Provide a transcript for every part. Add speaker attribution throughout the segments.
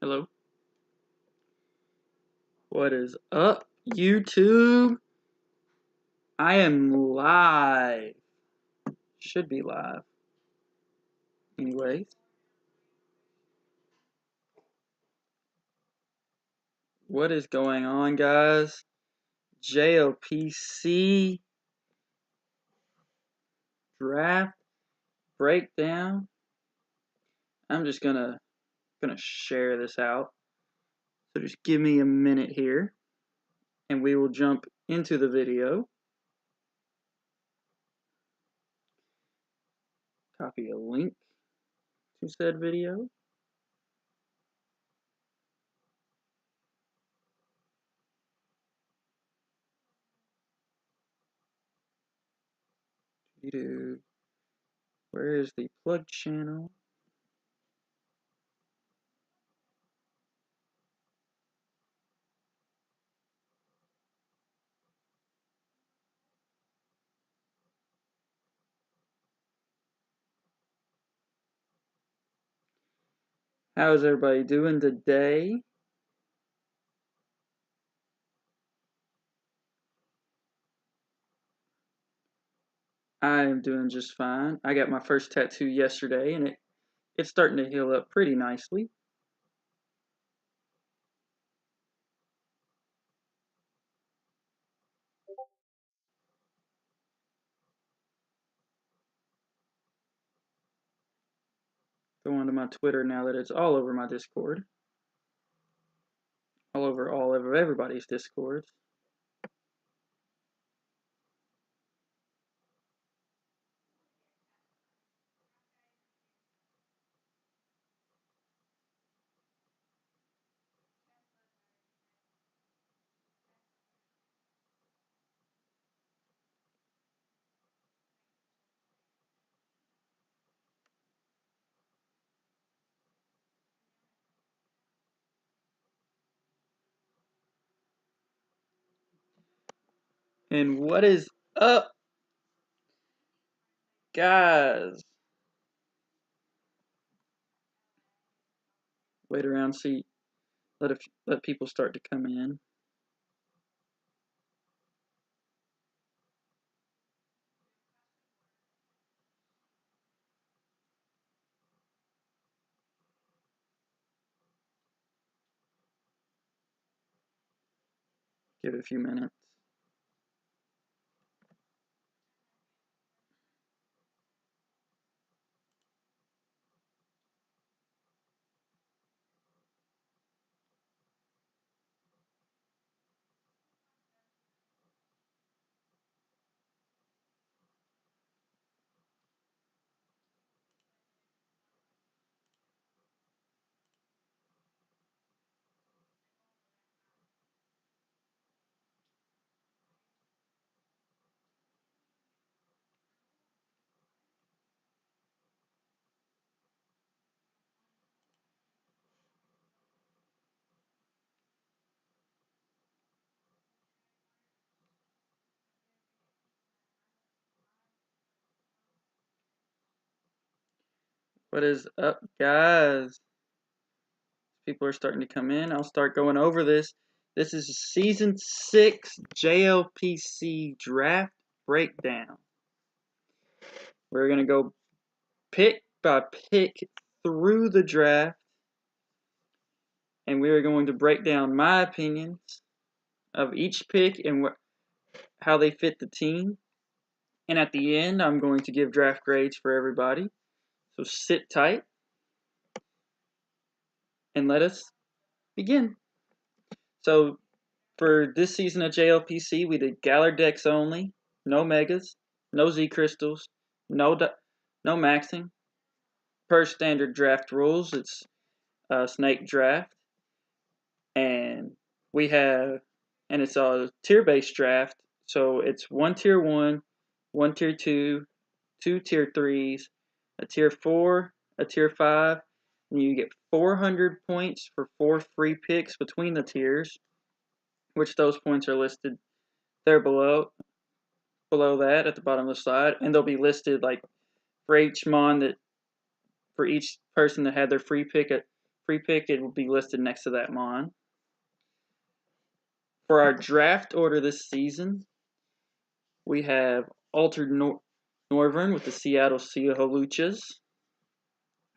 Speaker 1: Hello. What is up, YouTube? I am live. Should be live. Anyways. What is going on, guys? JLPC draft breakdown. I'm just gonna share this out. So just give me a minute here and we will jump into the video. Copy a link to said video. Where is the plug channel? How is everybody doing today? I am doing just fine. I got my first tattoo yesterday and it's starting to heal up pretty nicely. Go onto my Twitter now that it's all over my Discord. All over everybody's Discords. And what is up, guys? Wait around, see, let people start to come in. Give it a few minutes. What is up, guys? People are starting to come in. I'll start going over this. This is Season 6 JLPC Draft Breakdown. We're going to go pick by pick through the draft, and we are going to break down my opinions of each pick and how they fit the team. And at the end, I'm going to give draft grades for everybody. So sit tight and let us begin. So for this season of JLPC, we did Galar decks only, no megas, no Z crystals, no maxing. Per standard draft rules, it's a snake draft, and it's a tier-based draft. So it's one tier 1, one tier 2, two tier 3s, a tier 4, a tier 5, and you get 400 points for 4 free picks between the tiers, which those points are listed there below that at the bottom of the slide, and they'll be listed like for each mon that for each person that had their free pick free pick, it will be listed next to that mon. For our draft order this season, we have Altered Northern with the Seattle Seahawks.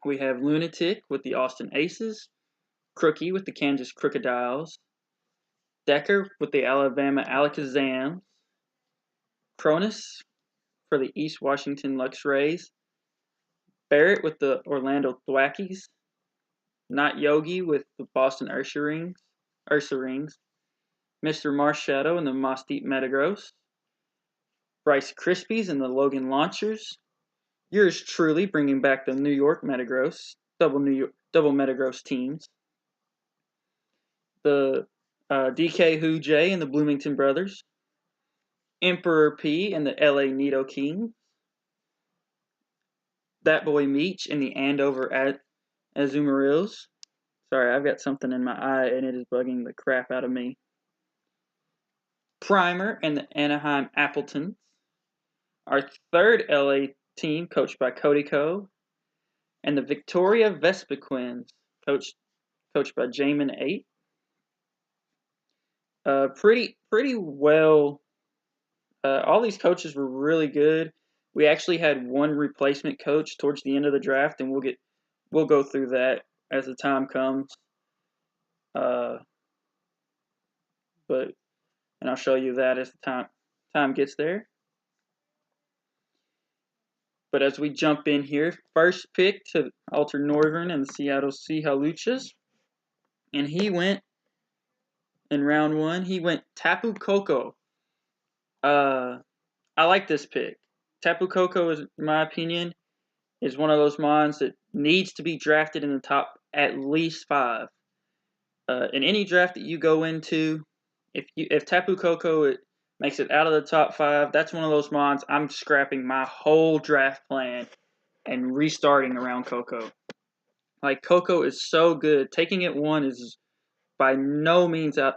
Speaker 1: We have Lunatic with the Austin Aces. Crookie with the Kansas Crocodiles. Decker with the Alabama Alakazams. Cronus for the East Washington Lux Rays. Barrett with the Orlando Thwackies. Not Yogi with the Boston Ursa Rings. Mr. Marshadow and the Moss Deep Metagross. Rice Krispies and the Logan Launchers. Yours truly bringing back the New York Metagross, double Metagross teams. The DK Who J and the Bloomington Brothers. Emperor P and the LA Nido King. That Boy Meech and the Andover Azumarils. Sorry, I've got something in my eye and it is bugging the crap out of me. Primer and the Anaheim Appletons. Our third LA team, coached by Cody Coe, and the Victoria Vespiquens, coached by Jamin 8. Pretty well. All these coaches were really good. We actually had one replacement coach towards the end of the draft, and we'll go through that as the time comes. And I'll show you that as the time gets there. But as we jump in here, first pick to Alter Northern and the Seattle Seahawks, and he went in round 1. He went Tapu Koko. I like this pick. Tapu Koko, is, in my opinion, is one of those mons that needs to be drafted in the top at least 5. In any draft that you go into, if Tapu Koko makes it out of the top 5, that's one of those mons I'm scrapping my whole draft plan and restarting around Koko. Like, Koko is so good. Taking it 1 is by no means out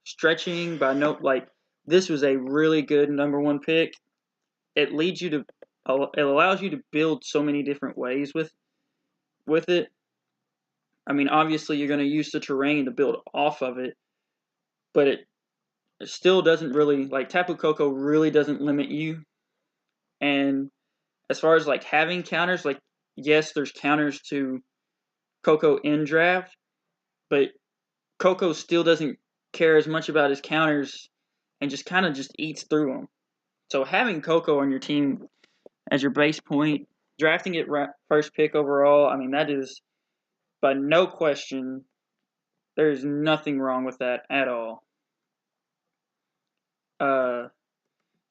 Speaker 1: stretching. This was a really good number 1 pick. It allows you to build so many different ways with it. I mean, obviously you're going to use the terrain to build off of it, but it still doesn't really, like, Tapu Koko really doesn't limit you. And as far as like having counters, like, yes, there's counters to Koko in draft, but Koko still doesn't care as much about his counters and just kind of eats through them. So having Koko on your team as your base point, drafting it first pick overall, I mean, that is, by no question, there is nothing wrong with that at all.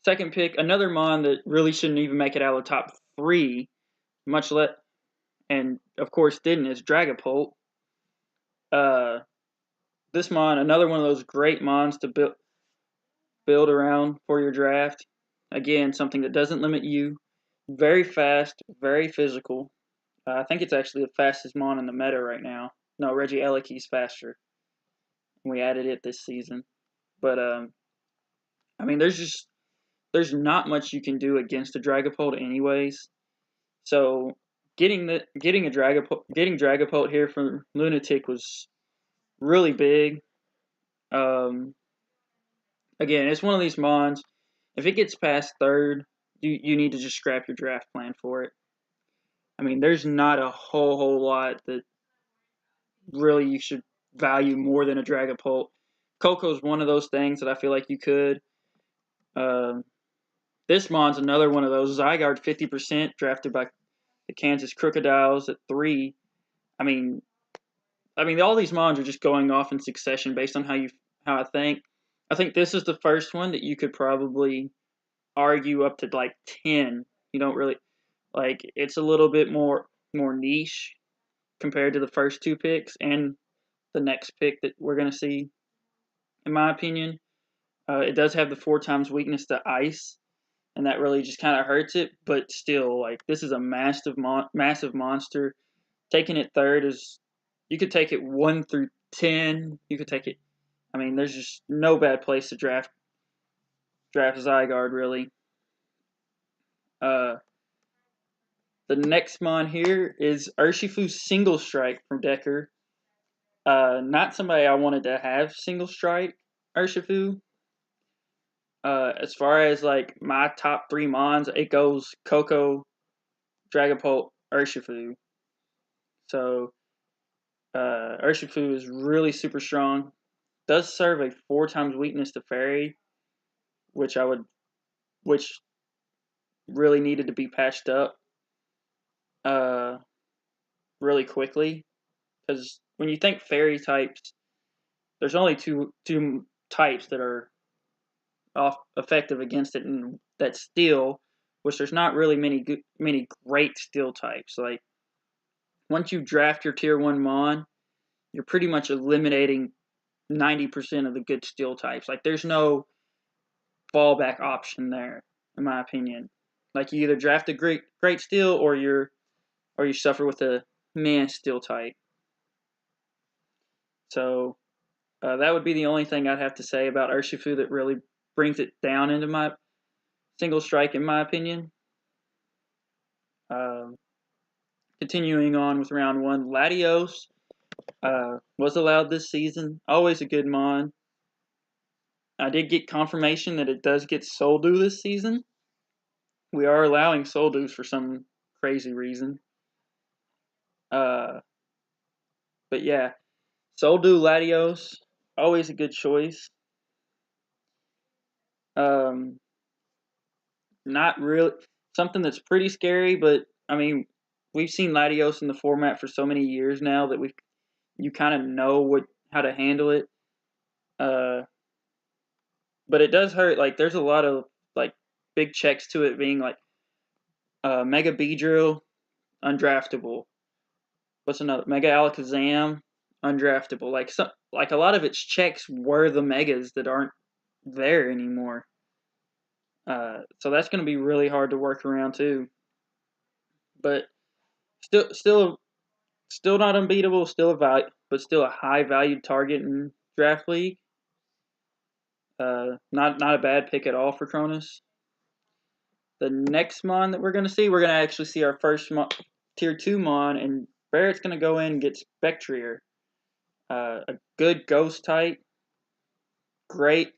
Speaker 1: Second pick, another mon that really shouldn't even make it out of the top 3, much less, and of course didn't, is Dragapult. This mon, another one of those great mons to build around for your draft. Again, something that doesn't limit you. Very fast, very physical. I think it's actually the fastest mon in the meta right now. No, Reggie Ellickey's faster. We added it this season. But, I mean, there's not much you can do against a Dragapult anyways. So getting Dragapult here from Lunatic was really big. Again, it's one of these mons. If it gets past 3rd, you need to just scrap your draft plan for it. I mean, there's not a whole lot that really you should value more than a Dragapult. Koko's one of those things that I feel like you could. This mon's another one of those. Zygarde 50% drafted by the Kansas Crocodiles at 3. I mean, all these mons are just going off in succession based on how I think. I think this is the first one that you could probably argue up to like 10. You don't really like, it's a little bit more niche compared to the first 2 picks and the next pick that we're going to see, in my opinion. It does have the 4 times weakness to ice, and that really just kind of hurts it, but still, like, this is a massive monster. Taking it 3rd is, you could take it 1 through 10. You could take it, I mean, there's just no bad place to draft Zygarde, really. The next mon here is Urshifu Single Strike from Decker. Not somebody I wanted to have single strike Urshifu. As far as like my top 3 mons, it goes Coco, Dragapult, Urshifu. So Urshifu is really super strong. Does serve a 4 times weakness to Fairy, which which really needed to be patched up uh, really quickly. Because when you think Fairy types, there's only two types that are effective against it, and that's Steel, which there's not really many great Steel types. Like once you draft your Tier 1 Mon, you're pretty much eliminating 90% of the good Steel types. Like there's no fallback option there, in my opinion. Like you either draft a great Steel, or you suffer with a man Steel type. So that would be the only thing I'd have to say about Urshifu that really brings it down into my single strike, in my opinion. Um, Continuing on with round 1, Latios was allowed this season. Always a good mon. I did get confirmation that it does get Soldu this season. We are allowing Soldus for some crazy reason. But yeah, Soldu Latios, always a good choice. Not really something that's pretty scary, but I mean, we've seen Latios in the format for so many years now that you kind of know how to handle it. But it does hurt. Like there's a lot of like big checks to it being like Mega Beedrill, undraftable. What's another? Mega Alakazam, undraftable. Like a lot of its checks were the megas that aren't there anymore. So that's going to be really hard to work around too. But still not unbeatable. But still a high valued target in draft league. Not a bad pick at all for Cronus. The next mon that we're going to actually see our first tier 2 mon, and Barrett's going to go in and get Spectrier. A good ghost type. Great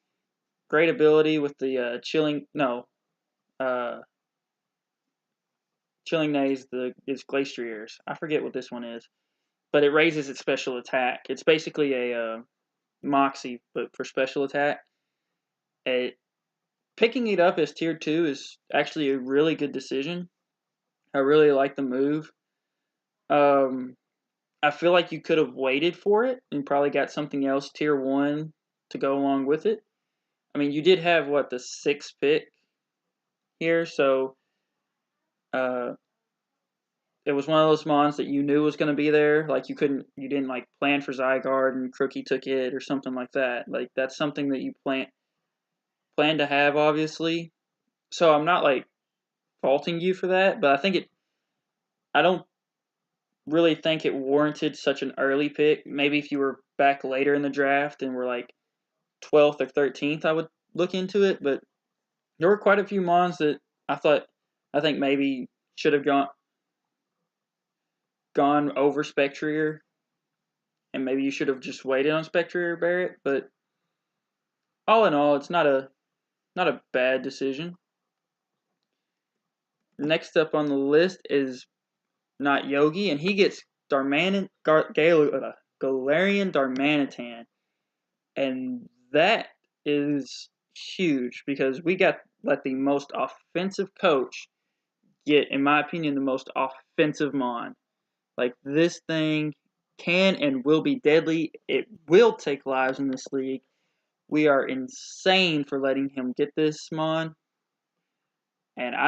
Speaker 1: ability with the chilling Naze is Glaciers. I forget what this one is, but it raises its special attack. It's basically a Moxie, but for special attack. Picking it up as tier 2 is actually a really good decision. I really like the move. I feel like you could have waited for it and probably got something else tier 1 to go along with it. I mean, you did have the 6th pick here, so it was one of those mons that you knew was going to be there. Like you didn't like plan for Zygarde and Crookie took it or something like that. Like that's something that you plan to have, obviously. So I'm not like faulting you for that, but I don't really think it warranted such an early pick. Maybe if you were back later in the draft and were like 12th or 13th, I would look into it. But there were quite a few mons that I think maybe should have gone over Spectrier, and maybe you should have just waited on Spectrier Barrett. But all in all, it's not a bad decision. Next up on the list is not Yogi, and he gets Galarian Darmanitan, and that is huge because we let the most offensive coach get, in my opinion, the most offensive mon. Like this thing can and will be deadly. It will take lives in this league. We are insane for letting him get this mon, and I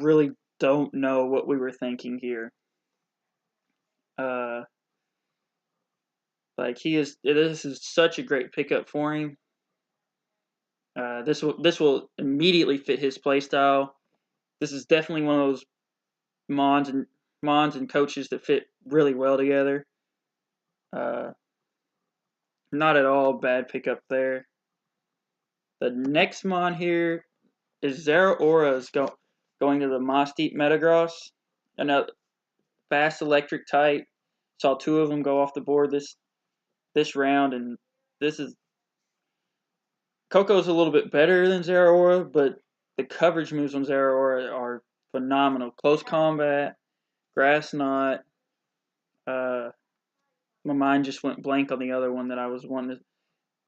Speaker 1: really don't know what we were thinking here. This is such a great pickup for him. This will immediately fit his playstyle. This is definitely one of those mons and coaches that fit really well together. Not at all bad pickup there. The next mon here is Zeraora's going to the Moss Deep Metagross. Another fast electric type, Saw 2 of them go off the board this round, and this is Coco's a little bit better than Zeraora, but the coverage moves on Zeraora are phenomenal. Close combat, grass knot. My mind just went blank on the other one that I was wanting to.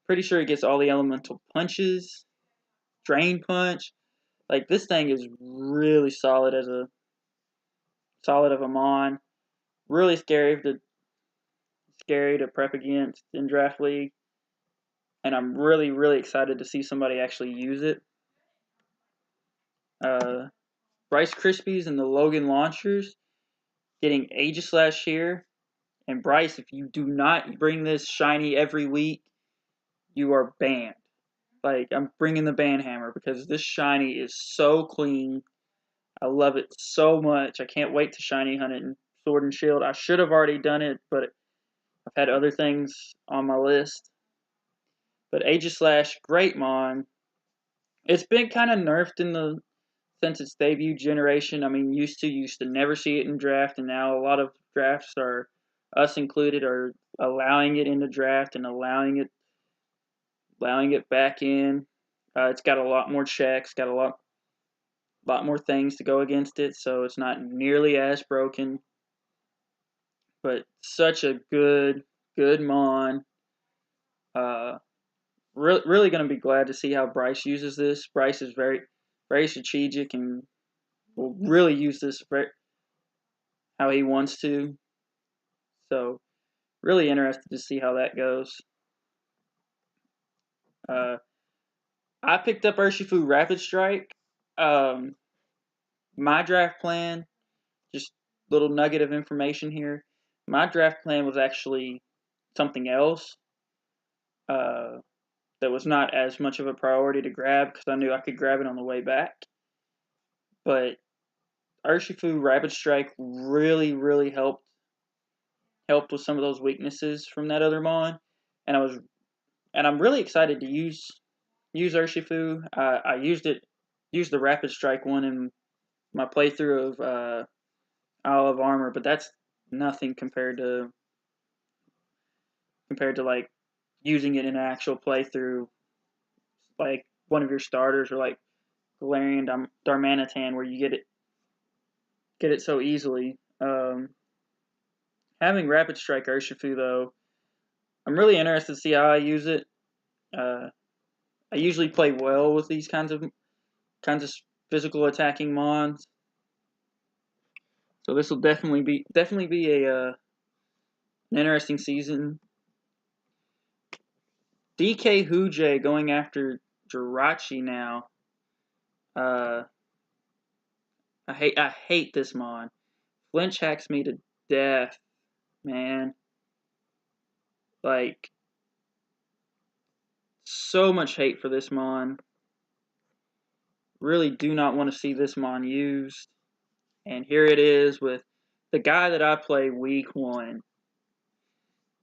Speaker 1: Pretty sure it gets all the elemental punches, drain punch. Like, this thing is really solid of a mon. Really scary to prep against in draft league, and I'm really, really excited to see somebody actually use it. Rice Krispies and the Logan launchers getting Aegislash here. And Bryce, if you do not bring this shiny every week, you are banned. Like, I'm bringing the ban hammer because this shiny is so clean. I love it so much. I can't wait to shiny hunt it in Sword and Shield. I should have already done it, but I've had other things on my list. But Aegislash, great mon. It's been kind of nerfed since its debut generation. I mean, used to never see it in draft, and now a lot of drafts are, us included, are allowing it in the draft and allowing it back in. It's got a lot more checks, got a lot more things to go against it, so it's not nearly as broken. But such a good mon. Really going to be glad to see how Bryce uses this. Bryce is very, very strategic and will really use this how he wants to. So, really interested to see how that goes. I picked up Urshifu Rapid Strike. My draft plan, just little nugget of information here. My draft plan was actually something else that was not as much of a priority to grab because I knew I could grab it on the way back. But Urshifu Rapid Strike really, really helped with some of those weaknesses from that other mon, and I'm really excited to use Urshifu. I used the Rapid Strike one in my playthrough of Isle of Armor, but that's nothing compared to like using it in an actual playthrough, like one of your starters, or like Galarian Darmanitan, where you get it so easily. Having Rapid Strike Urshifu, though, I'm really interested to see how I use it. I usually play well with these kinds of physical attacking mons, so this will definitely be an interesting season. DK Hujay going after Jirachi now. I hate this mon. Flinch hacks me to death, man. Like, so much hate for this mon. Really do not want to see this mon used. And here it is with the guy that I play week 1.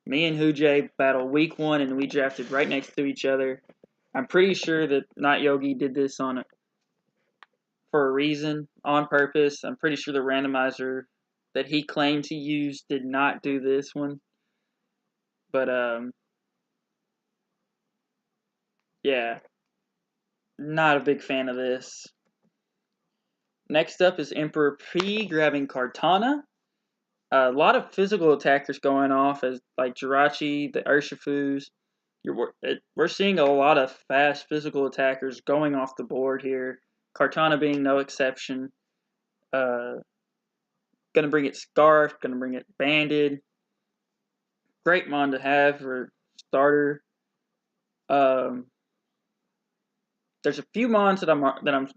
Speaker 1: Me and Hujay battle week 1, and we drafted right next to each other. I'm pretty sure that Not Yogi did this for a reason, on purpose. I'm pretty sure the randomizer that he claimed to use did not do this one. But, yeah. Not a big fan of this. Next up is Emperor P grabbing Kartana. A lot of physical attackers going off as like Jirachi, the Urshifus. We're seeing a lot of fast physical attackers going off the board here. Kartana being no exception. Gonna bring it Scarf, gonna bring it Banded. Great mon to have for starter. There's a few mons that I'm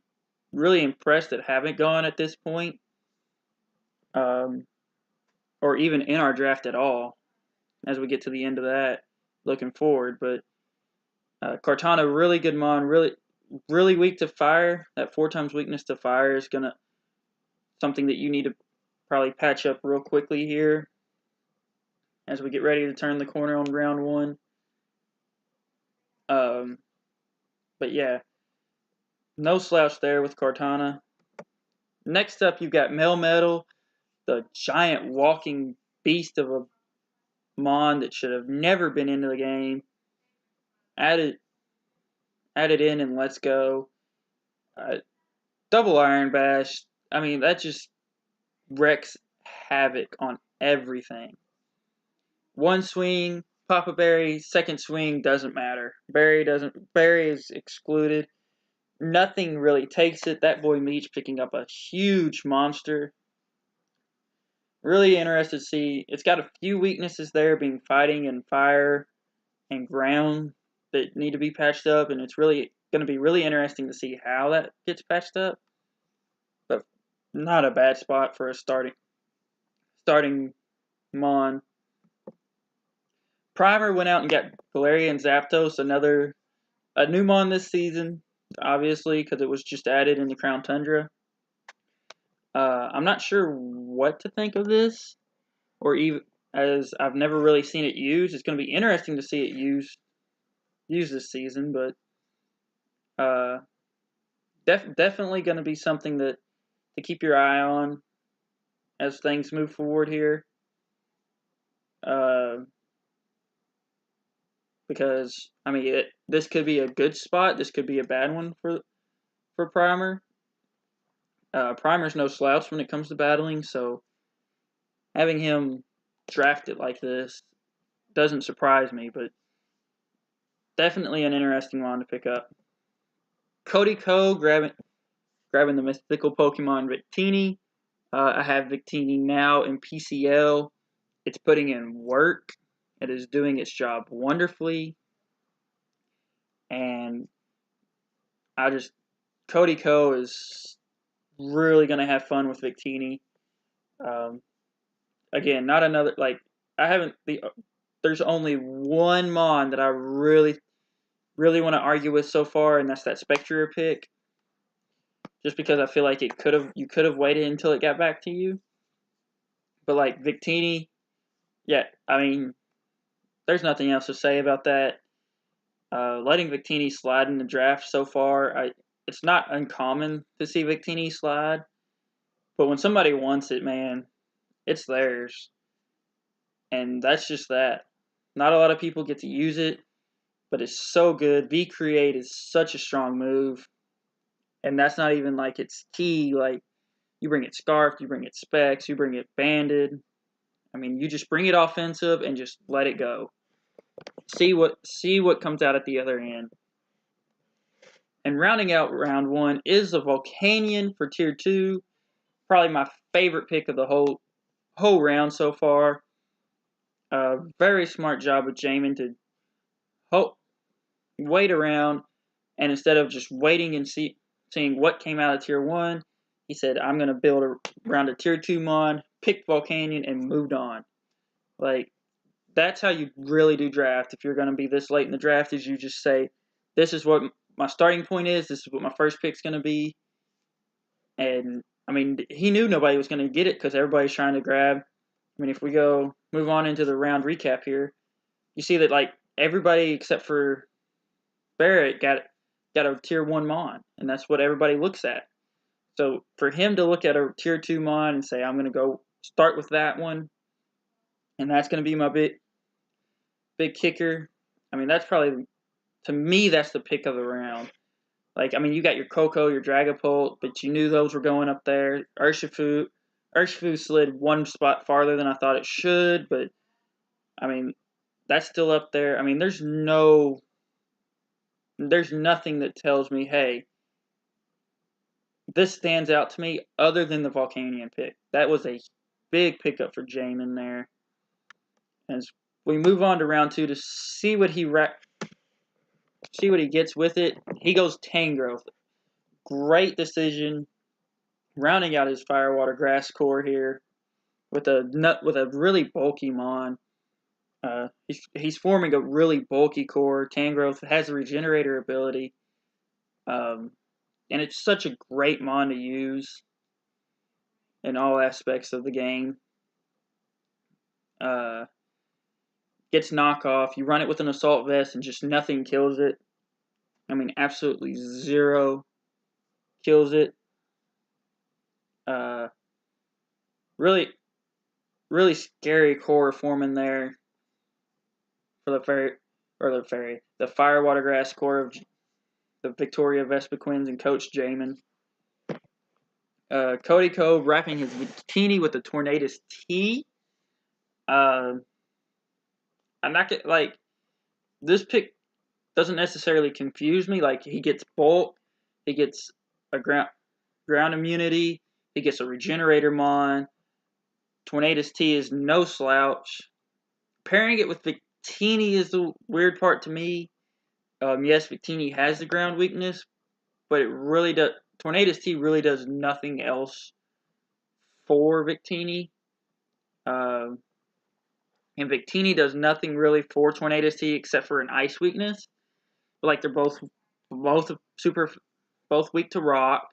Speaker 1: really impressed that haven't gone at this point. Or even in our draft at all, as we get to the end of that, looking forward. But Kartana, really good mon, really weak to fire. That 4 times weakness to fire is something that you need to probably patch up real quickly here as we get ready to turn the corner on round 1. But yeah, no slouch there with Kartana. Next up, you've got Melmetal, the giant walking beast of a Mon that should have never been into the game. Add it in and let's go. Double Iron Bash. I mean, that just wreaks havoc on everything. One swing, pop a berry. Second swing, doesn't matter. Berry is excluded. Nothing really takes it. That boy Meach picking up a huge monster. Really interested to see. It's got a few weaknesses there, being fighting and fire and ground that need to be patched up, and it's really going to be really interesting to see how that gets patched up. But not a bad spot for a starting Mon. Primer went out and got Galarian Zapdos, a new Mon this season, obviously, because it was just added in the Crown Tundra. I'm not sure what to think of this, or even as I've never really seen it used. It's going to be interesting to see it used this season, but definitely going to be something to keep your eye on as things move forward here. Because I mean, this could be a good spot. This could be a bad one for Primer. Primer's no slouch when it comes to battling, so having him drafted like this doesn't surprise me, but definitely an interesting one to pick up. Cody Ko grabbing the mythical Pokemon Victini. I have Victini now in PCL. It's putting in work. It is doing its job wonderfully. And Cody Ko is really going to have fun with Victini. Again, not another, there's only one Mon that I really want to argue with so far, and that's that Spectrier pick. Just because I feel like you could have waited until it got back to you. But like Victini, yeah, I mean, there's nothing else to say about that. Letting Victini slide in the draft so far, it's not uncommon to see Victini slide. But when somebody wants it, man, it's theirs. And that's just that. Not a lot of people get to use it, but it's so good. V-Create is such a strong move. And that's not even like its key. Like, you bring it Scarfed, you bring it Specs, you bring it Banded. I mean, you just bring it offensive and just let it go. See what comes out at the other end. And rounding out round one is the Volcanion for Tier 2. Probably my favorite pick of the whole round so far. Very smart job of Jamin to wait around, and instead of just waiting and seeing what came out of Tier 1, he said, I'm going to build around a Tier 2 Mon, picked Volcanion, and moved on. Like, that's how you really do draft. If you're going to be this late in the draft, is you just say, this is what my starting point is, this is what my first pick's going to be. And, I mean, he knew nobody was going to get it because everybody's trying to grab. I mean, if we move on into the round recap here, you see that, like, everybody except for Barrett got a Tier 1 Mon, and that's what everybody looks at. So for him to look at a Tier 2 Mon and say, I'm going to go start with that one, and that's going to be my big kicker, I mean, that's probably, to me, that's the pick of the round. Like, I mean, you got your Coco, your Dragapult, but you knew those were going up there. Urshifu slid one spot farther than I thought it should, but, I mean, that's still up there. I mean, there's nothing that tells me, hey, this stands out to me other than the Volcanion pick. That was a big pickup for Jamin there. As we move on to round 2 to see what he gets with it, he goes Tangrowth. Great decision, rounding out his Firewater Grass core here with a really bulky Mon. He's forming a really bulky core. Tangrowth has a regenerator ability, and it's such a great Mon to use in all aspects of the game. Gets knockoff. You run it with an Assault Vest and just nothing kills it. I mean, absolutely zero kills it. Really, really scary core forming there. for the Firewater Grass Corps of the Victoria Vespiquens and Coach Jamin. Cody Cove wrapping his bikini with the Tornadus T. I'm not get, like this pick doesn't necessarily confuse me. Like he gets bulk, he gets a ground immunity, he gets a regenerator mon. Tornadus T is no slouch. Pairing it with Victini is the weird part to me. Yes, Victini has the ground weakness, but it really does. Tornadus T really does nothing else for Victini. And Victini does nothing really for Tornadus T except for an ice weakness. But like they're both weak to rock,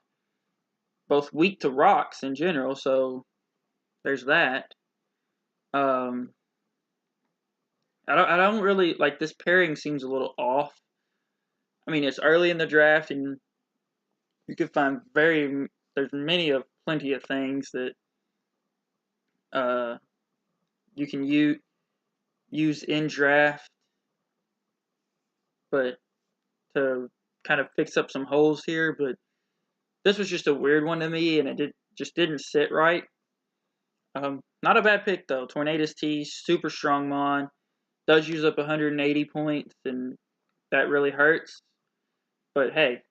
Speaker 1: both weak to rocks in general. So there's that. I don't really like this pairing. Seems a little off. I mean, it's early in the draft, and you could find there's plenty of things that you can use in draft, but to kind of fix up some holes here. But this was just a weird one to me, and it just didn't sit right. Not a bad pick though. Tornadus T, super strong mon, does use up 180 points, and that really hurts. But hey,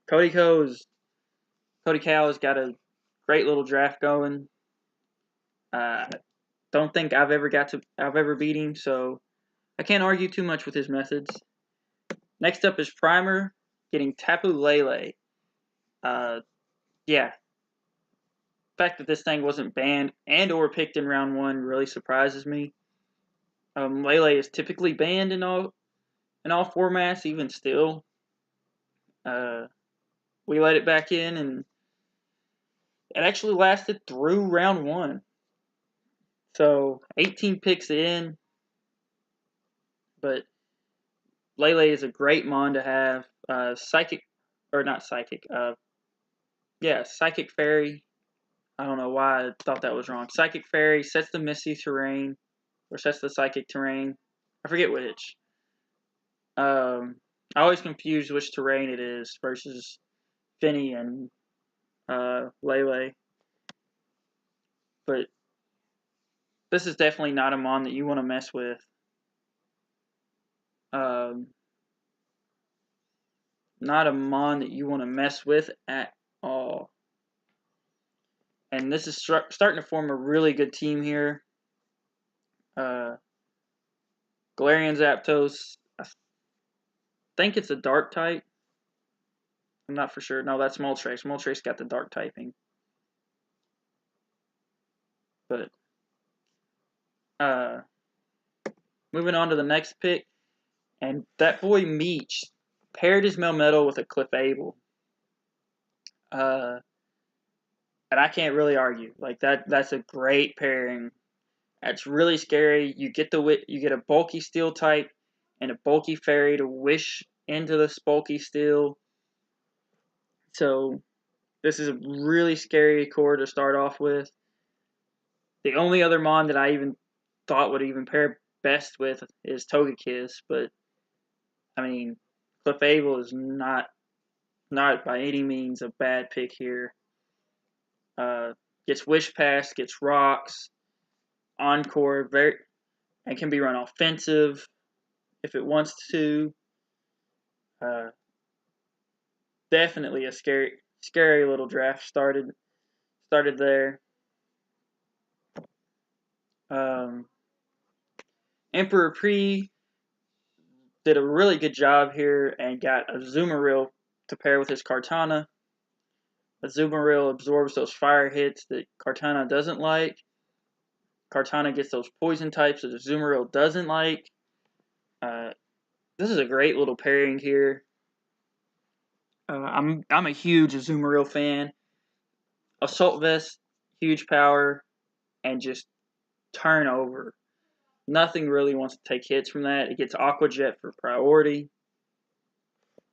Speaker 1: Cody Cow has got a great little draft going. Don't think I've ever beat him, so I can't argue too much with his methods. Next up is Primer, getting Tapu Lele. Yeah. The fact that this thing wasn't banned and or picked in round 1 really surprises me. Lele is typically banned in all formats, even still. We let it back in, and it actually lasted through round 1. So 18 picks in, but Lele is a great mon to have. Psychic Fairy. I don't know why I thought that was wrong. Psychic Fairy sets the Misty terrain, or sets the Psychic terrain. I forget which. I always confuse which terrain it is versus Finny and Lele. But this is definitely not a mon that you want to mess with. Not a mon that you want to mess with at all. And this is starting to form a really good team here. Galarian Zapdos, I think it's a dark type. I'm not for sure. No, that's Moltres. Moltres got the dark typing. But moving on to the next pick, and that boy Meech paired his Melmetal with a Clefable. And I can't really argue. Like that's a great pairing. That's really scary. You get a bulky steel type and a bulky fairy to wish into the bulky steel. So this is a really scary core to start off with. The only other mon that I even thought would even pair best with is Togekiss, but I mean, Clefable is not by any means a bad pick here. Gets Wish Pass, gets Rocks, Encore, and can be run offensive if it wants to. Definitely a scary little draft started there. Emperor Pre did a really good job here and got a Azumarill to pair with his Kartana. Azumarill absorbs those fire hits that Kartana doesn't like. Kartana gets those poison types that Azumarill doesn't like. This is a great little pairing here. I'm a huge Azumarill fan. Assault Vest, huge power, and just turnover. Nothing really wants to take hits from that. It gets Aqua Jet for priority.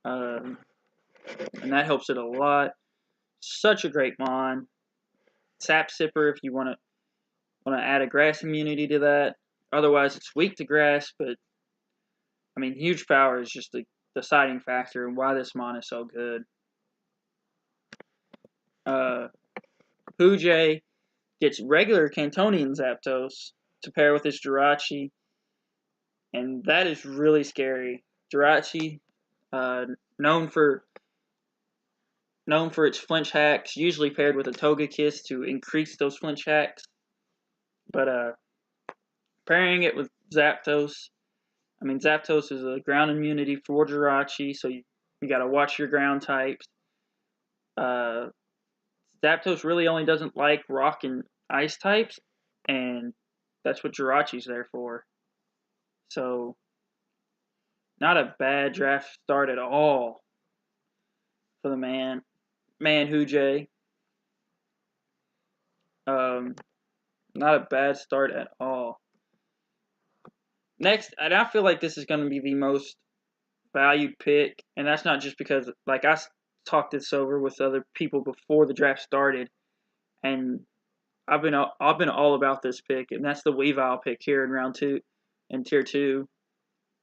Speaker 1: And that helps it a lot. Such a great mon. Sap Sipper if you want to add a grass immunity to that. Otherwise, it's weak to grass, but I mean, huge power is just the deciding factor and why this mon is so good. Hujay gets regular Cantonian Zapdos to pair with his Jirachi, and that is really scary. Jirachi, known for its flinch hacks, usually paired with a Togekiss to increase those flinch hacks. But pairing it with Zapdos, I mean Zapdos is a ground immunity for Jirachi, so you gotta watch your ground types. Zapdos really only doesn't like rock and ice types, and that's what Jirachi's there for. So, not a bad draft start at all for the man Hujay. Not a bad start at all. Next, and I feel like this is going to be the most valued pick, and that's not just because, like, I talked this over with other people before the draft started, and I've been all about this pick, and that's the Weavile pick here in round 2, in tier 2.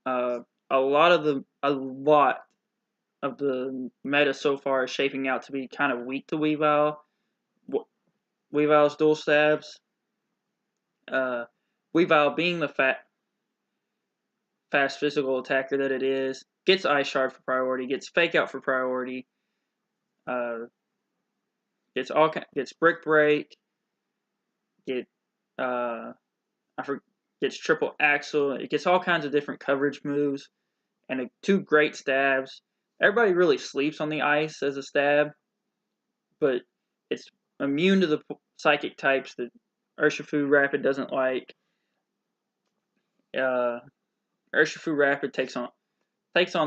Speaker 1: A lot of the meta so far is shaping out to be kind of weak to Weavile. Weavile's dual stabs. Weavile being the fast physical attacker that it is, gets Ice Shard for priority, gets Fake Out for priority, gets Brick Break, gets Triple Axle. It gets all kinds of different coverage moves, and 2 great stabs. Everybody really sleeps on the ice as a stab, but it's immune to the psychic types that Urshifu Rapid doesn't like. Urshifu Rapid takes on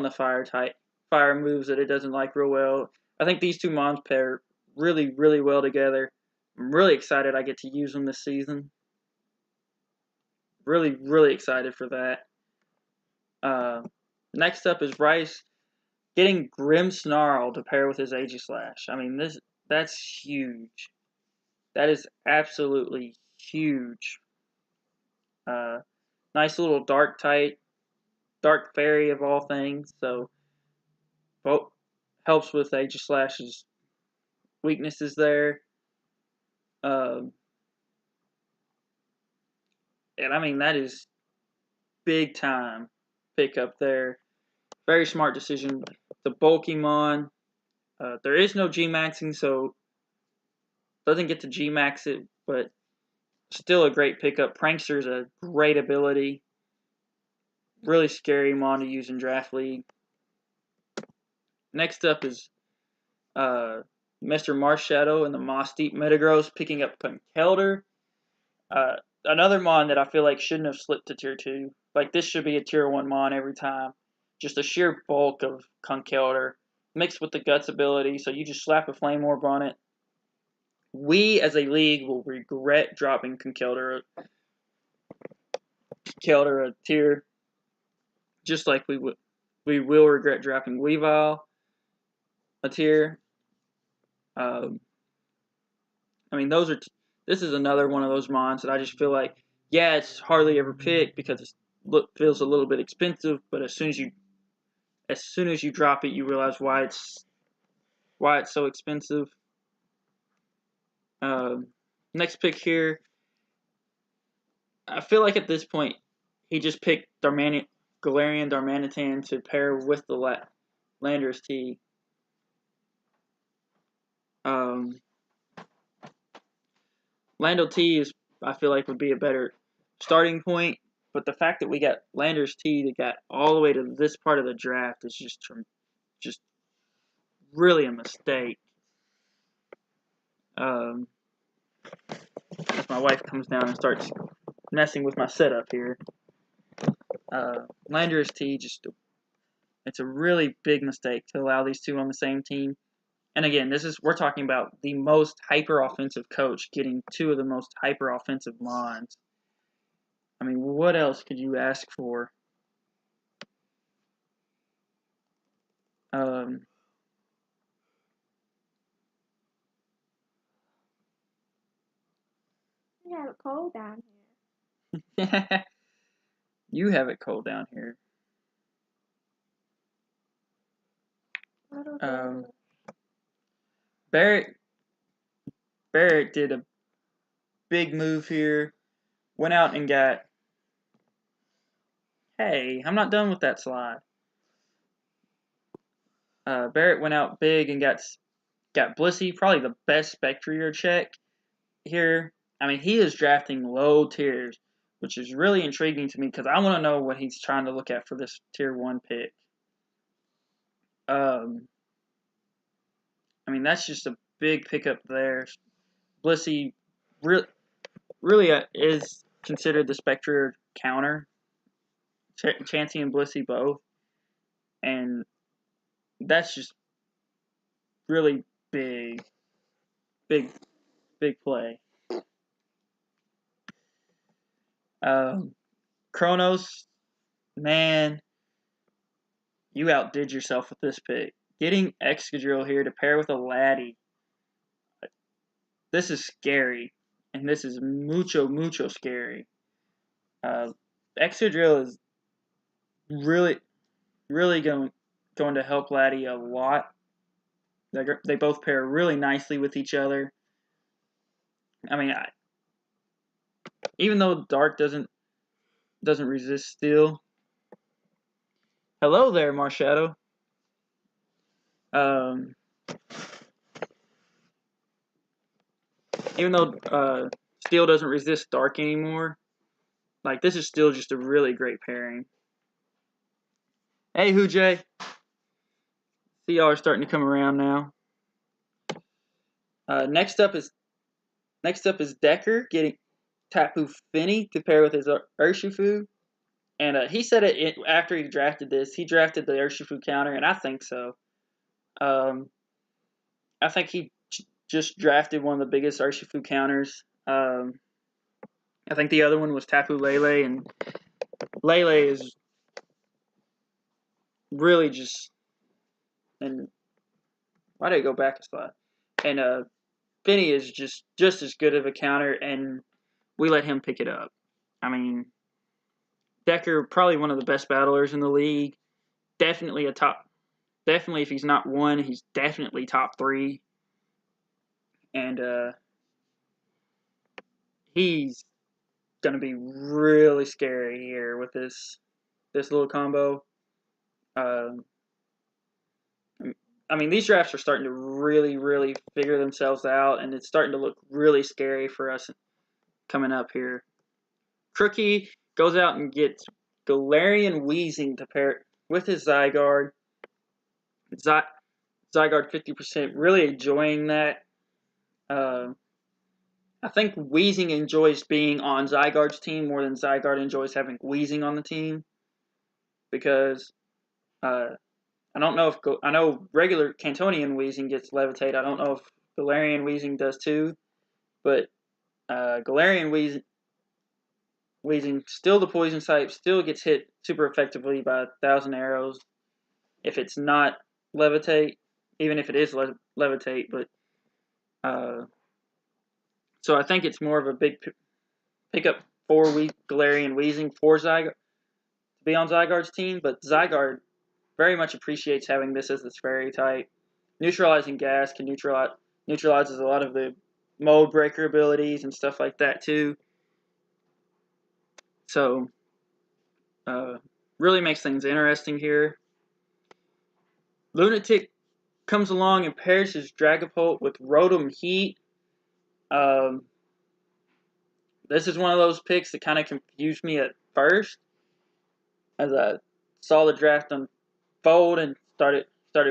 Speaker 1: the fire moves that it doesn't like real well. I think these 2 mons pair really, really well together. I'm really excited I get to use them this season. Really, really excited for that. Next up is Rice getting Grimmsnarl to pair with his Aegislash. I mean, that's huge. That is absolutely huge. Nice little dark fairy of all things. So, helps with Aegislash's weaknesses there. And I mean, that is big time pick up there. Very smart decision. The bulky mon. There is no G-maxing, so doesn't get to G-max it, but still a great pickup. Prankster's a great ability. Really scary mon to use in Draft League. Next up is Mr. Marshadow and the Moss Deep Metagross picking up Conkeldurr. Another mon that I feel like shouldn't have slipped to tier 2. Like, this should be a tier 1 mon every time. Just the sheer bulk of Conkeldurr mixed with the Guts ability, so you just slap a Flame Orb on it. We, as a league, will regret dropping Conkeldurr a tier, just like we will regret dropping Weavile a tier. I mean, this is another one of those mons that I just feel like, yeah, it's hardly ever picked because it feels a little bit expensive, but as soon as you drop it, you realize why it's so expensive. Next pick here, I feel like at this point he just picked Galarian Darmanitan to pair with the Landorus T. Lando T is, I feel like, would be a better starting point, but the fact that we got Landorus T that got all the way to this part of the draft is just really a mistake. As my wife comes down and starts messing with my setup here. Landorus T, it's a really big mistake to allow these 2 on the same team. And again, we're talking about the most hyper-offensive coach getting 2 of the most hyper-offensive mons. I mean, what else could you ask for?
Speaker 2: You have a cold down here.
Speaker 1: You have it cold down here. Barrett did a big move here. Went out and got. Hey, I'm not done with that slide. Barrett went out big and got Blissey, probably the best Spectrier check here. I mean, he is drafting low tiers, which is really intriguing to me because I want to know what he's trying to look at for this tier 1 pick. I mean, that's just a big pickup there. Blissey really is considered the Spectrier counter. Chansey and Blissey both. And that's just really big play. Kronos, man, you outdid yourself with this pick. Getting Excadrill here to pair with a Laddie. This is scary. And this is mucho scary. Excadrill is really going to help Laddie a lot. They both pair really nicely with each other. I mean, even though Dark doesn't resist Steel. Hello there, Marshadow. Even though Steel doesn't resist Dark anymore, like, this is still just a really great pairing. Hey, Hoojay. See, y'all are starting to come around now. Next up is Decker getting Tapu Fini to pair with his Urshifu. And he said it after he drafted this. He drafted the Urshifu counter, and I think so. I think he just drafted one of the biggest Urshifu counters. I think the other one was Tapu Lele, and Lele is really just. And why did I go back a slide? And Finny is just as good of a counter, and we let him pick it up. I mean, Decker, probably one of the best battlers in the league. Definitely if he's not 1, he's definitely top 3. And he's going to be really scary here with this little combo. I mean, these drafts are starting to really figure themselves out, and it's starting to look really scary for us coming up here. Crookie goes out and gets Galarian Weezing to pair with his Zygarde. Zygarde 50%, really enjoying that. I think Weezing enjoys being on Zygarde's team more than Zygarde enjoys having Weezing on the team. Because I don't know if I know regular Cantonian Weezing gets Levitate. I don't know if Galarian Weezing does too, but Galarian Weezing still the poison type, still gets hit super effectively by 1,000 arrows. If it's not Levitate, even if it is Levitate, but so I think it's more of a big pickup for Galarian Weezing for Zygarde to be on Zygarde's team, but Zygarde very much appreciates having this as its fairy type. Neutralizing gas can neutralizes a lot of the mold breaker abilities and stuff like that too. So really makes things interesting here. Lunatic comes along and pairs his Dragapult with Rotom Heat. This is one of those picks that kind of confused me at first as I saw the draft unfold and started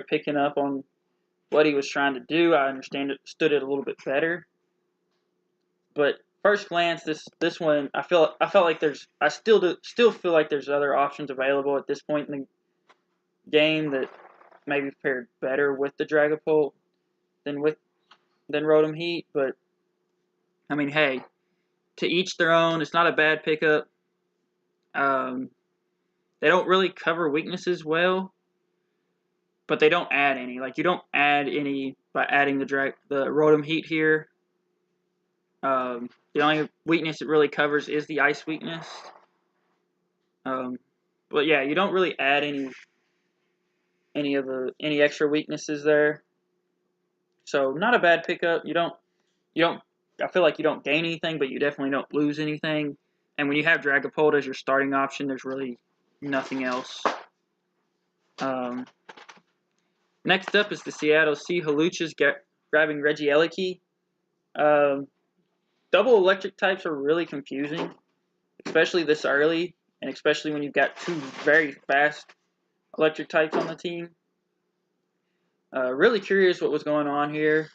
Speaker 1: picking up on what he was trying to do. I understood it a little bit better. But first glance, this one I felt like I still feel like there's other options available at this point in the game that maybe paired better with the Dragapult than Rotom Heat. But I mean, hey, to each their own. It's not a bad pickup. They don't really cover weaknesses well, but they don't add any. Like, you don't add any by adding the Rotom Heat here. The only weakness it really covers is the ice weakness. But yeah, you don't really add any extra weaknesses there. So not a bad pickup. You don't. I feel like you don't gain anything, but you definitely don't lose anything. And when you have Dragapult as your starting option, there's really nothing else. Next up is the Seattle Sea Haluchas grabbing Regieleki. Double electric types are really confusing, especially this early, and especially when you've got two very fast electric types on the team. Really curious what was going on here.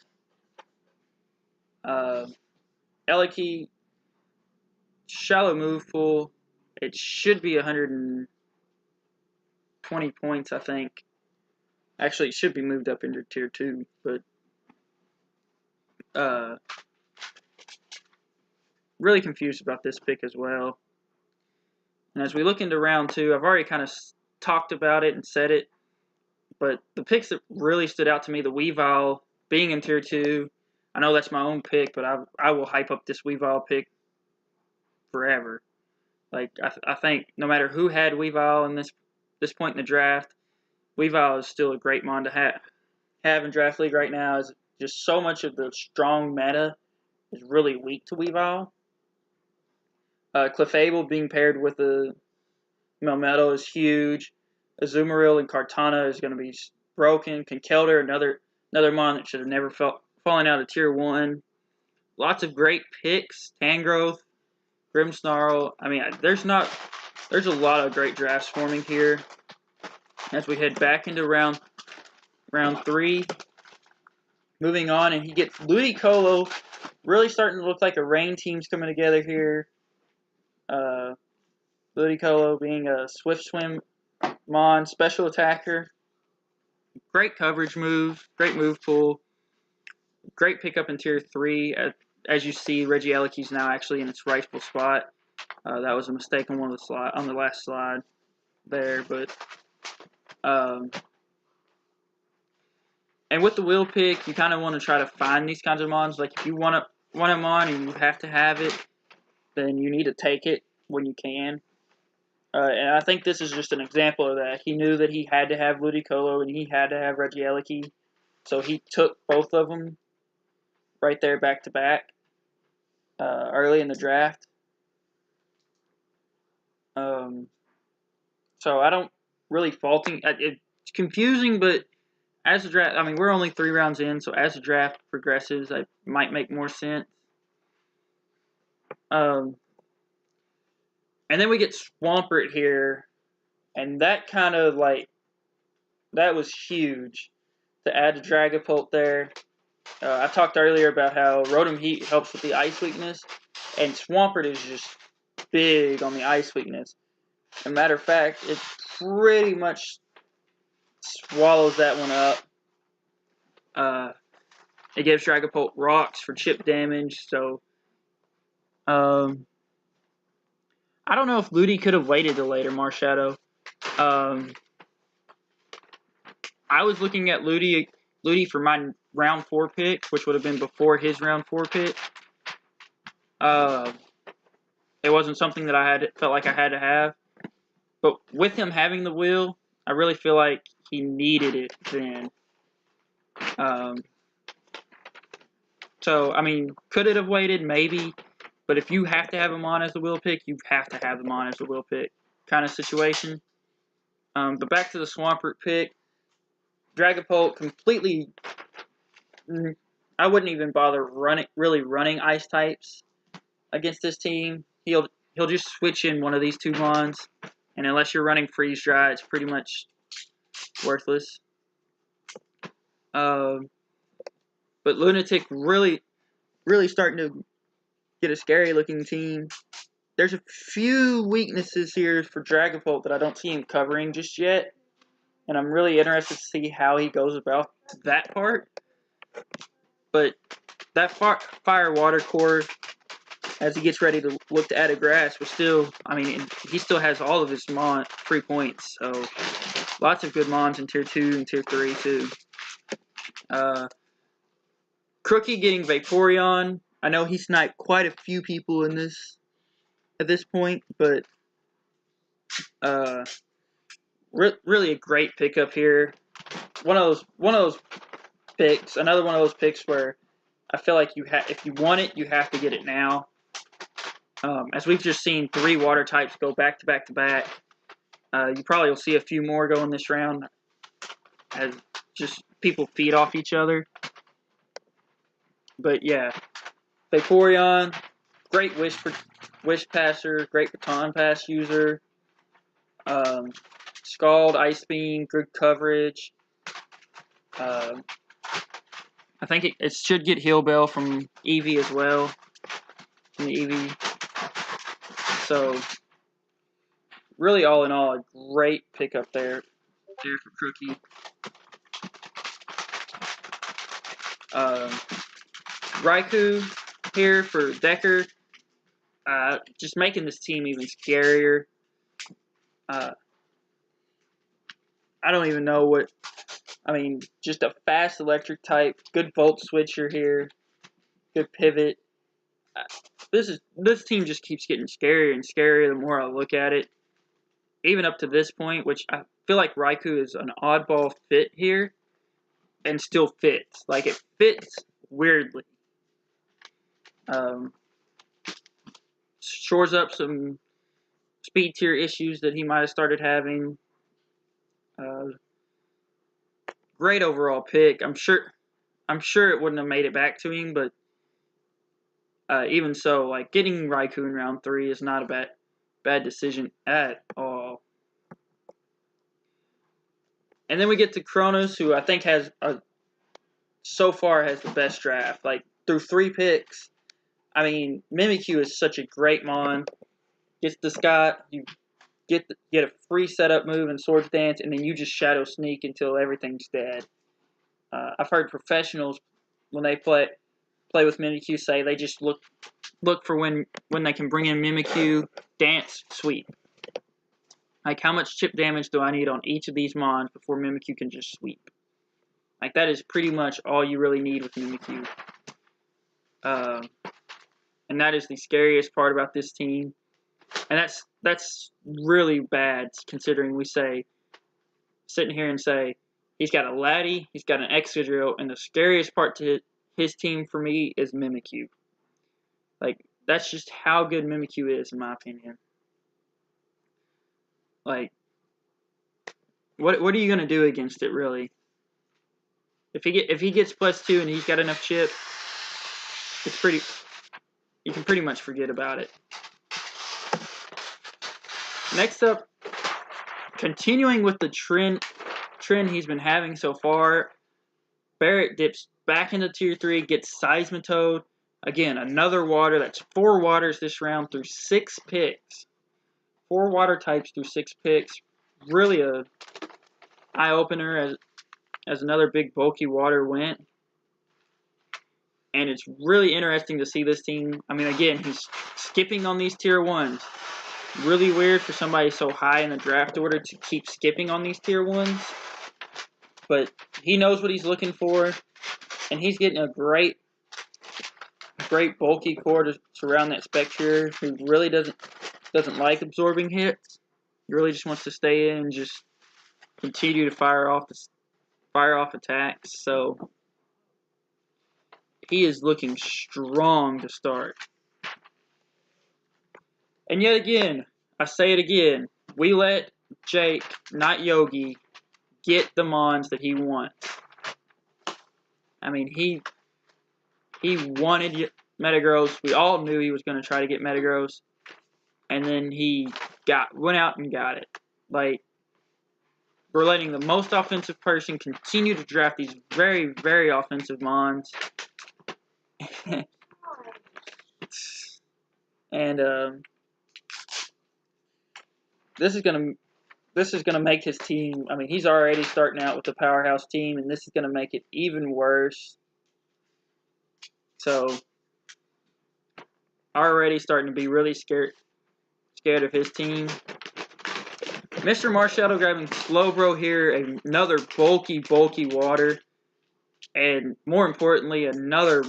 Speaker 1: Eleki, shallow move pool. It should be 120 points, I think. Actually, it should be moved up into Tier 2, but really confused about this pick as well. And as we look into round 2, I've already kind of talked about it and said it, but the picks that really stood out to me, the Weavile being in Tier 2, I know that's my own pick, but I will hype up this Weavile pick forever. Like, I think no matter who had Weavile in this point in the draft, Weavile is still a great mon to have in Draft League right now. Is just so much of the strong meta is really weak to Weavile. Clefable being paired with a Melmetal is huge. Azumarill and Kartana is going to be broken. Conkeldurr, another mon that should have never fallen out of Tier 1. Lots of great picks. Tangrowth, Grimmsnarl. I mean, there's a lot of great drafts forming here. As we head back into round 3. Moving on, and he gets Ludicolo. Really starting to look like a rain team's coming together here. Ludicolo being a Swift Swim mon, special attacker. Great coverage move, great move pool. Great pickup in Tier 3. As you see, Regieleki's now actually in its rightful spot. That was a mistake on on the last slide there, but and with the wheel pick, you kind of want to try to find these kinds of mons. Like if you want a mon and you have to have it, then you need to take it when you can. And I think this is just an example of that. He knew that he had to have Ludicolo and he had to have Regieleki, so he took both of them right there back to back early in the draft. So I don't really faulting. It's confusing, but as the draft, I mean, we're only 3 rounds in, so as the draft progresses, it might make more sense. And then we get Swampert here, and that kind of that was huge to add the Dragapult there. I talked earlier about how Rotom Heat helps with the ice weakness, and Swampert is just big on the ice weakness. As a matter of fact, it pretty much swallows that one up. It gives Dragapult rocks for chip damage, so I don't know if Ludi could have waited till later, Marshadow. I was looking at Ludi for my round 4 pick, which would have been before his round 4 pick. It wasn't something that I felt like I had to have. But with him having the wheel, I really feel like he needed it then. So, I mean, could it have waited? Maybe. But if you have to have him on as the wheel pick, you have to have him on as the wheel pick kind of situation. But back to the Swampert pick. Dragapult completely... I wouldn't even bother really running ice types against this team. He'll just switch in one of these 2 mons. And unless you're running Freeze Dry, it's pretty much worthless. But Lunatic really starting to get a scary looking team. There's a few weaknesses here for Dragapult that I don't see him covering just yet. And I'm really interested to see how he goes about that part. But that Fire Water core, as he gets ready to look to add a Grass, was still, I mean, he still has all of his free points. So lots of good mons in Tier 2 and Tier 3 too. Crookie getting Vaporeon. I know he sniped quite a few people at this point, but Really a great pickup here. One of those picks. Another one of those picks where I feel like if you want it, you have to get it now. As we've just seen 3 water types go back to back to back. You probably will see a few more go in this round as just people feed off each other. But yeah, Vaporeon, great wish passer, great baton pass user. Scald, Ice Beam, good coverage. I think it should get Heal Bell from Eevee as well. From the Eevee. So, really all in all, a great pickup there for Crookie. Raikou here for Decker. Just making this team even scarier. I don't even know what... I mean, just a fast electric type. Good Volt Switcher here. Good pivot. This team just keeps getting scarier and scarier the more I look at it. Even up to this point, which I feel like Raikou is an oddball fit here. And still fits. Like, it fits weirdly. Shores up some speed tier issues that he might have started having. Great overall pick. I'm sure it wouldn't have made it back to him, but even so, like, getting Raikou in round 3 is not a bad decision at all. And then we get to Kronos, who I think so far has the best draft. Like, through 3 picks, I mean, Mimikyu is such a great mon. Gets the Scott, you get a free setup move and Swords Dance, and then you just Shadow Sneak until everything's dead. I've heard professionals, when they play with Mimikyu, say they just look for when they can bring in Mimikyu, Dance, Sweep. Like, how much chip damage do I need on each of these mons before Mimikyu can just sweep? Like, that is pretty much all you really need with Mimikyu. And that is the scariest part about this team. And that's really bad, considering we sitting here and say, he's got a Laddie, he's got an Excadrill, and the scariest part to his team for me is Mimikyu. Like, that's just how good Mimikyu is, in my opinion. Like, what are you gonna do against it, really? If he gets +2 and he's got enough chip, you can pretty much forget about it. Next up, continuing with the trend he's been having so far, Barrett dips back into Tier 3, gets Seismitoad. Again, another water. That's 4 waters this round through 6 picks. 4 water types through 6 picks. Really a eye-opener as another big bulky water went. And it's really interesting to see this team. I mean, again, he's skipping on these Tier 1s. Really weird for somebody so high in the draft order to keep skipping on these Tier 1s. But he knows what he's looking for. And he's getting a great bulky core to surround that Spectre, who really doesn't like absorbing hits. He really just wants to stay in and just continue to fire off attacks. So he is looking strong to start. And yet again, I say it again, we let Jake, not Yogi, get the mons that he wants. I mean, he wanted Metagross. We all knew he was going to try to get Metagross. And then he went out and got it. Like, we're letting the most offensive person continue to draft these very, very offensive mons. And this is gonna make his team. I mean, he's already starting out with a powerhouse team, and this is gonna make it even worse. So, already starting to be really scared of his team. Mr. Marshadow grabbing Slowbro here, another bulky water, and more importantly, another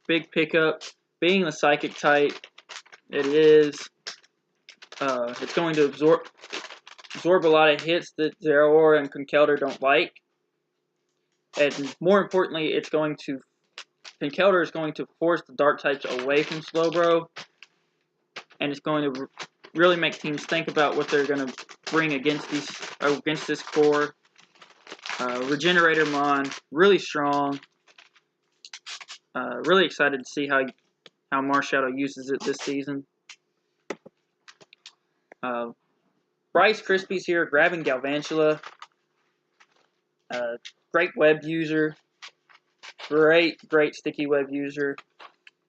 Speaker 1: big pickup. Being the psychic type, it is. It's going to absorb a lot of hits that Zeraora and Conkeldurr don't like. And more importantly, Conkeldurr is going to force the dark types away from Slowbro, and it's going to really make teams think about what they're going to bring against this core. Regenerator Mon, really strong. Really excited to see how Marshadow uses it this season. Rice Krispies here, grabbing Galvantula. Great web user. Great sticky web user.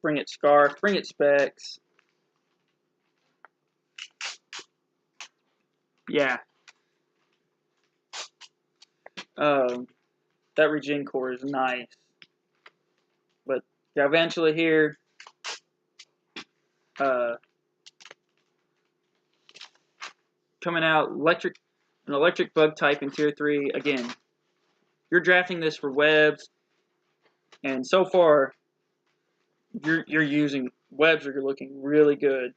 Speaker 1: Bring it Scarf, bring it Specs. Yeah. That Regen core is nice. But Galvantula here, coming out an electric bug type in tier 3. Again, you're drafting this for webs, and so far you're using webs are looking really good,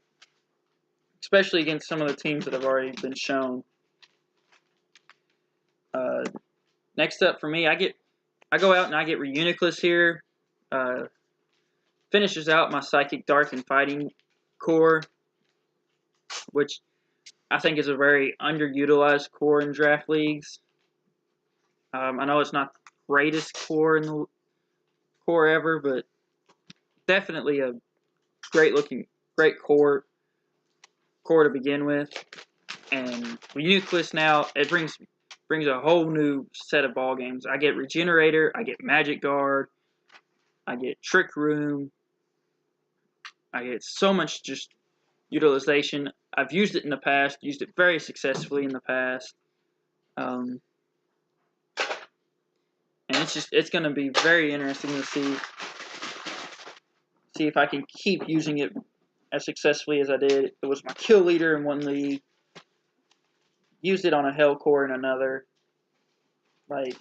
Speaker 1: especially against some of the teams that have already been shown. Next up for me, I go out and I get Reuniclus here. Finishes out my Psychic, Dark, and Fighting core, which I think is a very underutilized core in draft leagues. I know it's not the greatest core in the core ever, but definitely a great core to begin with. And Reuniclus now, it brings a whole new set of ball games. I get Regenerator, I get Magic Guard, I get Trick Room, I get so much just utilization. I've used it in the past, used it very successfully in the past. And it's going to be very interesting to see if I can keep using it as successfully as I did. It was my kill leader in one league. Used it on a Hell core in another. Like,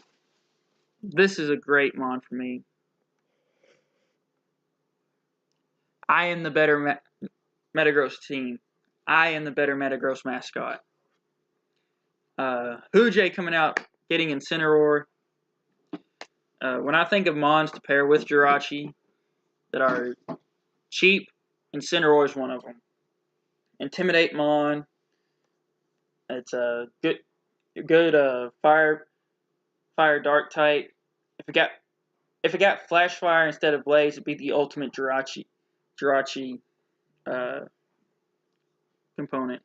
Speaker 1: this is a great mon for me. I am the better Metagross team. I am the better Metagross mascot. Hujay coming out, getting Incineroar. When I think of mons to pair with Jirachi that are cheap, Incineroar is one of them. Intimidate mon. It's a good fire dark type. If it got Flash Fire instead of Blaze, it'd be the ultimate Jirachi component.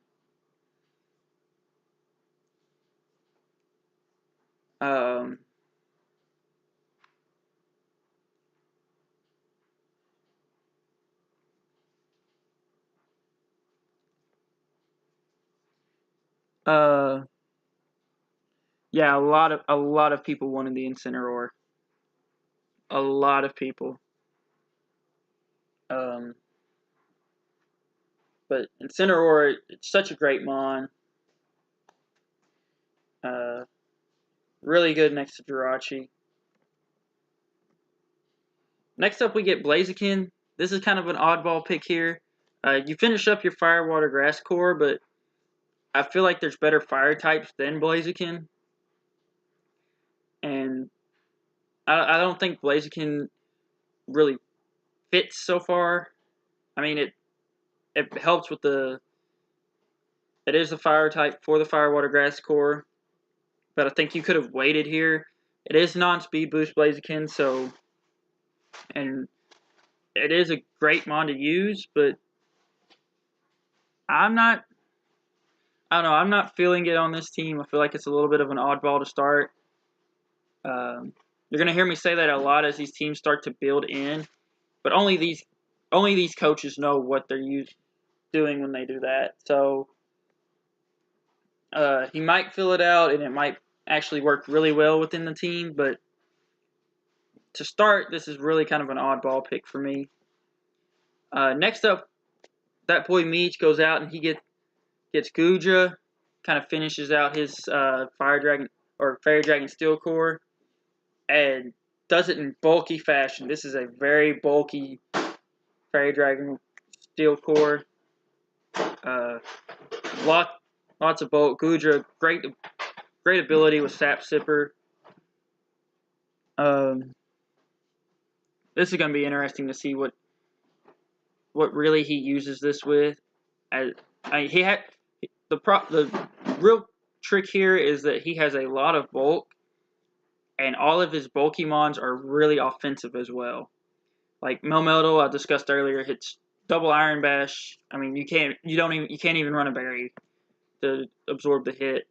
Speaker 1: Yeah, a lot of people wanted the Incineroar. A lot of people. But Incineroar, it's such a great mon. Really good next to Jirachi. Next up, we get Blaziken. This is kind of an oddball pick here. You finish up your Fire, Water, Grass core, but I feel like there's better fire types than Blaziken. And I don't think Blaziken really fits so far. I mean, it helps with it is the fire type for the Fire, Water, Grass core, but I think you could have waited here. It is non-speed boost Blaziken, and it is a great mon to use, but I don't know, I'm not feeling it on this team. I feel like it's a little bit of an oddball to start. You're going to hear me say that a lot as these teams start to build in, but only these coaches know what they're doing when they do that. So he might fill it out, and it might actually work really well within the team, but to start, this is really kind of an oddball pick for me. Next up, that boy Meech goes out and he gets Guja, kind of finishes out his Fire Dragon or Fairy Dragon Steel core, and does it in bulky fashion. This is a very bulky Fairy Dragon Steel core. Lots of bulk. Gudra, great ability with Sap Sipper. This is going to be interesting to see what really he uses this with. The real trick here is that he has a lot of bulk, and all of his bulky mons are really offensive as well. Like Melmetal, I discussed earlier, hits double Iron Bash. I mean, you can't even run a berry to absorb the hit.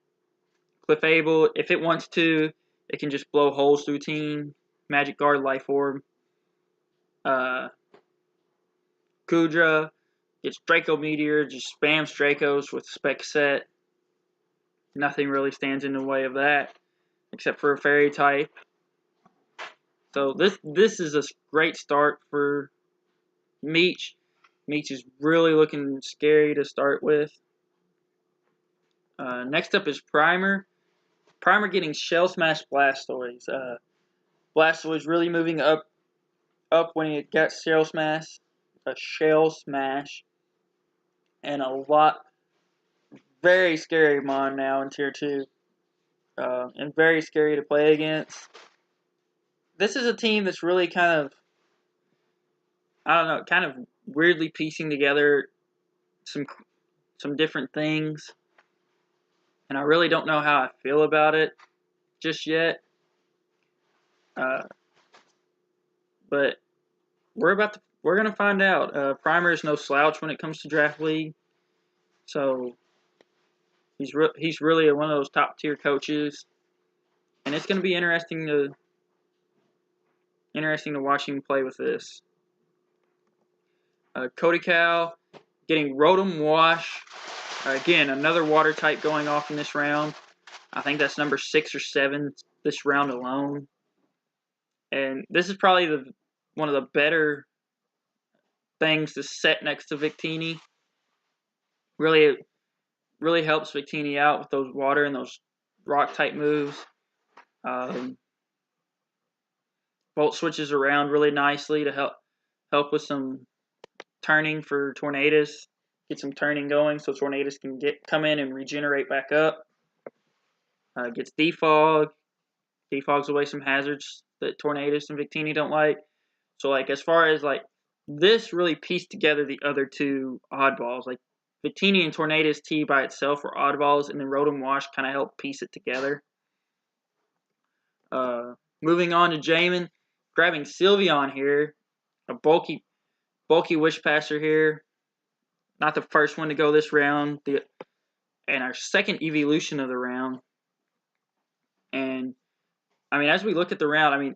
Speaker 1: Clefable, if it wants to, it can just blow holes through team. Magic Guard, Life Orb. Kudra gets Draco Meteor, just spams Dracos with Spec Set. Nothing really stands in the way of that, except for a Fairy type. So this is a great start for Meech. Meech is really looking scary to start with. Next up is Primer. Primer getting Shell Smash Blastoise. Blastoise really moving up when it gets Shell Smash. And a lot. Very scary mon now in Tier 2. And very scary to play against. This is a team that's really kind of weirdly piecing together some different things. And I really don't know how I feel about it just yet. But we're gonna find out. Primer is no slouch when it comes to Draft League, so he's really one of those top tier coaches, and it's gonna be interesting to watch him play with this. Cody Cow getting Rotom Wash. Again, another water type going off in this round. I think that's number 6 or 7 this round alone. And this is probably one of the better things to set next to Victini. Really helps Victini out with those water and those rock type moves. Volt switches around really nicely to help with some turning for Tornadus. Get some turning going so Tornadus can come in and regenerate back up. Gets Defog. Defogs away some hazards that Tornadus and Victini don't like. So as far as this really pieced together the other two oddballs. Victini and Tornadus T by itself were oddballs, and then Rotom Wash kind of helped piece it together. Moving on to Jamin, grabbing Sylveon here, a bulky Wish Passer here. Not the first one to go this round, and our second evolution of the round. And I mean, as we look at the round,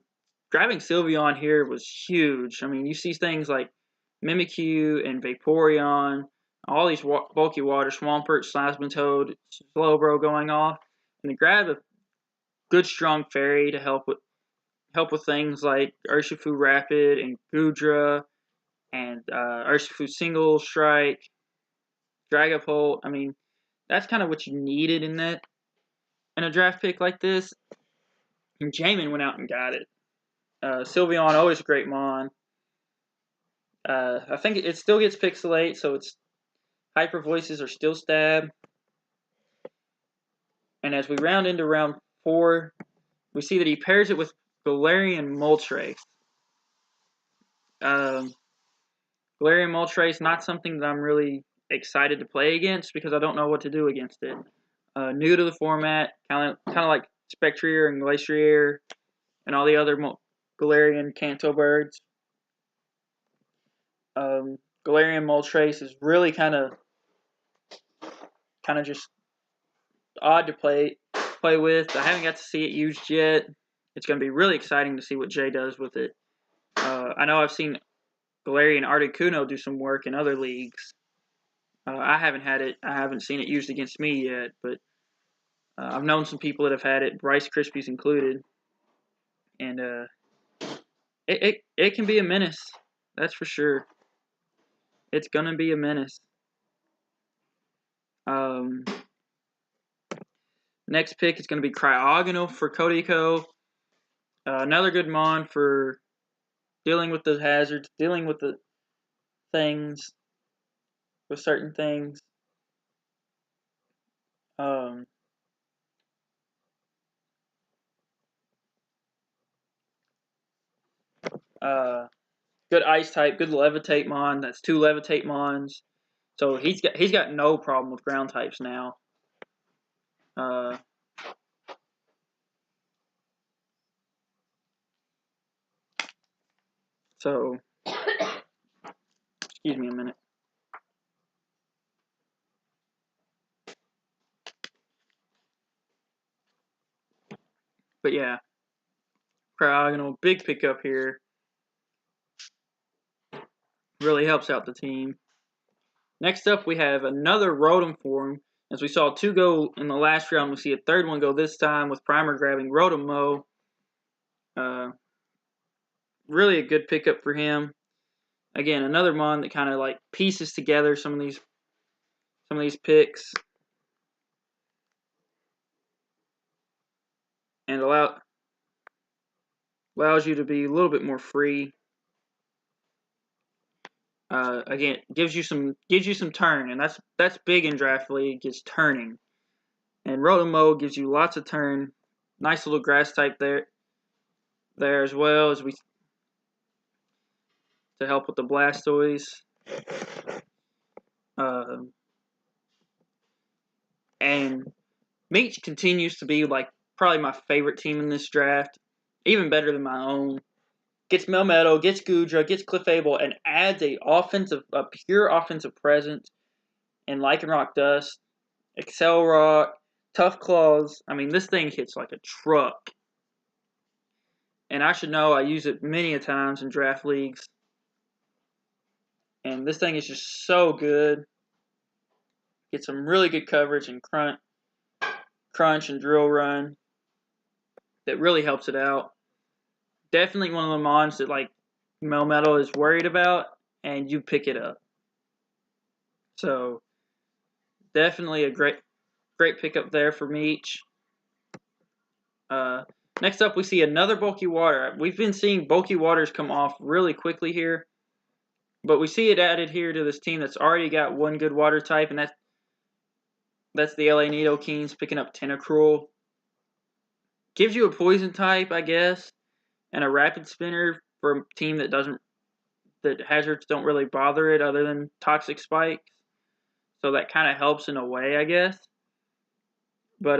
Speaker 1: grabbing Sylveon here was huge. I mean, you see things like Mimikyu and Vaporeon, all these bulky water, Swampert, Plasmatoad, Slowbro going off, and to grab a good strong fairy to help with things like Urshifu Rapid and Gudra and Urshifu Single Strike, Dragapult. I mean, that's kind of what you needed in a draft pick like this. And Jamin went out and got it. Sylveon, always a great mon. I think it still gets Pixelate, so its Hyper Voices are still stab. And as we round into round 4, we see that he pairs it with Galarian Moltres. Galarian Moltres, not something that I'm really excited to play against because I don't know what to do against it. New to the format, kind of like Spectrier and Glacier and all the other Galarian Kanto birds. Galarian Moltres is really kind of just odd to play with. I haven't got to see it used yet. It's going to be really exciting to see what Jay does with it. I know I've seen Galarian Articuno do some work in other leagues. I haven't had it. I haven't seen it used against me yet, but I've known some people that have had it, Rice Krispies included, and it can be a menace. That's for sure. It's gonna be a menace. Next pick is gonna be Cryogonal for Kodiko. Another good mon for dealing with the hazards, dealing with the things, with certain things. Um, good ice type, good levitate mon. That's 2 levitate mons. So he's got no problem with ground types now. So excuse me a minute. But yeah, Cryogonal, big pickup here. Really helps out the team. Next up, we have another Rotom form. As we saw 2 go in the last round, we see a third one go this time with Primer grabbing Rotom Mow. Really a good pickup for him. Again, another mon that kind of like pieces together some of these picks and allows you to be a little bit more free. Again, gives you some turn, and that's big in draft league, is turning. And Rotom Mow gives you lots of turn. Nice little grass type there as well as to help with the Blastoise. And Meech continues to be like probably my favorite team in this draft, even better than my own. Gets Melmetal, gets Goodra, gets Clefable, and adds a pure offensive presence in Lycanroc Dust, Excel Rock, Tough Claws. I mean, this thing hits like a truck. And I should know, I use it many a times in draft leagues. And this thing is just so good. Get some really good coverage in Crunch and Drill Run. That really helps it out. Definitely one of the mons that like Melmetal is worried about, and you pick it up. So definitely a great pickup there for Meech. Next up, we see another Bulky Water. We've been seeing Bulky Waters come off really quickly here, but we see it added here to this team that's already got one good water type, and that's the LA Nidokeens picking up Tentacruel. Gives you a poison type, I guess, and a rapid spinner for a team that hazards don't really bother it other than toxic spikes. So that kind of helps in a way, I guess. But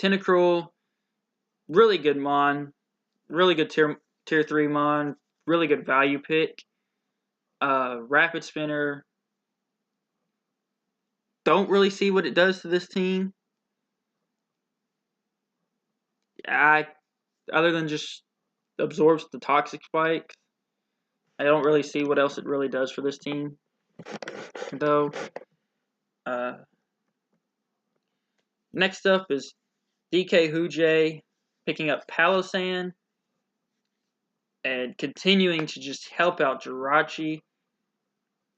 Speaker 1: Tentacruel, really good mon, really good tier 3 mon, really good value pick. Rapid spinner, don't really see what it does to this team. Other than just absorbs the toxic spikes, I don't really see what else it really does for this team, though. Next up is DK Hujay picking up Palossand and continuing to just help out Jirachi.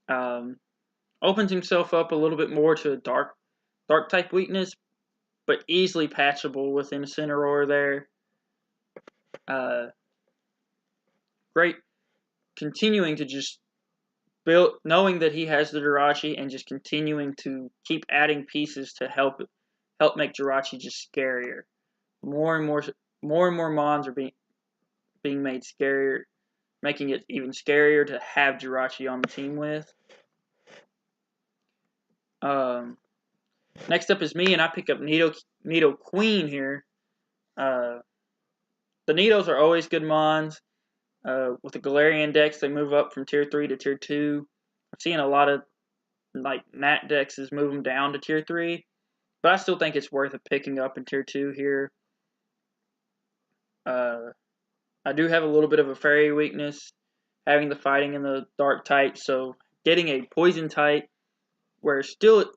Speaker 1: Opens himself up a little bit more to a dark type weakness, but easily patchable with Incineroar there. Great, continuing to just build, knowing that he has the Jirachi, and just continuing to keep adding pieces to help make Jirachi just scarier. More and more mons are being made scarier, making it even scarier to have Jirachi on the team with. Next up is me, and I pick up Nidoqueen here. The Nidos are always good mons. With the Galarian decks, they move up from tier 3 to tier 2. I'm seeing a lot of like Nat decks move them down to tier 3, but I still think it's worth picking up in tier 2 here. I do have a little bit of a fairy weakness, having the fighting and the dark type, so getting a poison type where still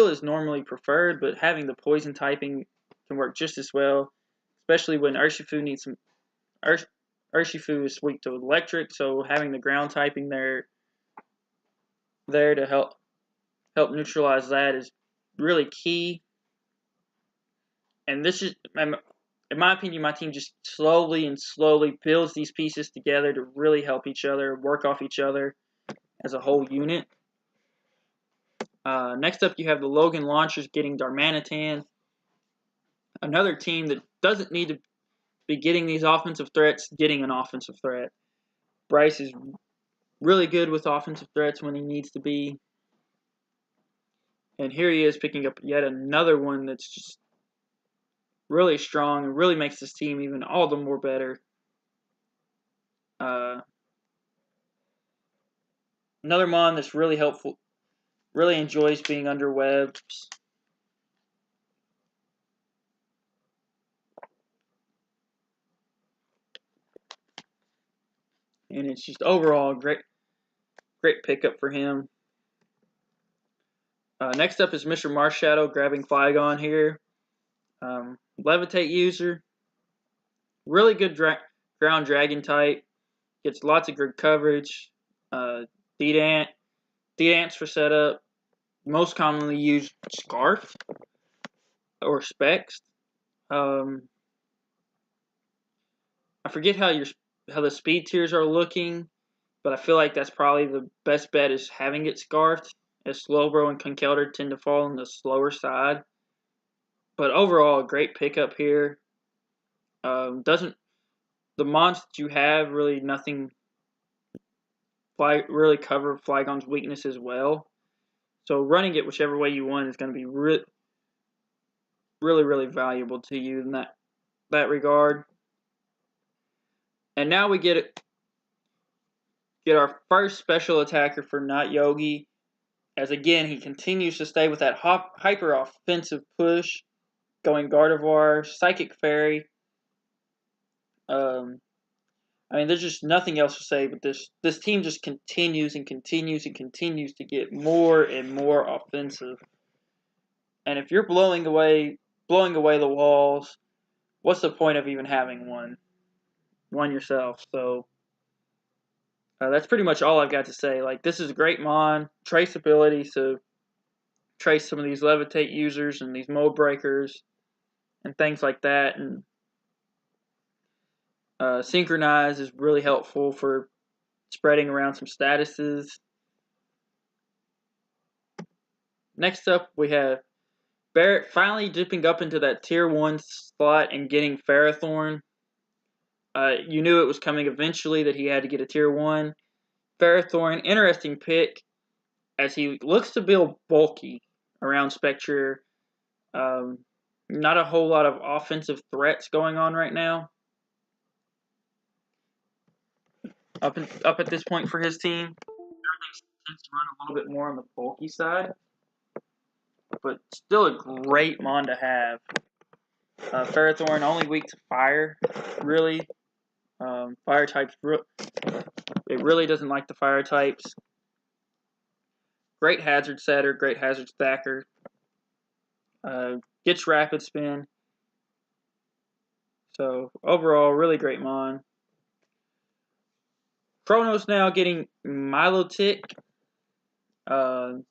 Speaker 1: is normally preferred, but having the poison typing can work just as well, especially when Urshifu needs some. Urshifu is weak to electric, so having the ground typing there to help neutralize that is really key. And this is, in my opinion, my team just slowly builds these pieces together to really help each other, work off each other as a whole unit. Next up, you have the Logan Launchers getting Darmanitan. Another team that doesn't need to be getting these offensive threats, getting an offensive threat. Bryce is really good with offensive threats when he needs to be. And here he is picking up yet another one that's just really strong and really makes this team even all the more better. Another mon that's really helpful, really enjoys being under webs. And it's just overall great pickup for him. Next up is Mr. Marshadow grabbing Flygon here. Levitate user. Really good ground dragon type. Gets lots of good coverage. D-Dance for setup. Most commonly used Scarf or Specs. I forget how the speed tiers are looking, but I feel like that's probably the best bet is having it Scarfed, as Slowbro and Conkeldurr tend to fall on the slower side. But overall, a great pickup here. Doesn't the mons that you have really nothing really cover Flygon's weakness as well. So running it whichever way you want is going to be really, really valuable to you in that regard. And now we get our first special attacker for Not Yogi, as again he continues to stay with that hyper offensive push, going Gardevoir, Psychic Fairy. I mean, there's just nothing else to say, but this team just continues and continues and continues to get more and more offensive. And if you're blowing away the walls, what's the point of even having one yourself? So that's pretty much all I've got to say. Like, this is a great mon, traceability, so trace some of these Levitate users and these Mold Breakers and things like that, and Synchronize is really helpful for spreading around some statuses. Next up, we have Barrett finally dipping up into that Tier 1 slot and getting Ferrothorn. You knew it was coming eventually that he had to get a Tier 1. Ferrothorn, interesting pick, as he looks to build bulky around Spectre. Not a whole lot of offensive threats going on right now. Up at this point for his team, everything tends to run a little bit more on the bulky side, but still a great mon to have. Ferrothorn only weak to fire, really. Fire types, it really doesn't like the fire types. Great hazard setter, great hazard stacker. Gets rapid spin. So overall, really great mon. Chronos now getting Milotic. Probably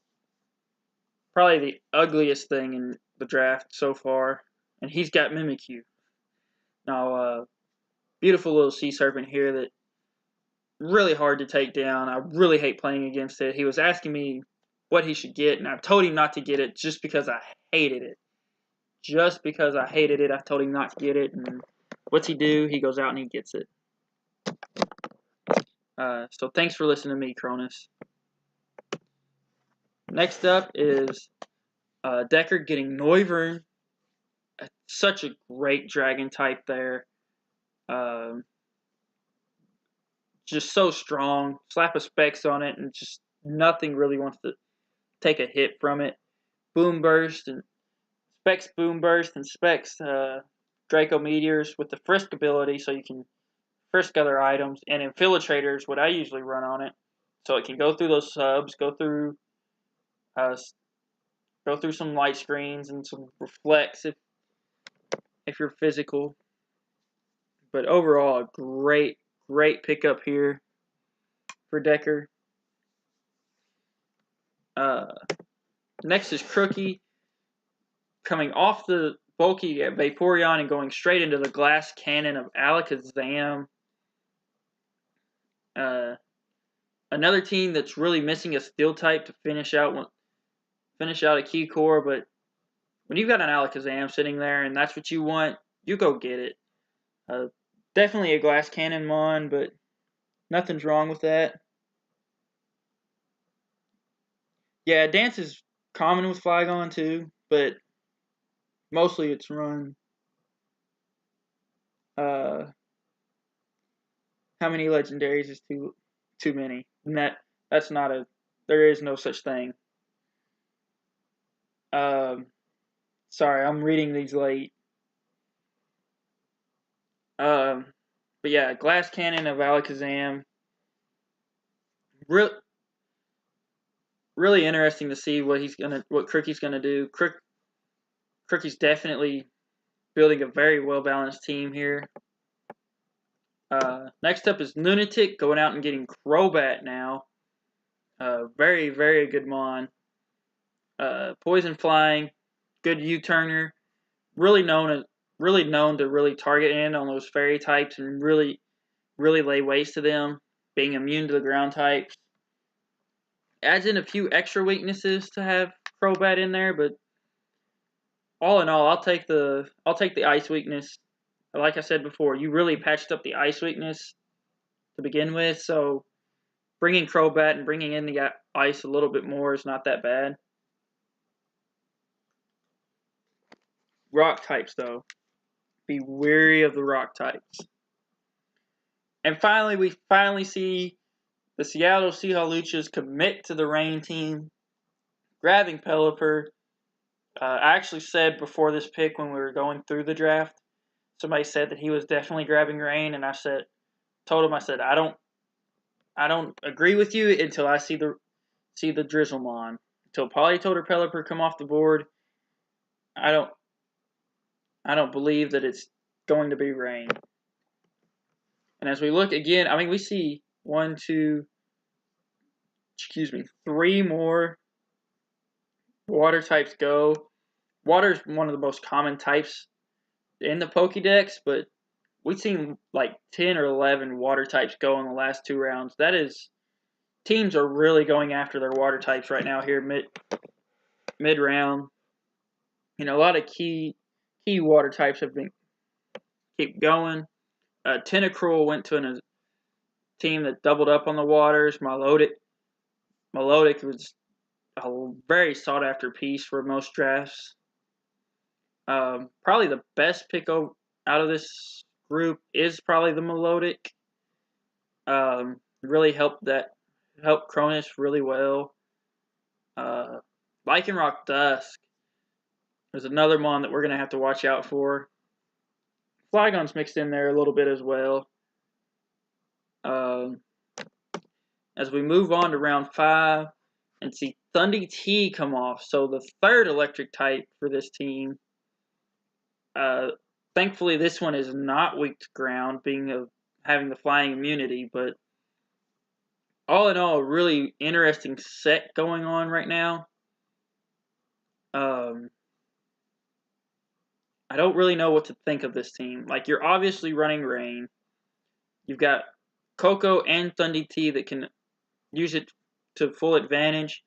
Speaker 1: the ugliest thing in the draft so far. And he's got Mimikyu. Now, beautiful little sea serpent here that really hard to take down. I really hate playing against it. He was asking me what he should get, and I told him not to get it just because I hated it. Just because I hated it, I told him not to get it. And what's he do? He goes out and he gets it. So thanks for listening to me, Cronus. Next up is Decker getting Noivern. Such a great dragon type there. Just so strong. Slap a Specs on it, and just nothing really wants to take a hit from it. Boom Burst and Specs Boom Burst and Specs Draco Meteors with the Frisk ability, so you can frisk other items. And Infiltrator is what I usually run on it, so it can go through those subs, go through some light screens and some reflects if you're physical. But overall, a great pickup here for Decker. Next is Crookie, coming off the bulky at Vaporeon and going straight into the glass cannon of Alakazam. Another team that's really missing a steel type to finish out finish out a key core, but when you've got an Alakazam sitting there and that's what you want, you go get it. Definitely a glass cannon mon, but nothing's wrong with that. Yeah, dance is common with Flygon too, but mostly it's run. How many legendaries is too many? And that's not a. There is no such thing. Sorry, I'm reading these late. But yeah, glass cannon of Alakazam. Really interesting to see what Crookie's gonna do. Crookie's definitely building a very well balanced team here. Next up is Lunatic going out and getting Crobat now. Very, very good mon. Poison flying, good U-turner. Really known to really target in on those fairy types and really lay waste to them, being immune to the ground types. Adds in a few extra weaknesses to have Crobat in there, but all in all, I'll take the ice weakness. Like I said before, you really patched up the ice weakness to begin with, so bringing Crobat and bringing in the ice a little bit more is not that bad. Rock types, though. Be wary of the rock types. And finally, we see the Seattle Seahawks commit to the rain team, grabbing Pelipper. I actually said before this pick when we were going through the draft, somebody said that he was definitely grabbing rain, and I told him I don't agree with you until I see the Drizzlemon. Until Polytoad or Pelipper come off the board, I don't believe that it's going to be rain. And as we look again, I mean, we see 3 more water types go. Water is one of the most common types in the Pokédex, but we've seen like 10 or 11 water types go in the last 2 rounds. That is, teams are really going after their water types right now here mid round. You know, a lot of key water types have been keep going. Tentacruel went to a team that doubled up on the waters. Milotic was a very sought after piece for most drafts. Probably the best pick out of this group is probably the Milotic. Really helped Cronus really well. Lycanroc Dusk is another mon that we're going to have to watch out for. Flygon's mixed in there a little bit as well. As we move on to round 5 and see Thundy T come off, so the third electric type for this team. Thankfully, this one is not weak to ground, having the flying immunity, but all in all, a really interesting set going on right now. I don't really know what to think of this team. Like, you're obviously running Rain. You've got Coco and Thundy T that can use it to full advantage.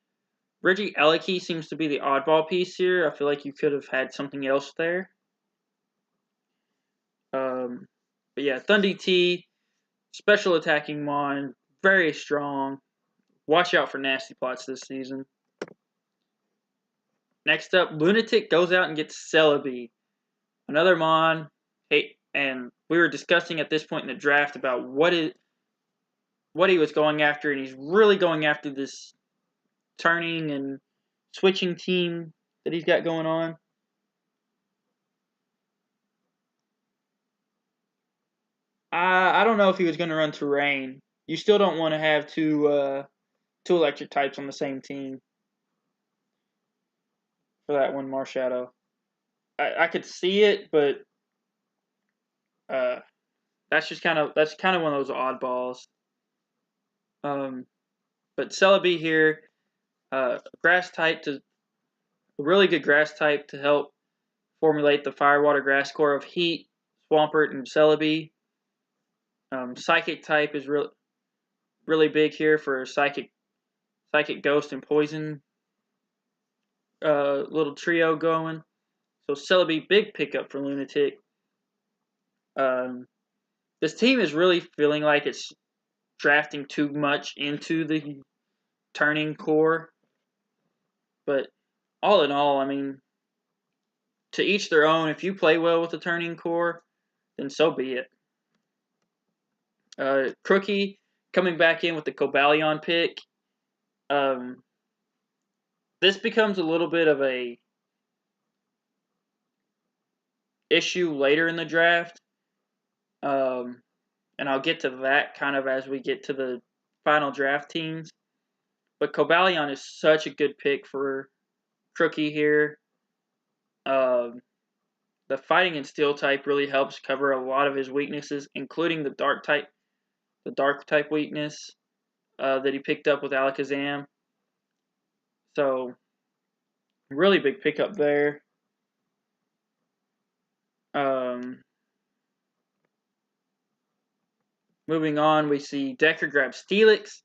Speaker 1: Reggie Eliki seems to be the oddball piece here. I feel like you could have had something else there. But yeah, Thundy T, special attacking mon, very strong. Watch out for nasty plots this season. Next up, Lunatic goes out and gets Celebi. Another mon. Hey, and we were discussing at this point in the draft about what he was going after, and he's really going after this turning and switching team that he's got going on. I don't know if he was going to run Terrain. You still don't want to have two electric types on the same team for that one Marshadow. I could see it, but that's kind of one of those oddballs. But Celebi here, grass type a really good grass type to help formulate the fire water grass core of Heat, Swampert, and Celebi. Psychic type is really big here for Psychic Ghost and Poison. little trio going. So Celebi, big pickup for Lunatic. This team is really feeling like it's drafting too much into the turning core. But all in all, I mean, to each their own. If you play well with the turning core, then so be it. Crookie coming back in with the Cobalion pick. This becomes a little bit of a issue later in the draft. And I'll get to that kind of as we get to the final draft teams. But Cobalion is such a good pick for Crookie here. The fighting and steel type really helps cover a lot of his weaknesses, including the dark type weakness that he picked up with Alakazam. So, really big pickup there. Moving on, we see Decker grab Steelix.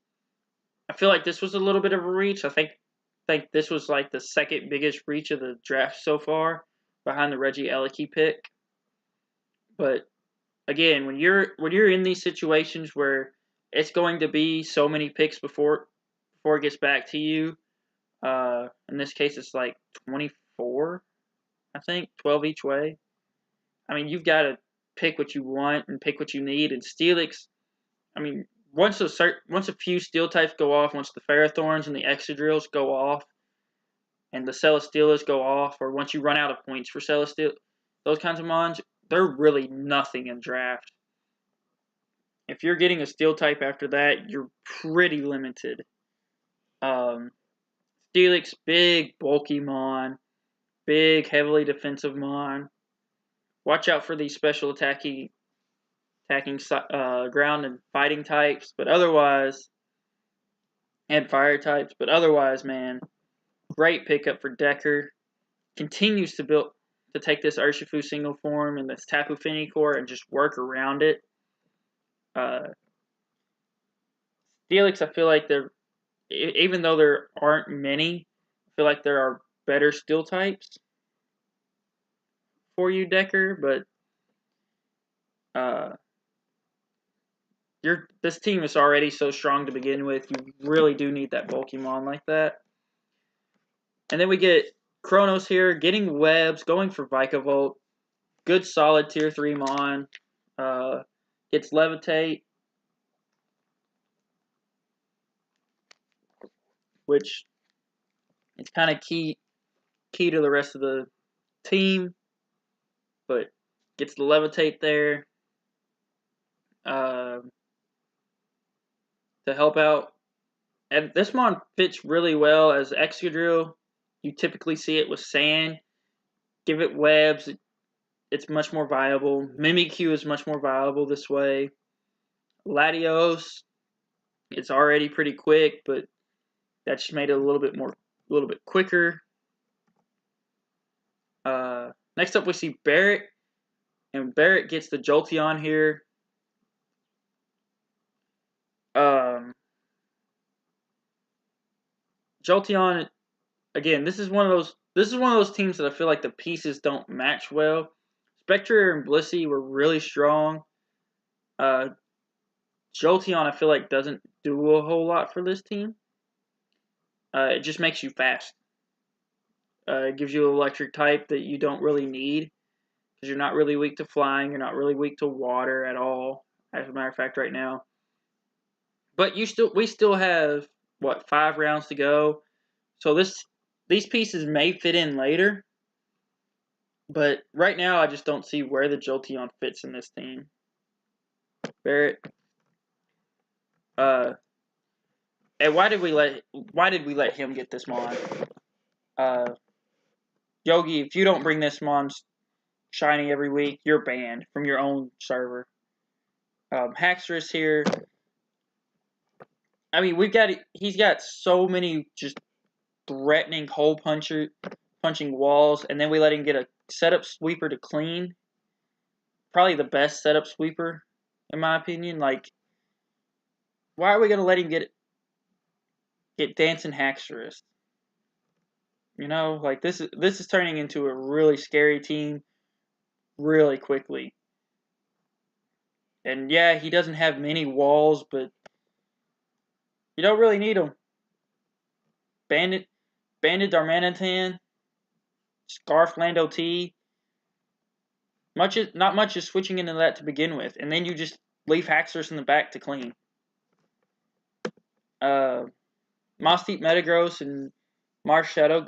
Speaker 1: I feel like this was a little bit of a reach. I think this was like the second biggest reach of the draft so far, behind the Reggie Ellicky pick. But again, when you're in these situations where it's going to be so many picks before it gets back to you, in this case it's like 24, I think, 12 each way. I mean, you've got to pick what you want and pick what you need. And Steelix, I mean, once a few steel types go off, once the Ferrothorns and the Excadrills go off, and the Celesteelas go off, or once you run out of points for Celesteela, those kinds of mons, they're really nothing in draft. If you're getting a steel type after that, you're pretty limited. Steelix, big, bulky mon, big, heavily defensive mon. Watch out for these special attacking ground and fighting types, but otherwise, and fire types, but otherwise, man, great pickup for Decker. Continues to take this Urshifu single form and this Tapu Fini core and just work around it. Steelix, I feel like even though there aren't many, I feel like there are better steel types for you, Decker, but this team is already so strong to begin with. You really do need that bulky mon like that. And then we get Kronos here, getting webs, going for Vikavolt. Good solid tier 3 mon. Gets Levitate, which is kind of key to the rest of the team. But gets the Levitate there to help out. And this mon fits really well as Excadrill. You typically see it with sand. Give it webs, it's much more viable. Mimikyu is much more viable this way. Latios, it's already pretty quick, but that just made it a little bit quicker. Next up we see Barrett, and Barrett gets the Jolteon here. Jolteon, again, this is one of those teams that I feel like the pieces don't match well. Spectre and Blissey were really strong. Jolteon, I feel like, doesn't do a whole lot for this team. It just makes you fast. It gives you an electric type that you don't really need because you're not really weak to flying. You're not really weak to water at all, as a matter of fact, right now. But we still have, 5 rounds to go. So these pieces may fit in later. But right now, I just don't see where the Jolteon fits in this team. Barrett. And why did we let him get this mon? Yogi, if you don't bring this mon shiny every week, you're banned from your own server. Haxorus here. I mean, he's got so many just threatening hole punching walls, and then we let him get a setup sweeper to clean. Probably the best setup sweeper, in my opinion. Like, why are we gonna let him get Dancing Haxorus? Like this is turning into a really scary team really quickly. And yeah, he doesn't have many walls, but you don't really need them. Bandit Darmanitan, Scarf Lando T. Not much is switching into that to begin with, and then you just leave Haxorus in the back to clean. Moss Deep Metagross and Marsh Shadow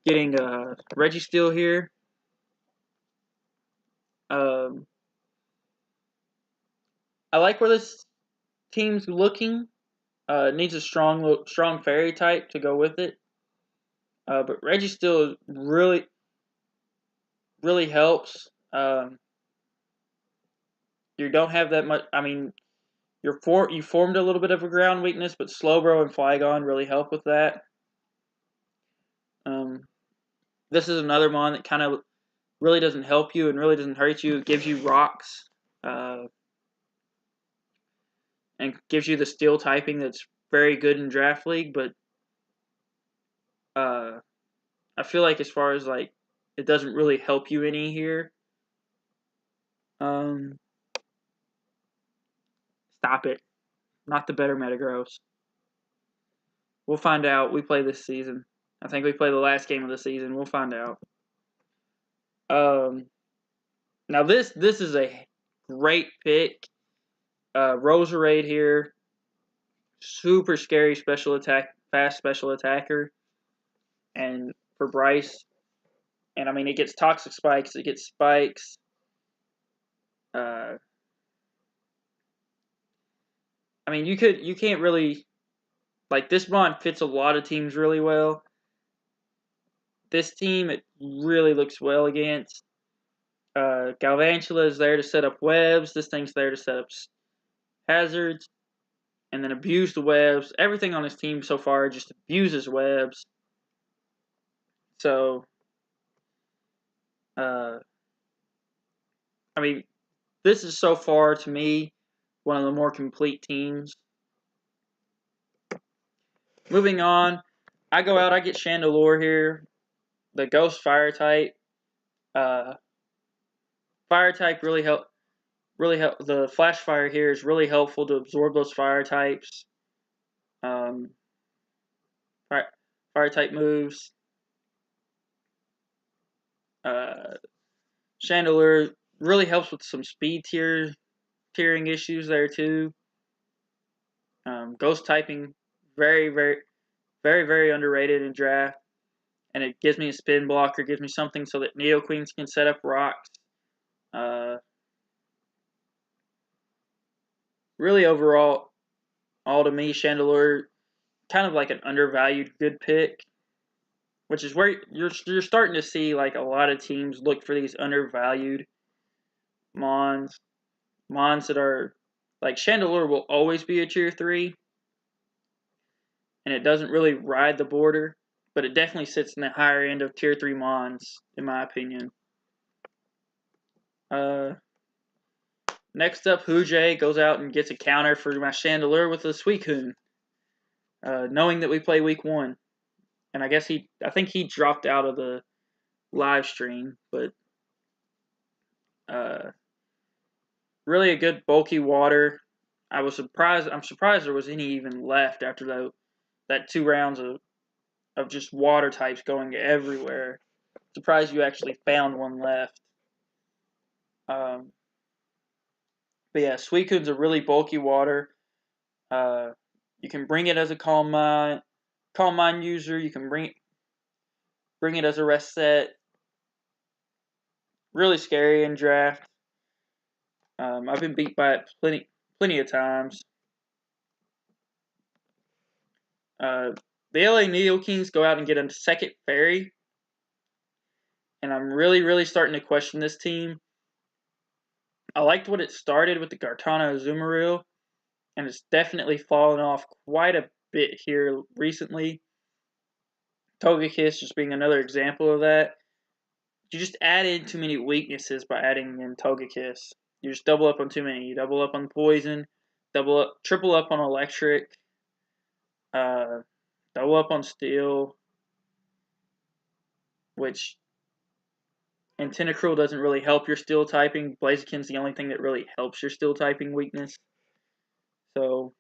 Speaker 1: getting Registeel here. I like where this team's looking. Needs a strong fairy type to go with it. But Registeel really helps. You don't have that much. I mean, you formed a little bit of a ground weakness, but Slowbro and Flygon really help with that. This is another mon that kind of really doesn't help you and really doesn't hurt you. It gives you rocks. And gives you the steel typing that's very good in Draft League, but I feel like as far as like it doesn't really help you any here. Stop it. Not the better Metagross. We'll find out. We play this season. I think we play the last game of the season. We'll find out. Now this is a great pick. Roserade here. Super scary special attack, fast special attacker. And for Bryce. And I mean it gets toxic spikes, it gets spikes. I mean you can't really like this mon fits a lot of teams really well. This team it really looks well against. Galvantula is there to set up webs. This thing's there to set up hazards. And then abuse the webs. Everything on this team so far just abuses webs. So, I mean, this is so far, to me, one of the more complete teams. Moving on, I go out, I get Chandelure here. The Ghost Fire type. Fire type really help. The Flash Fire here is really helpful to absorb those fire types. Fire type moves. Chandelure really helps with some speed tiering issues there too. Ghost typing very underrated in draft, and it gives me a spin blocker, gives me something so that Neo Queens can set up rocks. Really overall, all to me, Chandelure kind of like an undervalued good pick, which is where you're starting to see like a lot of teams look for these undervalued mons that are like Chandelure will always be a tier 3, and it doesn't really ride the border, but it definitely sits in the higher end of tier 3 mons in my opinion. Next up, Hujay goes out and gets a counter for my Chandelure with a Suicune, knowing that we play week 1. And I think he dropped out of the live stream, but really a good bulky water. I'm surprised there was any even left after that 2 rounds of just water types going everywhere. Surprised you actually found one left. But yeah, Suicune's a really bulky water. You can bring it as a Calm Mind user. You can bring it as a rest set. Really scary in draft. I've been beat by it plenty of times. The LA Neo Kings go out and get a second fairy. And I'm really starting to question this team. I liked what it started with the Gartana Azumarill, and it's definitely fallen off quite a bit here recently. Togekiss just being another example of that. You just add in too many weaknesses by adding in Togekiss. You just double up on too many. You double up on poison, triple up on electric. Double up on steel, which in Tentacruel doesn't really help your steel typing. Blaziken's the only thing that really helps your steel typing weakness. So,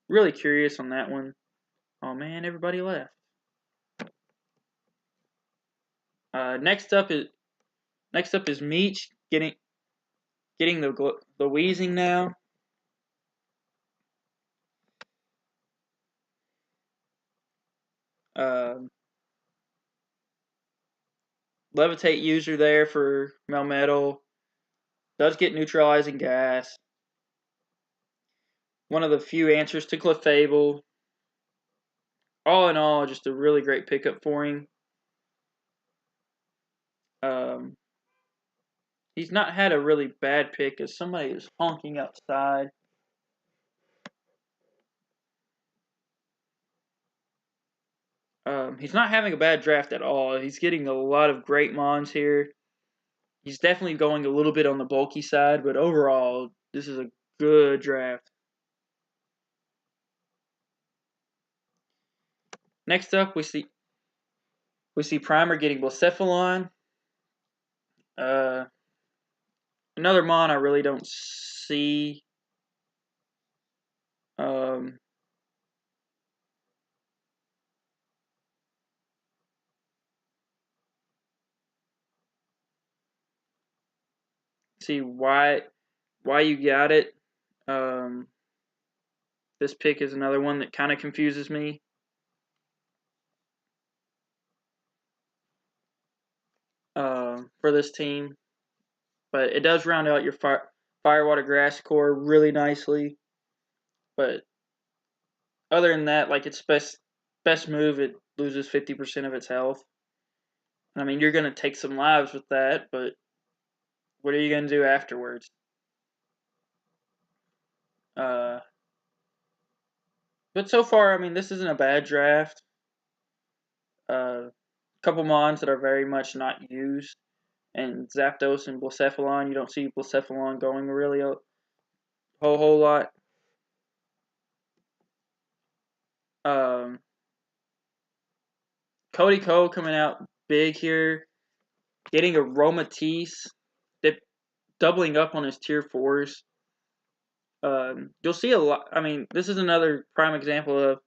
Speaker 1: really curious on that one. Oh man, everybody left. Next up is Meech getting the wheezing now. Levitate user there for Melmetal. Does get neutralizing gas. One of the few answers to Clefable. All in all, just a really great pickup for him. He's not had a really bad pick as somebody is honking outside. He's not having a bad draft at all. He's getting a lot of great mons here. He's definitely going a little bit on the bulky side, but overall, this is a good draft. Next up, we see Primer getting Blacephalon. Another mon I really don't see. See why you got it. This pick is another one that kind of confuses me. For this team, but it does round out your Firewater Grass core really nicely. But other than that, like its best move, it loses 50% of its health. I mean, you're gonna take some lives with that, but what are you gonna do afterwards? But so far, I mean, this isn't a bad draft. Couple mons that are very much not used, and Zapdos and Blacephalon. You don't see Blacephalon going really a whole lot. Cody Ko coming out big here, getting a Aromatisse, doubling up on his tier 4s. You'll see a lot. I mean, this is another prime example of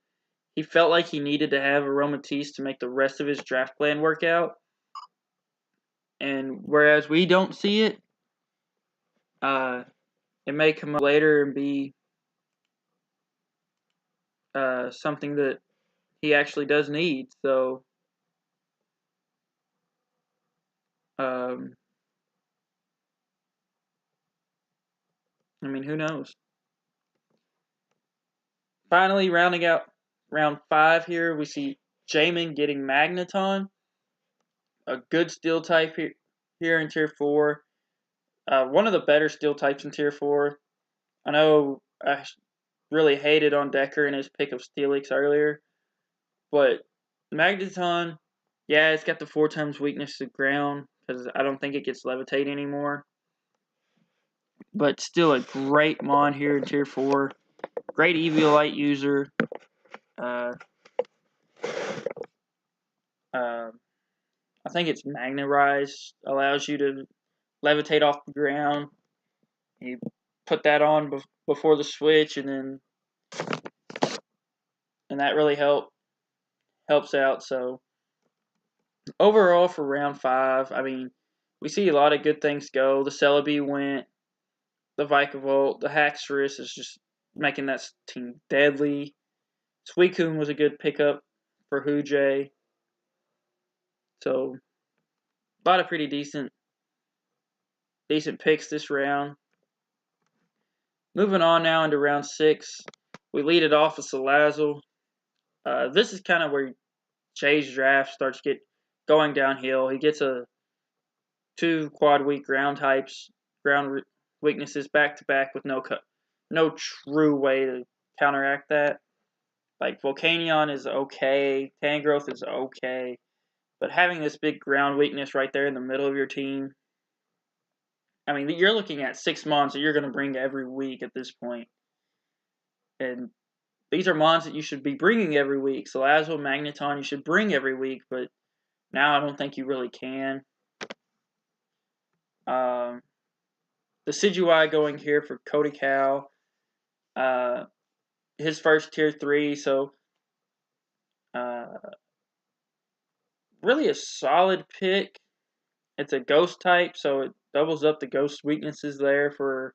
Speaker 1: he felt like he needed to have Aromatisse to make the rest of his draft plan work out. And whereas we don't see it, it may come up later and be something that he actually does need. So, I mean, who knows? Finally, rounding out round 5 here, we see Jamin getting Magneton. A good steel type here in Tier 4. One of the better steel types in Tier 4. I know I really hated on Decker and his pick of Steelix earlier, but Magneton, yeah, it's got the 4 times weakness to ground because I don't think it gets Levitate anymore. But still a great mon here in Tier 4. Great Eviolite user. I think it's Magnetize, allows you to levitate off the ground. You put that on before the switch, and that really helps out. So overall for round 5, I mean, we see a lot of good things go. The Celebi went, the Vikavolt, the Haxorus is just making that team deadly. Suicune was a good pickup for Hujay. So a lot of pretty decent picks this round. Moving on now into round 6, we lead it off with Salazzle. This is kind of where Jay's draft starts going downhill. He gets 2 quad weak ground weaknesses back to back with no true way to counteract that. Like Volcanion is okay, Tangrowth is okay, but having this big ground weakness right there in the middle of your team, I mean, you're looking at 6 months that you're going to bring every week at this point. And these are mons that you should be bringing every week. Salazzle, Magneton, you should bring every week, but now I don't think you really can. The Decidueye going here for Cody Cow. His first tier 3, so really a solid pick. It's a ghost type, so it doubles up the ghost weaknesses there for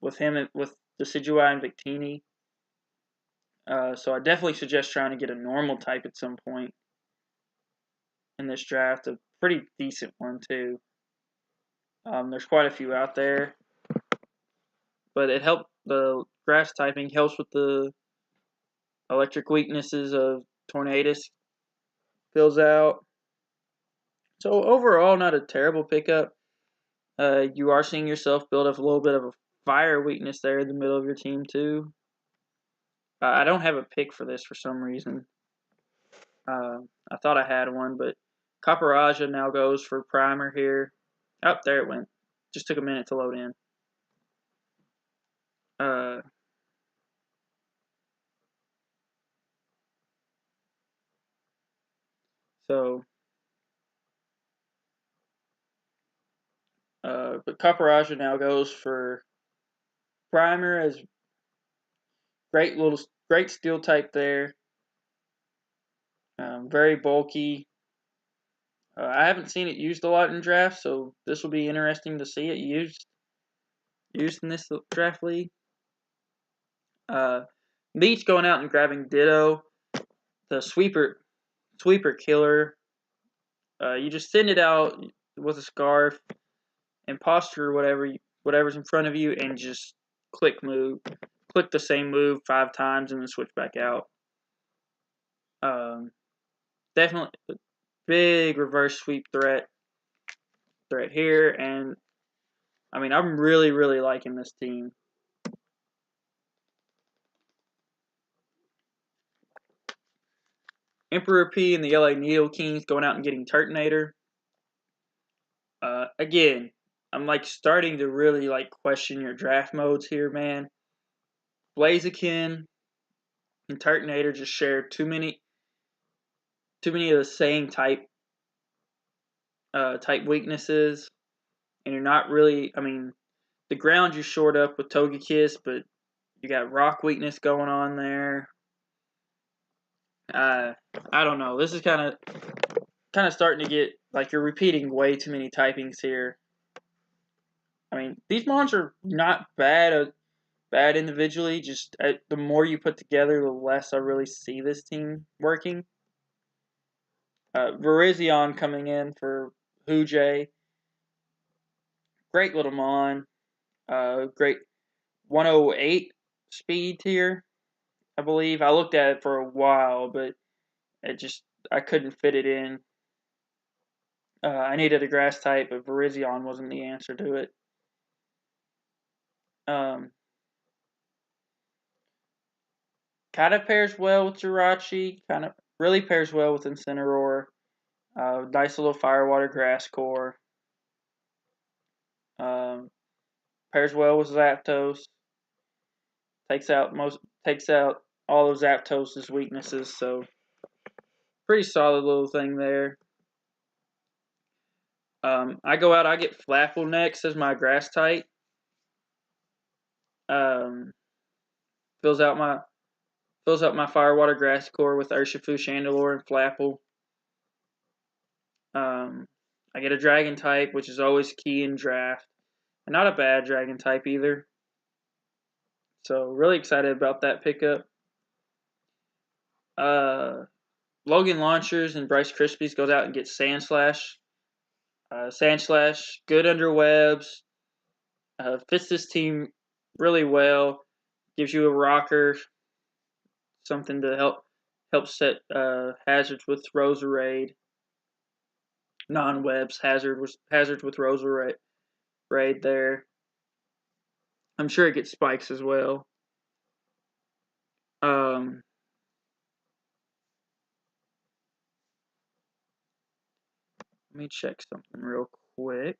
Speaker 1: with him with Decidueye and Victini. So I definitely suggest trying to get a normal type at some point in this draft. A pretty decent one too. There's quite a few out there, but it helped. The grass typing helps with the electric weaknesses of Tornadus. Fills out. So overall, not a terrible pickup. You are seeing yourself build up a little bit of a fire weakness there in the middle of your team too. I don't have a pick for this for some reason. I thought I had one, but Caparaja now goes for primer here. Oh, there it went. Just took a minute to load in. But Caparaja now goes for primer as great steel type there. Very bulky. I haven't seen it used a lot in drafts, so this will be interesting to see it used in this draft league. Meat's going out and grabbing Ditto, the sweeper killer. You just send it out with a scarf and posture whatever's in front of you, and just click the same move 5 times, and then switch back out. Definitely a big reverse sweep threat here, and I mean I'm really liking this team. Emperor P and the LA Needle Kings going out and getting Turtonator. Again, I'm starting to really question your draft modes here, man. Blaziken and Turtonator just share too many of the same type weaknesses, and you're not really. I mean, the ground you short up with Togekiss, but you got rock weakness going on there. I don't know. This is kind of starting to get you're repeating way too many typings here. I mean, these mons are not bad individually. Just the more you put together, the less I really see this team working. Virizion coming in for Hujay. Great little mon. Great 108 speed tier, I believe. I looked at it for a while, but I couldn't fit it in. I needed a grass type, but Virizion wasn't the answer to it. Kind of pairs well with Jirachi. Kind of really pairs well with Incineroar. Nice little Firewater Grass core. Pairs well with Zapdos. Takes out all of Zapdos' weaknesses. So pretty solid little thing there. I go out. I get Flapple next as my grass type. Fills out my Firewater Grass core with Urshifu, Chandelure, and Flapple. I get a Dragon type, which is always key in draft. And not a bad Dragon type either. So really excited about that pickup. Logan Launchers and Bryce Krispies goes out and gets Sandslash. Sandslash, good under webs. Fits this team really well. Gives you a rocker. Something to help set hazards with Roserade. Non-webs hazards with Roserade there. I'm sure it gets spikes as well. Let me check something real quick.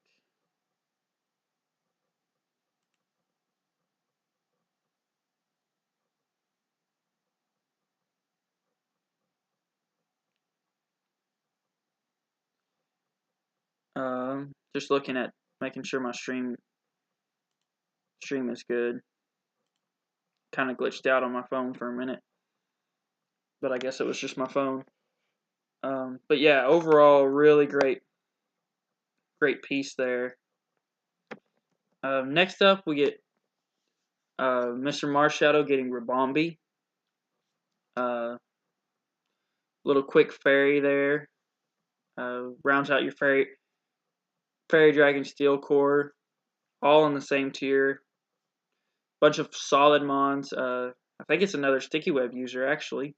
Speaker 1: Just looking at making sure my stream is good. Kind of glitched out on my phone for a minute, but I guess it was just my phone. But yeah, overall, really great piece there. Next up, we get Mr. Marshadow getting Rabombi. Little quick fairy there. Rounds out your fairy dragon steel core, all in the same tier. Bunch of solid mons. I think it's another sticky web user actually.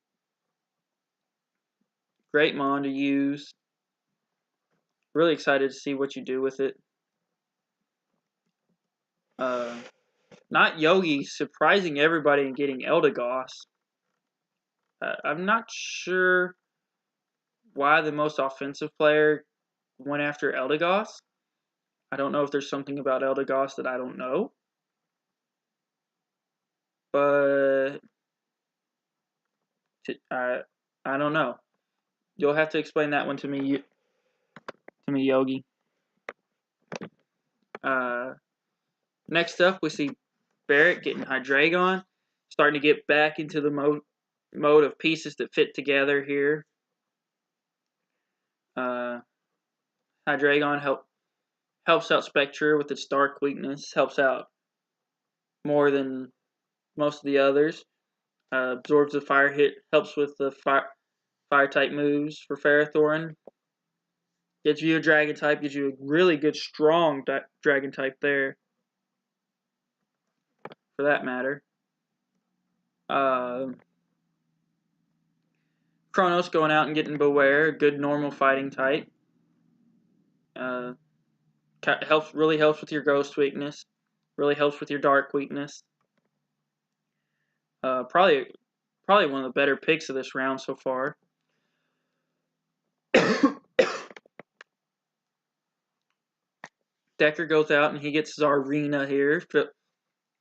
Speaker 1: Great mon to use. Really excited to see what you do with it. Not Yogi, surprising everybody and getting Eldegoss. I'm not sure why the most offensive player went after Eldegoss. I don't know if there's something about Eldegoss that I don't know. But I don't know. You'll have to explain that one to me, Yogi. Next up, we see Barrett getting Hydreigon, starting to get back into the mode of pieces that fit together here. Hydreigon helps out Spectre with its dark weakness, helps out more than most of the others. Absorbs the fire hit, helps with the fire type moves for Ferrothorn. Gives you a dragon type, gives you a really good strong dragon type there, for that matter. Chronos going out and getting Beware, good normal fighting type. Really helps with your ghost weakness. Really helps with your dark weakness. Probably one of the better picks of this round so far. Decker goes out and he gets Zarina here,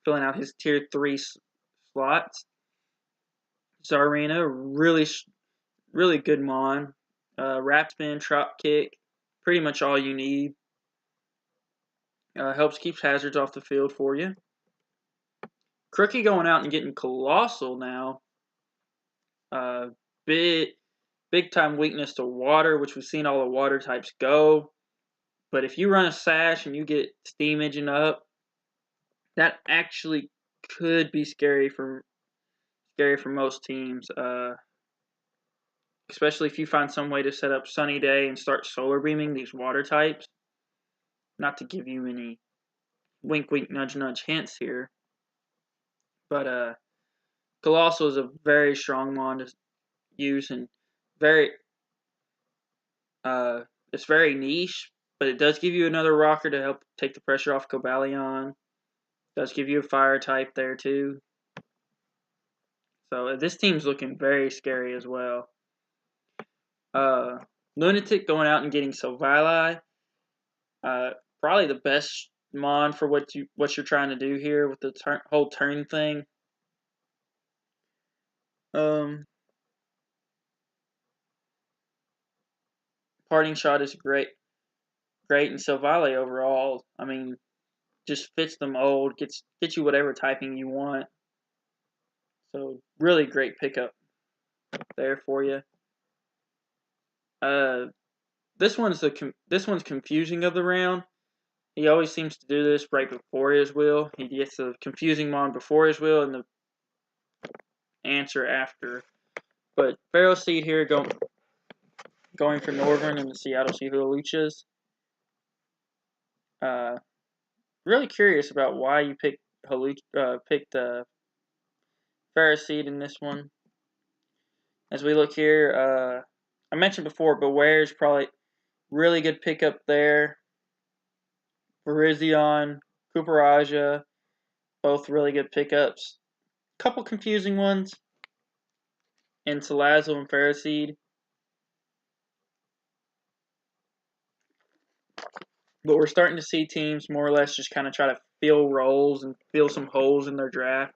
Speaker 1: filling out his tier 3 slots. Zarina, really good mon. Wrap spin, drop kick, pretty much all you need. Helps keeps hazards off the field for you. Crookie going out and getting Colossal now. Big time weakness to water, which we've seen all the water types go. But if you run a Sash and you get Steam Engine up, that actually could be scary for most teams. Especially if you find some way to set up Sunny Day and start solar beaming these water types. Not to give you any wink, nudge, nudge hints here. But Colossal is a very strong mon to use and it's very niche, but it does give you another rocker to help take the pressure off Cobalion. Does give you a fire type there too. So this team's looking very scary as well. Lunatic going out and getting Silvally. Probably the best mon for what you're trying to do here with the whole turn thing. Parting Shot is great, and Silvally overall, I mean, just fits the mold, gets you whatever typing you want. So really great pickup there for you. This one's confusing of the round. He always seems to do this right before his wheel. He gets the confusing mon before his wheel and the answer after. But Pharaoh Seed here going for Northern and the Seattle Seahawks. Really curious about why you picked Pharaoh Seed in this one. As we look here, I mentioned before, Beware is probably really good pickup there. Virizion, Cooperaja, both really good pickups. Couple confusing ones in Salazzle and Ferroseed. But we're starting to see teams more or less just kind of try to fill roles and fill some holes in their draft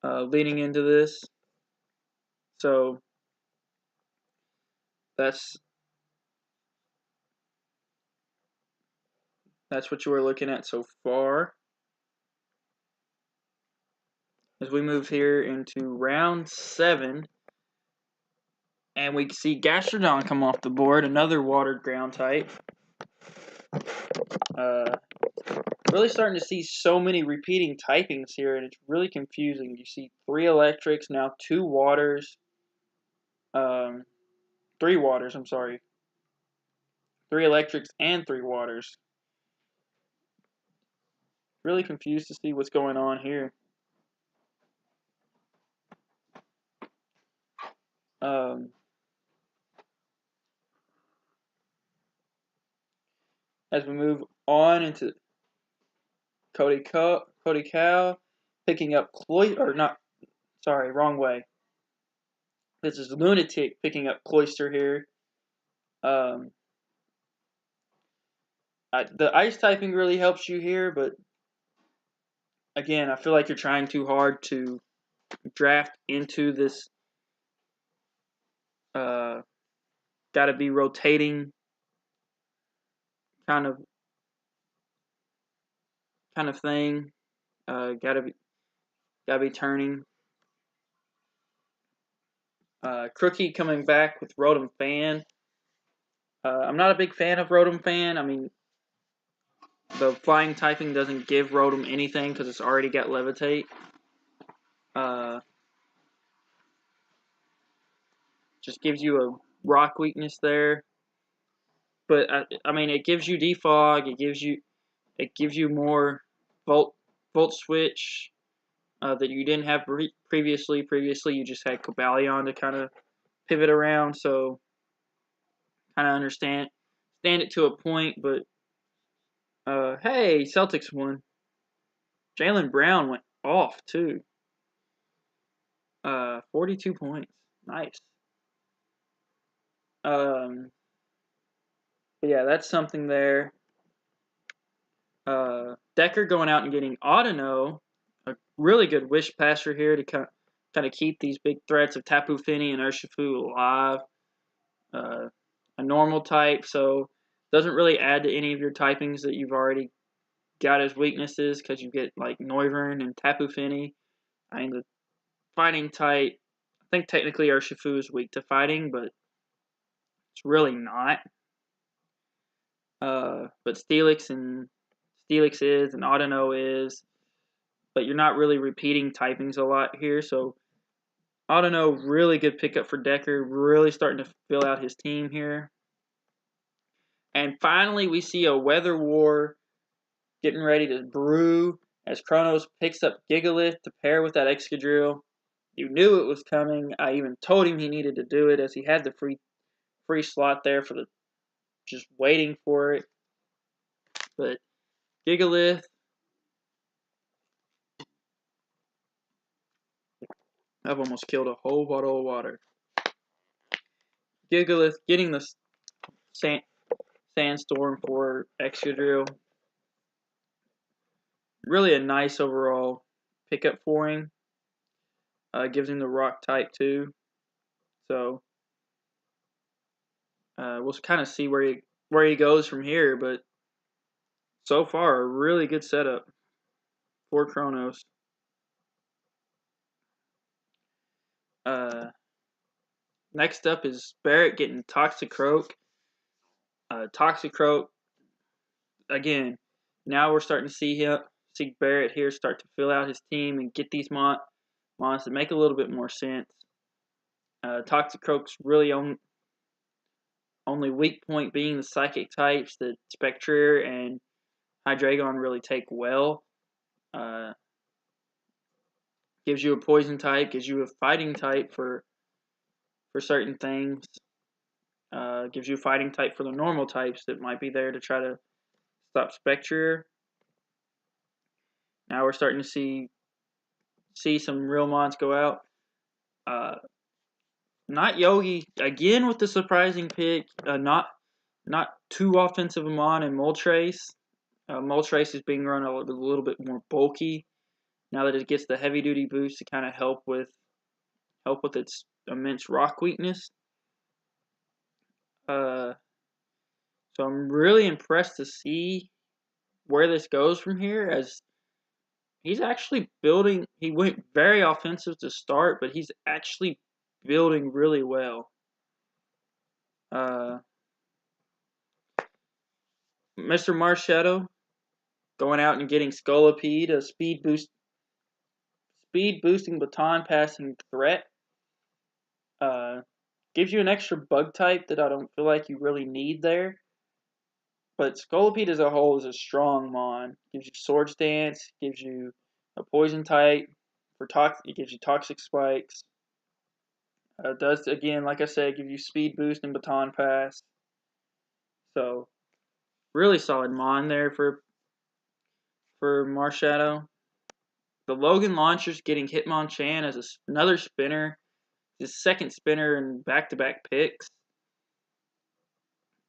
Speaker 1: leading into this. So that's That's what you are looking at so far. As we move here into round 7, and we see Gastrodon come off the board, another watered ground type. Really starting to see so many repeating typings here, and it's really confusing. You see 3 electrics, now 2 waters. 3 waters, I'm sorry. 3 electrics and 3 waters. Really confused to see what's going on here. As we move on into Cody Cow, picking up wrong way. This is Lunatic picking up Cloyster here. The ice typing really helps you here, but again, I feel like you're trying too hard to draft into this. Got to be rotating kind of thing. Got to be turning. Crookie coming back with Rotom Fan. I'm not a big fan of Rotom Fan. I mean, the flying typing doesn't give Rotom anything because it's already got Levitate. Just gives you a rock weakness there. But I mean, it gives you defog. It gives you more volt switch that you didn't have previously. Previously, you just had Cobalion to kind of pivot around. So kind of stand it to a point. But hey, Celtics won. Jaylen Brown went off too. 42 points. Nice. But yeah, that's something there. Decker going out and getting Audino, a really good wish passer here to kind of keep these big threats of Tapu Fini and Urshifu alive. A normal type, so doesn't really add to any of your typings that you've already got as weaknesses because you get like Noivern and Tapu Fini. I mean, the fighting type, I think technically Urshifu is weak to fighting, but it's really not. But Steelix is, and Audino is, but you're not really repeating typings a lot here, so Audino, really good pickup for Decker, really starting to fill out his team here. And finally, we see a Weather War getting ready to brew as Kronos picks up Gigalith to pair with that Excadrill. You knew it was coming. I even told him he needed to do it as he had the free slot there for just waiting for it. But Gigalith, I've almost killed a whole bottle of water. Gigalith getting the Sandstorm for Excadrill. Really a nice overall pickup for him. Gives him the rock type too. So we'll kind of see where he goes from here. But so far, a really good setup for Kronos. Next up is Barrett getting Toxicroak. Toxicroak, again, now we're starting to see Barrett here start to fill out his team and get these mons that make a little bit more sense. Toxicroak's really only weak point being the psychic types that Spectrier and Hydreigon really take well. Gives you a poison type, gives you a fighting type for certain things. Gives you a fighting type for the normal types that might be there to try to stop Spectrier. Now we're starting to see some real mons go out. Not Yogi again with the surprising pick. Not too offensive a mon in Moltres. Moltres is being run a little bit more bulky now that it gets the heavy duty boost to kind of help with its immense rock weakness. So I'm really impressed to see where this goes from here, as he's actually building. He went very offensive to start, but he's actually building really well. Mr. Marchetto going out and getting Scolipede, a speed boosting baton passing threat. Gives you an extra bug type that I don't feel like you really need there. But Scolipede as a whole is a strong mon. Gives you Swords Dance, gives you a poison type for it gives you toxic spikes. Does again, like I said, give you speed boost and baton pass. So really solid mon there for Marshadow. The Logan launcher's getting Hitmonchan as another spinner. His second spinner in back-to-back picks.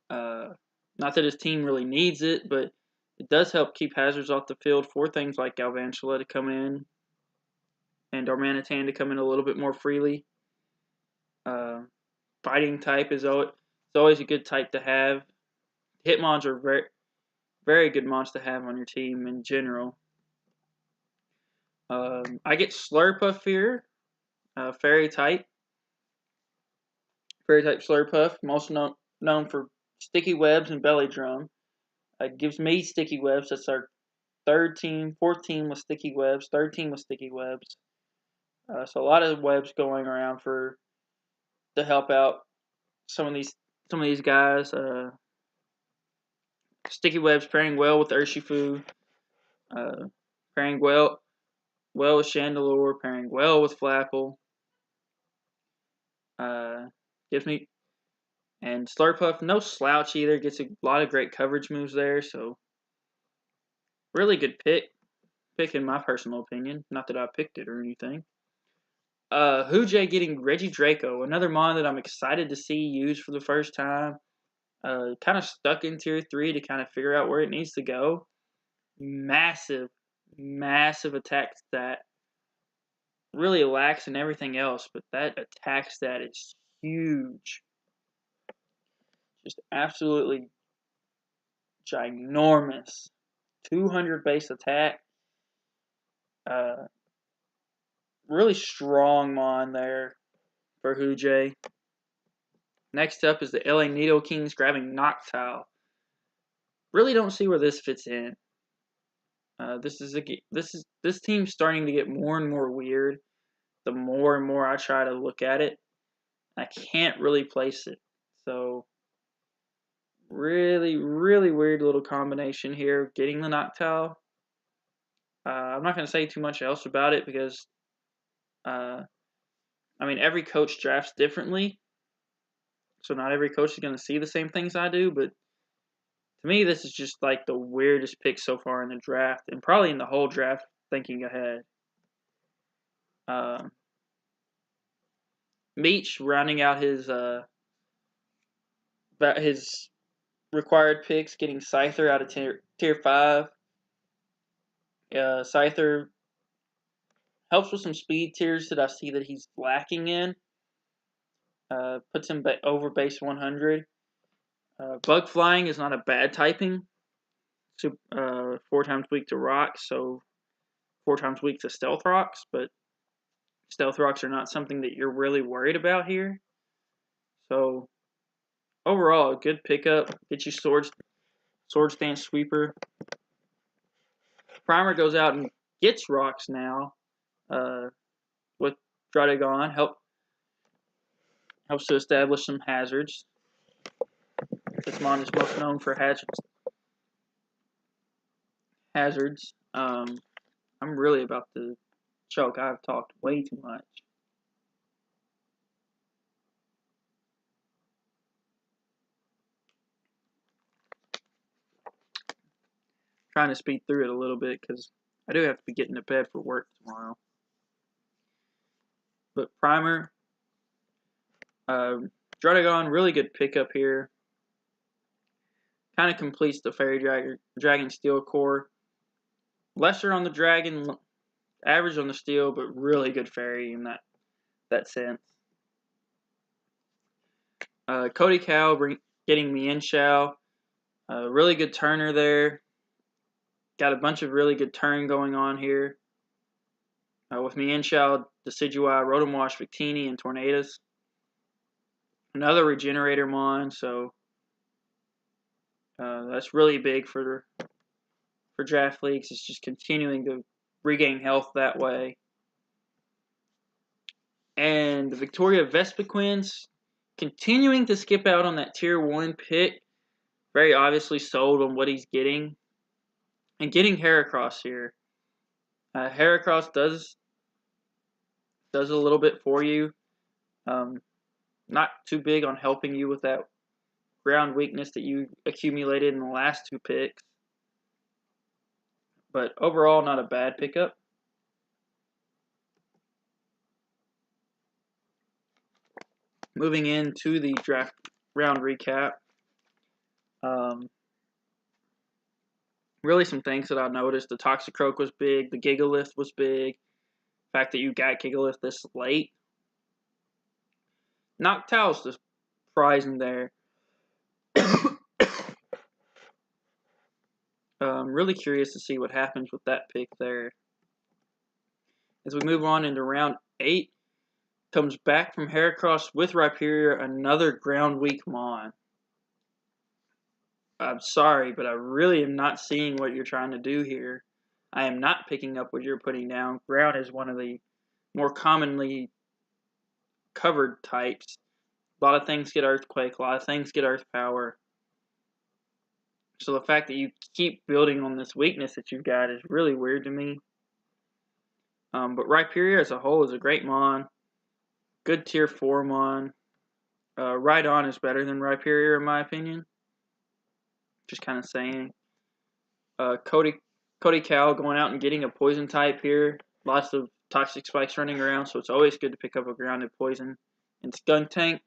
Speaker 1: Not that his team really needs it, but it does help keep hazards off the field for things like Galvantula to come in and Darmanitan to come in a little bit more freely. Fighting type is always a good type to have. Hitmons are very, very good mons to have on your team in general. I get Slurpuff here, Fairy type. Fairy type Slurpuff, most known for Sticky Webs and Belly Drum. Gives me Sticky Webs. That's our third team. Fourth team with Sticky Webs. Third team with Sticky Webs. So a lot of webs going around to help out some of these guys. Sticky Webs pairing well with Urshifu. Pairing well with Chandelure. Pairing well with Flapple. Gives me and Slurpuff, no slouch either. Gets a lot of great coverage moves there. So really good pick in my personal opinion. Not that I picked it or anything. Hujay getting Regidraco, another mon that I'm excited to see used for the first time. Kind of stuck in Tier 3 to kind of figure out where it needs to go. Massive attack stat. Really lacks in everything else, but that attack stat is huge. Just absolutely ginormous. 200 base attack. Really strong mon there for Hujay. Next up is the LA Nidokings grabbing Noctowl. Really don't see where this fits in. This team's starting to get more and more weird. The more and more I try to look at it, I can't really place it. So really weird little combination here. Getting the Noctowl. I'm not going to say too much else about it because, every coach drafts differently. So not every coach is going to see the same things I do, but to me, this is just like the weirdest pick so far in the draft, and probably in the whole draft, thinking ahead. Meech rounding out his required picks, getting Scyther out of tier 5. Scyther helps with some speed tiers that I see that he's lacking in. Puts him over base 100. Bug Flying is not a bad typing. 4 times weak to rocks, so 4 times weak to Stealth Rocks, but Stealth Rocks are not something that you're really worried about here. So overall, a good pickup. Get you Swords Dance Sweeper. Primer goes out and gets rocks now with Draudigon. Helps to establish some hazards. This mon is most known for hazards. I'm really about to choke. I've talked way too much. Trying to speed through it a little bit because I do have to be getting to bed for work tomorrow. But Primer, Draudigon, really good pickup here. Kind of completes the Fairy Dragon Steel Core. Lesser on the Dragon, average on the Steel, but really good Fairy in that sense. Cody Cow getting Mienshao. Really good turner there. Got a bunch of really good turn going on here. With Mienshao, Decidueye, Rotom Wash, Victini, and Tornadus. Another Regenerator Mon, so that's really big for draft leagues. It's just continuing to regain health that way. And the Victoria Vespiquens continuing to skip out on that tier 1 pick. Very obviously sold on what he's getting. And getting Heracross here. Heracross does a little bit for you. Not too big on helping you with that ground weakness that you accumulated in the last 2 picks. But overall, not a bad pickup. Moving into the draft round recap. Really some things that I noticed. The Toxicroak was big. The Gigalith was big. The fact that you got Gigalith this late. Noctowl's surprising there. I'm really curious to see what happens with that pick there. As we move on into round 8, comes back from Heracross with Rhyperior, another ground weak Mon. I'm sorry, but I really am not seeing what you're trying to do here. I am not picking up what you're putting down. Ground is one of the more commonly covered types. A lot of things get Earthquake, a lot of things get Earth Power. So the fact that you keep building on this weakness that you've got is really weird to me. But Rhyperior as a whole is a great Mon. Good tier 4 Mon. Rhydon is better than Rhyperior in my opinion. Just kind of saying. Cody Cal going out and getting a poison type here. Lots of toxic spikes running around, so it's always good to pick up a grounded poison. And Skuntank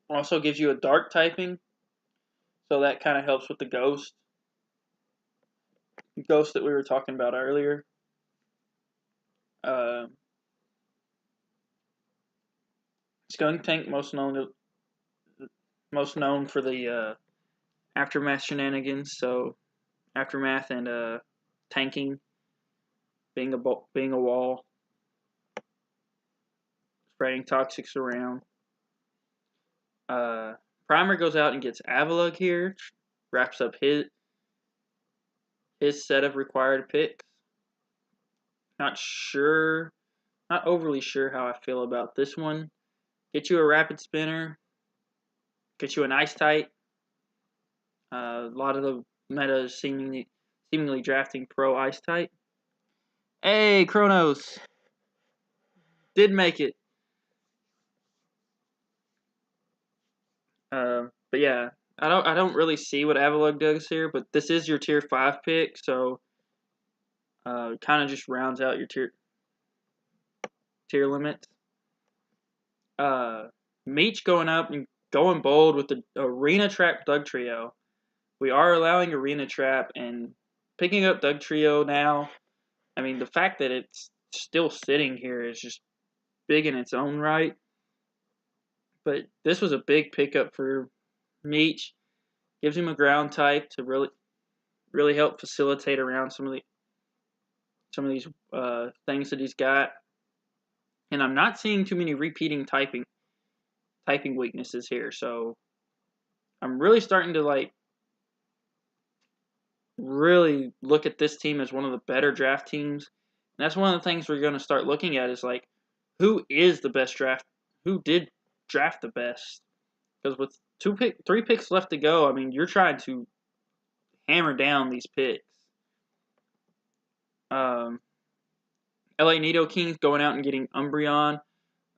Speaker 1: also gives you a dark typing, so that kind of helps with the ghost that we were talking about earlier. Skuntank most known for the Aftermath shenanigans, so Aftermath and tanking, being a wall, spreading toxics around. Primer goes out and gets Avalugg here, wraps up his set of required picks. Not overly sure how I feel about this one. Get you a Rapid Spinner, get you an Ice type. A lot of the meta is seemingly drafting pro Ice type. Hey, Kronos! Did make it. But yeah, I don't really see what Avalugg does here, but this is your tier 5 pick, so kind of just rounds out your tier limits. Meech going up and going bold with the Arena Trap Dugtrio. We are allowing Arena Trap and picking up Dugtrio now. I mean, the fact that it's still sitting here is just big in its own right. But this was a big pickup for Meech. Gives him a ground type to really help facilitate around some of these things that he's got. And I'm not seeing too many repeating typing weaknesses here, so I'm really starting to really look at this team as one of the better draft teams. And that's one of the things we're going to start looking at is who is the best draft? Who did draft the best? Because with 3 picks left to go, I mean, you're trying to hammer down these picks. LA Nidoking's going out and getting Umbreon.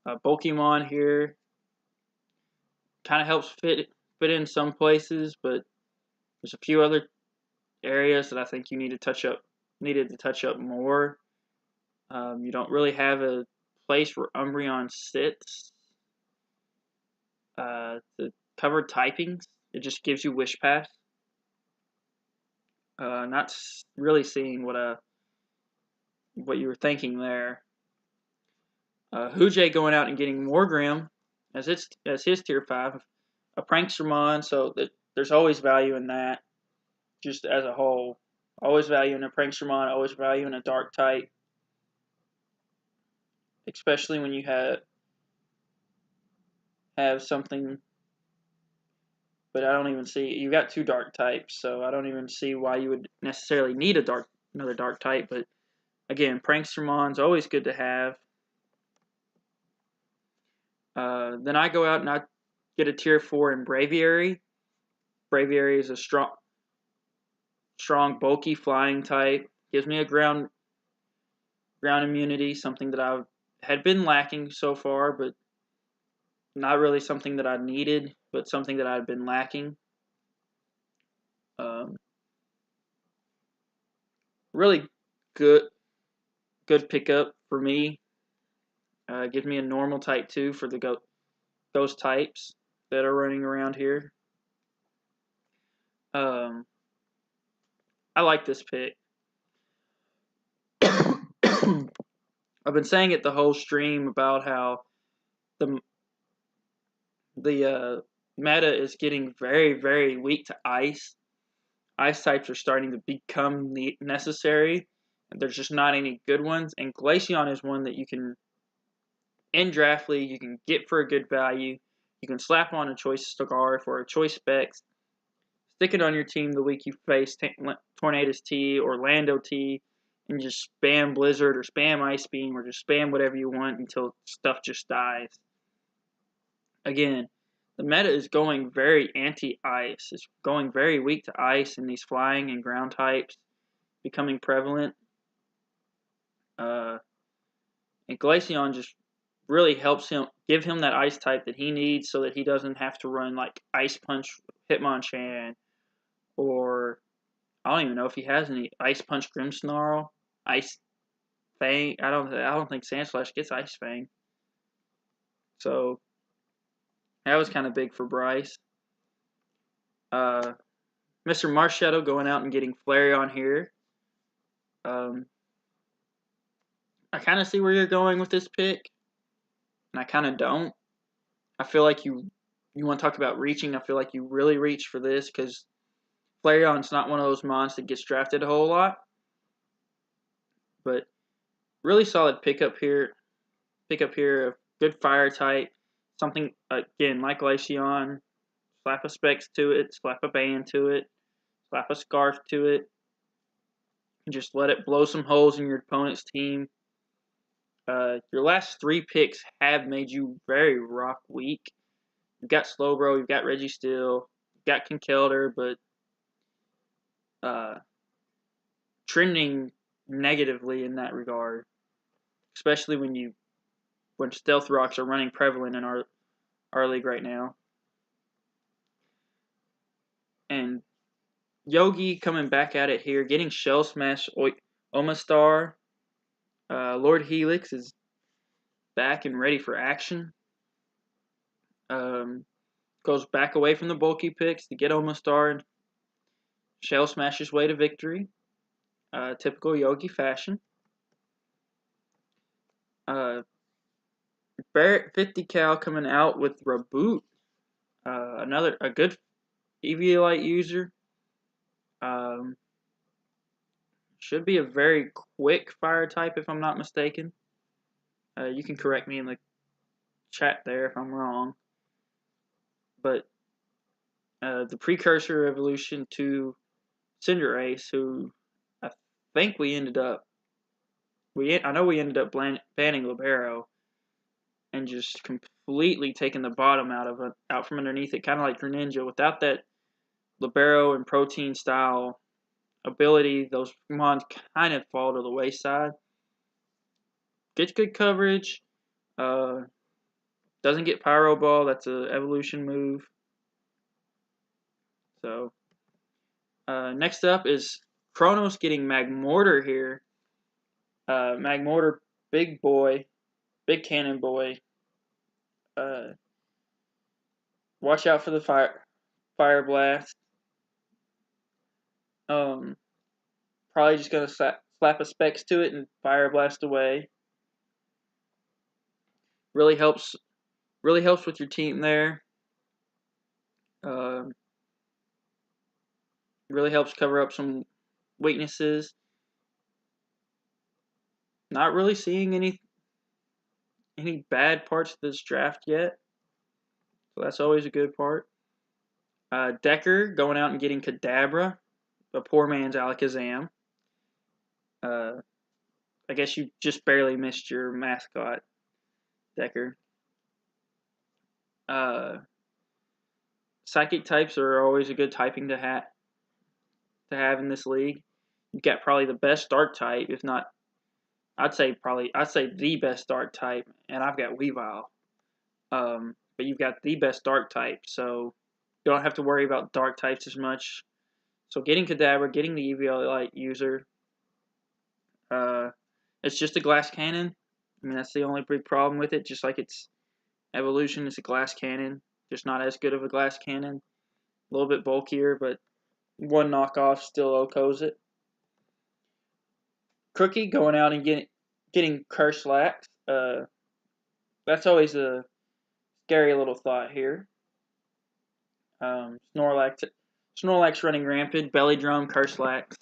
Speaker 1: Pokemon here kind of helps fit in some places, but there's a few other areas that I think you needed to touch up more. You don't really have a place where Umbreon sits. The covered typings, it just gives you Wish Pass. Not really seeing what you were thinking there. Hujay going out and getting Morgrem as his tier 5, a Prankstermon, so that there's always value in that, just as a whole. Always value in a Prankstermon, always value in a Dark type. Especially when you have something, but I don't even see, you got 2 Dark types, so I don't even see why you would necessarily need another Dark type, but again, Prankstermon's always good to have. Then I go out and I get a tier 4 in Braviary. Braviary is a strong, bulky flying type. Gives me a ground immunity, something that I had been lacking so far, but not really something that I needed, but something that I've been lacking. Really good pickup for me. Gives me a normal type 2 for the ghost types that are running around here. I like this pick. I've been saying it the whole stream about how the meta is getting very, very weak to ice. Ice types are starting to become necessary. There's just not any good ones, and Glaceon is one that you can, in Draft League, you can get for a good value. You can slap on a choice Scarf or a choice Specs, stick it on your team the week you face Tornadus T or Lando T, and just spam Blizzard or spam Ice Beam or just spam whatever you want until stuff just dies. Again, the meta is going very anti-ice. It's going very weak to ice, and these flying and ground types becoming prevalent. And Glaceon just really helps him, give him that ice type that he needs so that he doesn't have to run like Ice Punch Hitmonchan, or I don't even know if he has any Ice Punch Grimmsnarl, Ice Fang. I don't think Sandslash gets Ice Fang. So that was kind of big for Bryce. Mr. Marshadow going out and getting Flareon here. I kind of see where you're going with this pick, and I kind of don't. I feel like you want to talk about reaching. I feel like you really reach for this because Flareon's not one of those mons that gets drafted a whole lot. But really solid pickup here. Good fire type. Something, again, like Glaceon. Slap a Specs to it. Slap a Band to it. Slap a Scarf to it. And just let it blow some holes in your opponent's team. Your last 3 picks have made you very rock weak. You've got Slowbro, you've got Registeel, you've got Conkeldurr, but trending negatively in that regard, especially when Stealth Rocks are running prevalent in our league right now. And Yogi coming back at it here, getting Shell Smash Omastar. Lord Helix is back and ready for action. Goes back away from the bulky picks to get Omastar and Shell Smash his way to victory. Typical Yogi fashion. Barrett 50 cal coming out with Reboot. A good Eviolite user. Should be a very quick fire type if I'm not mistaken. You can correct me in the chat there if I'm wrong. But the precursor evolution to Cinderace, who I think we ended up banning Libero and just completely taking the bottom out from underneath it, kind of like Greninja. Without that Libero and Protein style ability, those mons kind of fall to the wayside. Gets good coverage. Doesn't get Pyro Ball. That's an evolution move. So next up is Kronos getting Magmortar here. Magmortar, big boy, big cannon boy. Watch out for the fire blast. Probably just gonna slap a Specs to it and fire blast away. Really helps with your team there. Really helps cover up some weaknesses. Not really seeing any bad parts of this draft yet, so that's always a good part. Decker going out and getting Kadabra, a poor man's Alakazam. Uh, I guess you just barely missed your mascot, Decker. Uh, Psychic types are always a good typing to have in this league. You've got probably the best Dark type, if not, I'd say the best Dark type, and I've got Weavile. But you've got the best Dark type, so you don't have to worry about Dark types as much. So getting Kadabra, getting the EVL user, it's just a glass cannon. I mean, that's the only big problem with it. Just like its evolution, it's a glass cannon, just not as good of a glass cannon. A little bit bulkier, but one knockoff still OHKOs it. Crookie going out and getting Curslax. That's always a scary little thought here. Snorlax running rampant. Belly Drum, Curslax.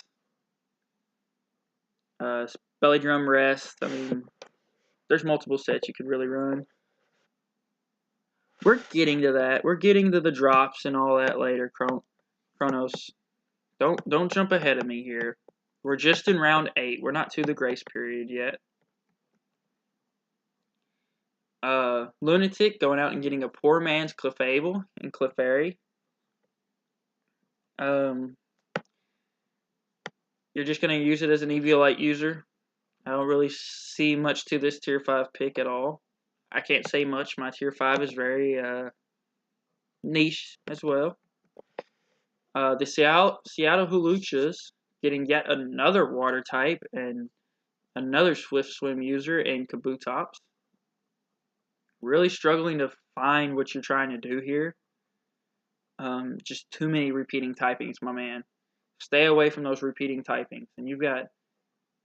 Speaker 1: Belly Drum Rest. I mean, there's multiple sets you could really run. We're getting to that. We're getting to the drops and all that later, Chronos. Don't jump ahead of me here. We're just in round 8. We're not to the grace period yet. Lunatic going out and getting a poor man's Clefable and Clefairy. You're just going to use it as an Eviolite user. I don't really see much to this Tier 5 pick at all. I can't say much. My Tier 5 is very niche as well. The Seattle Huluchas getting yet another Water type and another Swift Swim user in Kabutops. Really struggling to find what you're trying to do here. Just too many repeating typings, my man. Stay away from those repeating typings. And you've got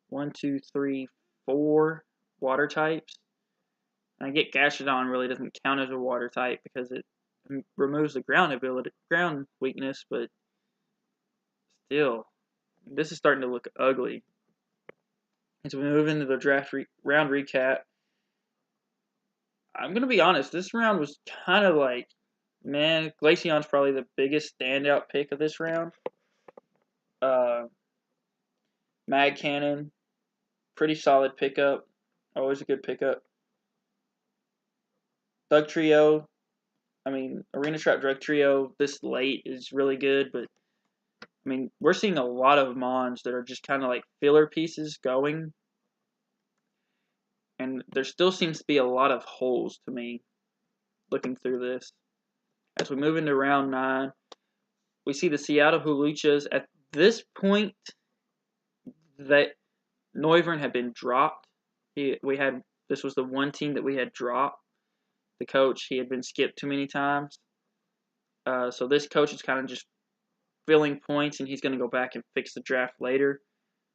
Speaker 1: 1, 2, 3, 4 water types. And I get Gastrodon really doesn't count as a water type because it removes the ground weakness, but still, this is starting to look ugly. As we move into the draft round recap, I'm going to be honest, this round was kind of like, man, Glaceon's probably the biggest standout pick of this round. Mag Cannon, pretty solid pickup. Always a good pickup. Drug Trio, Arena Trap Drug Trio this late is really good, but we're seeing a lot of Mons that are just kind of like filler pieces going. And there still seems to be a lot of holes to me looking through this. As we move into round 9, we see the Seattle Huluchas. At this point, that Noivern had been dropped. This was the one team that we had dropped. The coach, he had been skipped too many times. So this coach is kind of just filling points, and he's going to go back and fix the draft later.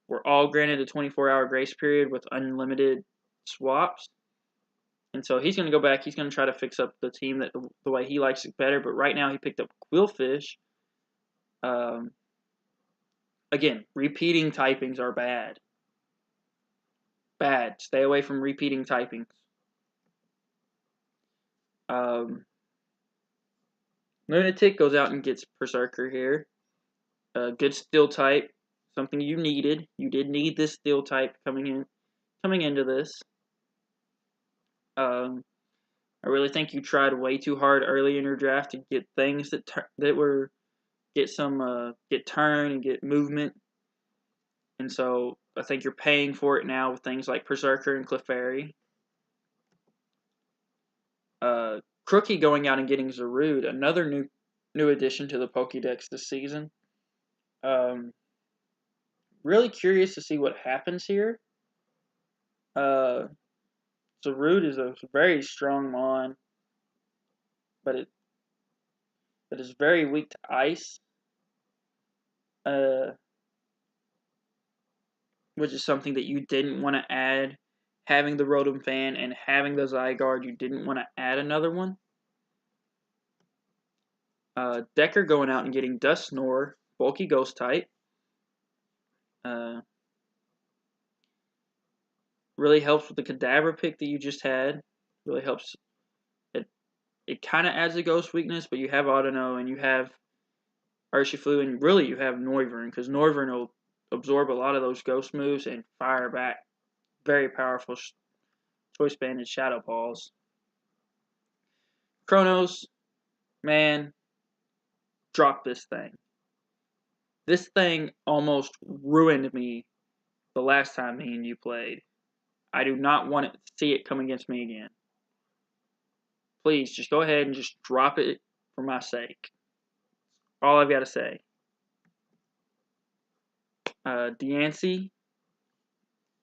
Speaker 1: We're all granted a 24-hour grace period with unlimited swaps. And so he's going to go back. He's going to try to fix up the team the way he likes it better. But right now he picked up Quillfish. Again, repeating typings are bad. Bad. Stay away from repeating typings. Lunatic goes out and gets Berserker here. Good steel type. Something you needed. You did need this steel type coming into this. I really think you tried way too hard early in your draft to get things that get turn and get movement. And so I think you're paying for it now with things like Berserker and Clefairy. Crookie going out and getting Zarude, another new addition to the Pokédex this season. Really curious to see what happens here. Zarude is a very strong mon, but it is very weak to ice. Which is something that you didn't want to add. Having the Rotom Fan and having the Zygarde, you didn't want to add another one. Decker going out and getting Dusknoir, bulky ghost type. Really helps with the Cadaver pick that you just had. Really helps. It kind of adds a ghost weakness, but you have Audino and you have Urshifu, and really you have Noivern, because Noivern will absorb a lot of those ghost moves and fire back very powerful Choice Banded Shadow Balls. Chronos, man, drop this thing. This thing almost ruined me the last time me and you played. I do not want to see it come against me again. Please, just go ahead and just drop it for my sake. All I've got to say. Deancey,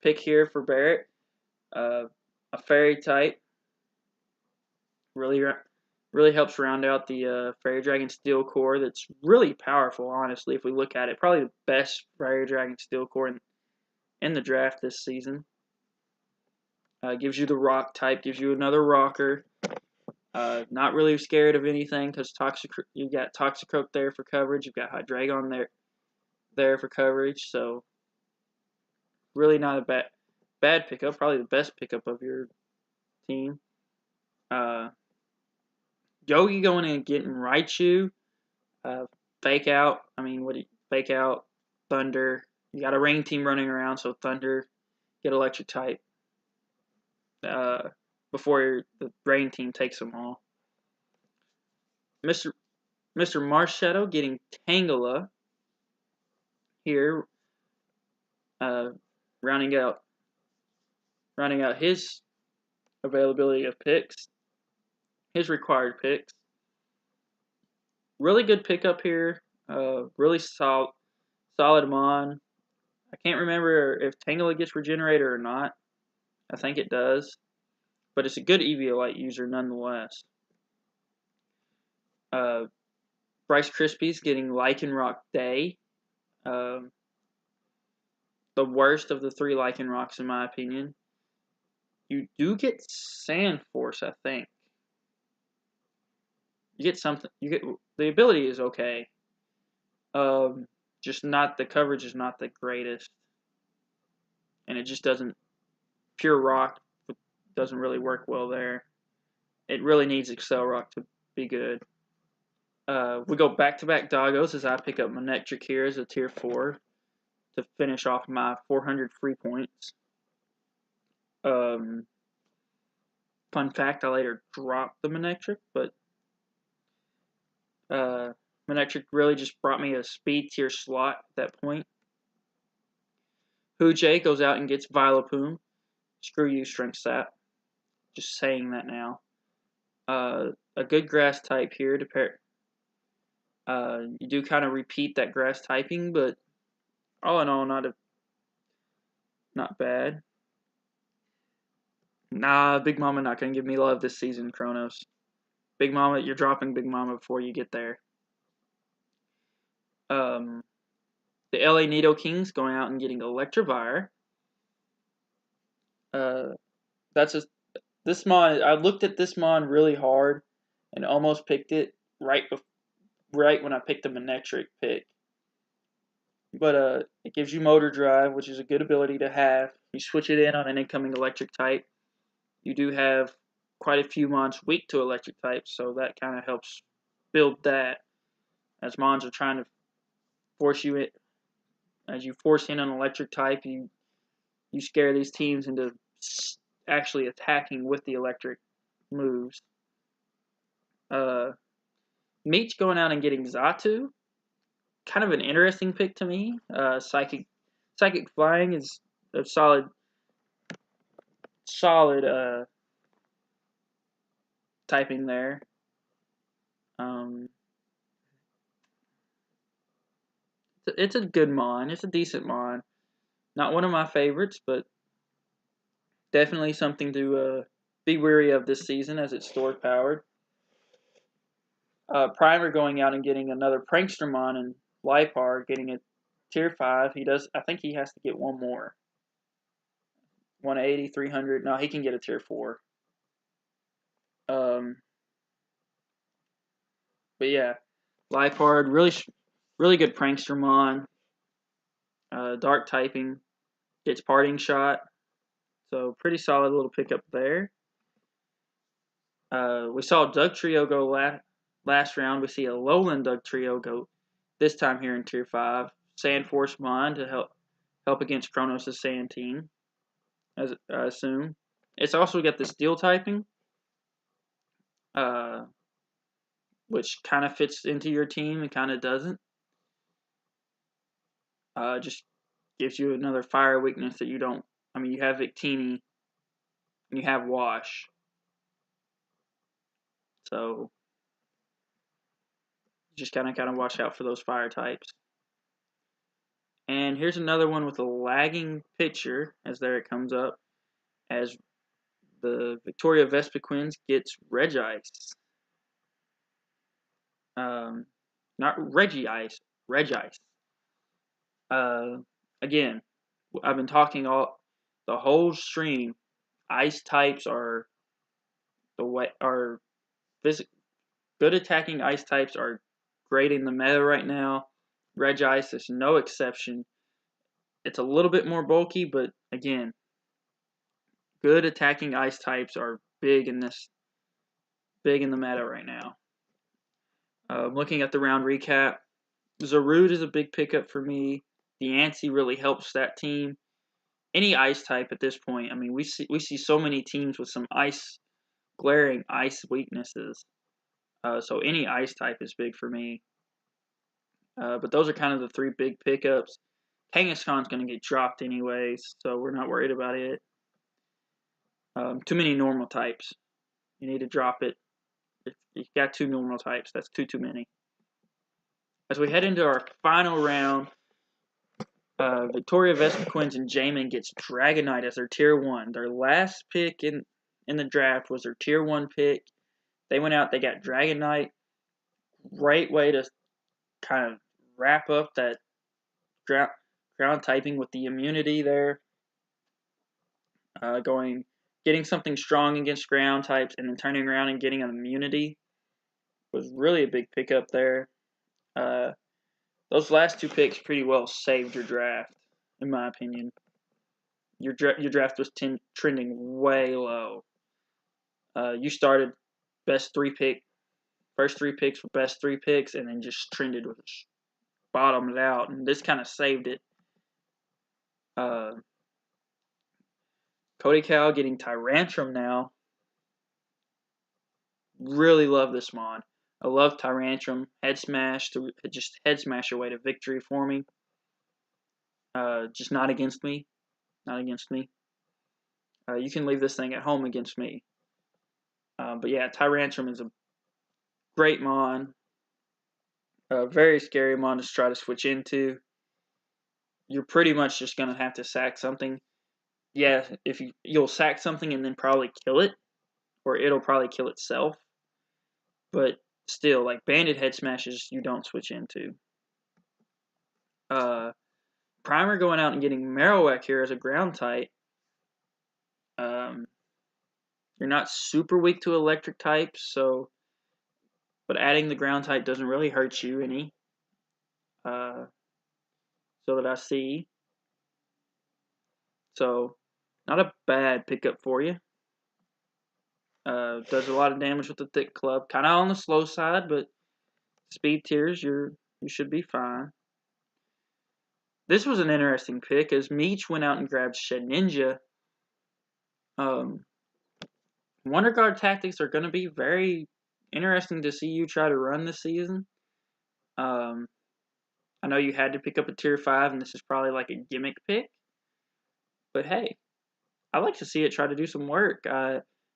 Speaker 1: pick here for Barrett. A fairy type. Really helps round out the Fairy Dragon Steel Core. That's really powerful, honestly, if we look at it. Probably the best Fairy Dragon Steel Core in the draft this season. Gives you the rock type, gives you another rocker. Not really scared of anything because you got Toxicroak there for coverage. You've got Hydreigon there for coverage. So really not a bad pickup. Probably the best pickup of your team. Yogi going in and getting Raichu. Fake out. Fake out Thunder. You got a Rain team running around, so Thunder get Electric type. Before the Rain team takes them all. Mr. Marshadow getting Tangela here, rounding out his availability of picks, his required picks. Really good pickup here. Really solid Mon. I can't remember if Tangela gets Regenerator or not. I think it does, but it's a good Eviolite user nonetheless. Bryce Crispy's getting Lycanroc Day. The worst of the 3 Lycanrocs in my opinion. You do get Sand Force, I think. You get something. The ability is okay. Just not the coverage is not the greatest, and it just doesn't. Pure Rock doesn't really work well there. It really needs Excel Rock to be good. We go back-to-back doggos as I pick up Manectric here as a tier 4 to finish off my 400 free points. Fun fact, I later dropped the Manectric, but Manectric really just brought me a speed tier slot at that point. Hoojae goes out and gets Vileplume. Screw you, Strength Sap. Just saying that now. A good grass type here to pair. You do kind of repeat that grass typing, but all in all, not bad. Nah, Big Mama not going to give me love this season, Kronos. Big Mama, you're dropping Big Mama before you get there. The LA Nido-Kings going out and getting Electivire. This Mon. I looked at this Mon really hard and almost picked it right when I picked the Manectric pick. But it gives you Motor Drive, which is a good ability to have. You switch it in on an incoming Electric type. You do have quite a few Mons weak to Electric types, so that kind of helps build that. As Mons are trying to force you in, as you force in an Electric type, you scare these teams into actually attacking with the Electric moves. Meech going out and getting Xatu. Kind of an interesting pick to me. Psychic Flying is a solid typing there. It's a good Mon. It's a decent Mon. Not one of my favorites, but definitely something to be wary of this season as it's stored powered. Primer going out and getting another Prankster Mon and Lipar getting a tier 5. I think he has to get one more. 180, 300. No, he can get a tier 4. But yeah, Lipard, really good Prankster Mon. Dark typing gets Parting Shot. So pretty solid little pickup there. We saw Dugtrio go last round. We see a Lowland Dugtrio go this time here in Tier 5. Sandforce Mon to help against Kronos' Sand team, as I assume. It's also got the Steel typing, which kind of fits into your team and kind of doesn't. Just gives you another fire weakness that you don't. I mean, you have Victini and you have Wash. So just kind of watch out for those fire types. And here's another one with a lagging picture, as there it comes up, as the Victoria Vespiquens gets Regice. Not Regice, Regice. Again, I've been talking the whole stream. Ice types are good attacking ice types are great in the meta right now. Regice is no exception. It's a little bit more bulky, but again, good attacking ice types are big in the meta right now. Looking at the round recap, Zarude is a big pickup for me. Diancie really helps that team. Any ice type at this point. I mean, we see so many teams with some glaring ice weaknesses. So any ice type is big for me. But those are kind of the three big pickups. Kangaskhan's going to get dropped anyways, so we're not worried about it. Too many normal types. You need to drop it. If you've got two normal types, that's too many. As we head into our final round, Victoria Vespiquens and Jamin gets Dragonite as their Tier 1. Their last pick in the draft was their Tier 1 pick. They went out, they got Dragonite. Great way to kind of wrap up that ground typing with the immunity there. Getting something strong against ground types and then turning around and getting an immunity was really a big pickup there. Those last two picks pretty well saved your draft, in my opinion. Your draft was trending way low. You started first three picks were best three picks, and then just trended with bottomed out, and this kind of saved it. Cody Cal getting Tyrantrum now. Really love this mod. I love Tyrantrum. Head smash to just head smash your way to victory for me. Just not against me. Not against me. You can leave this thing at home against me. But yeah, Tyrantrum is a great mod. A very scary mod to try to switch into. You're pretty much just going to have to sack something. Yeah, if you'll sack something and then probably kill it, or it'll probably kill itself. But still, like banded head smashes, you don't switch into. Primer going out and getting Marowak here as a ground type. You're not super weak to electric types, but adding the ground type doesn't really hurt you any. So that I see. So, not a bad pickup for you. Does a lot of damage with the thick club. Kind of on the slow side, but speed tiers, you should be fine. This was an interesting pick as Meech went out and grabbed Shedinja. Wonder Guard tactics are going to be very interesting to see you try to run this season. I know you had to pick up a Tier 5, and this is probably like a gimmick pick. But hey, I like to see it try to do some work.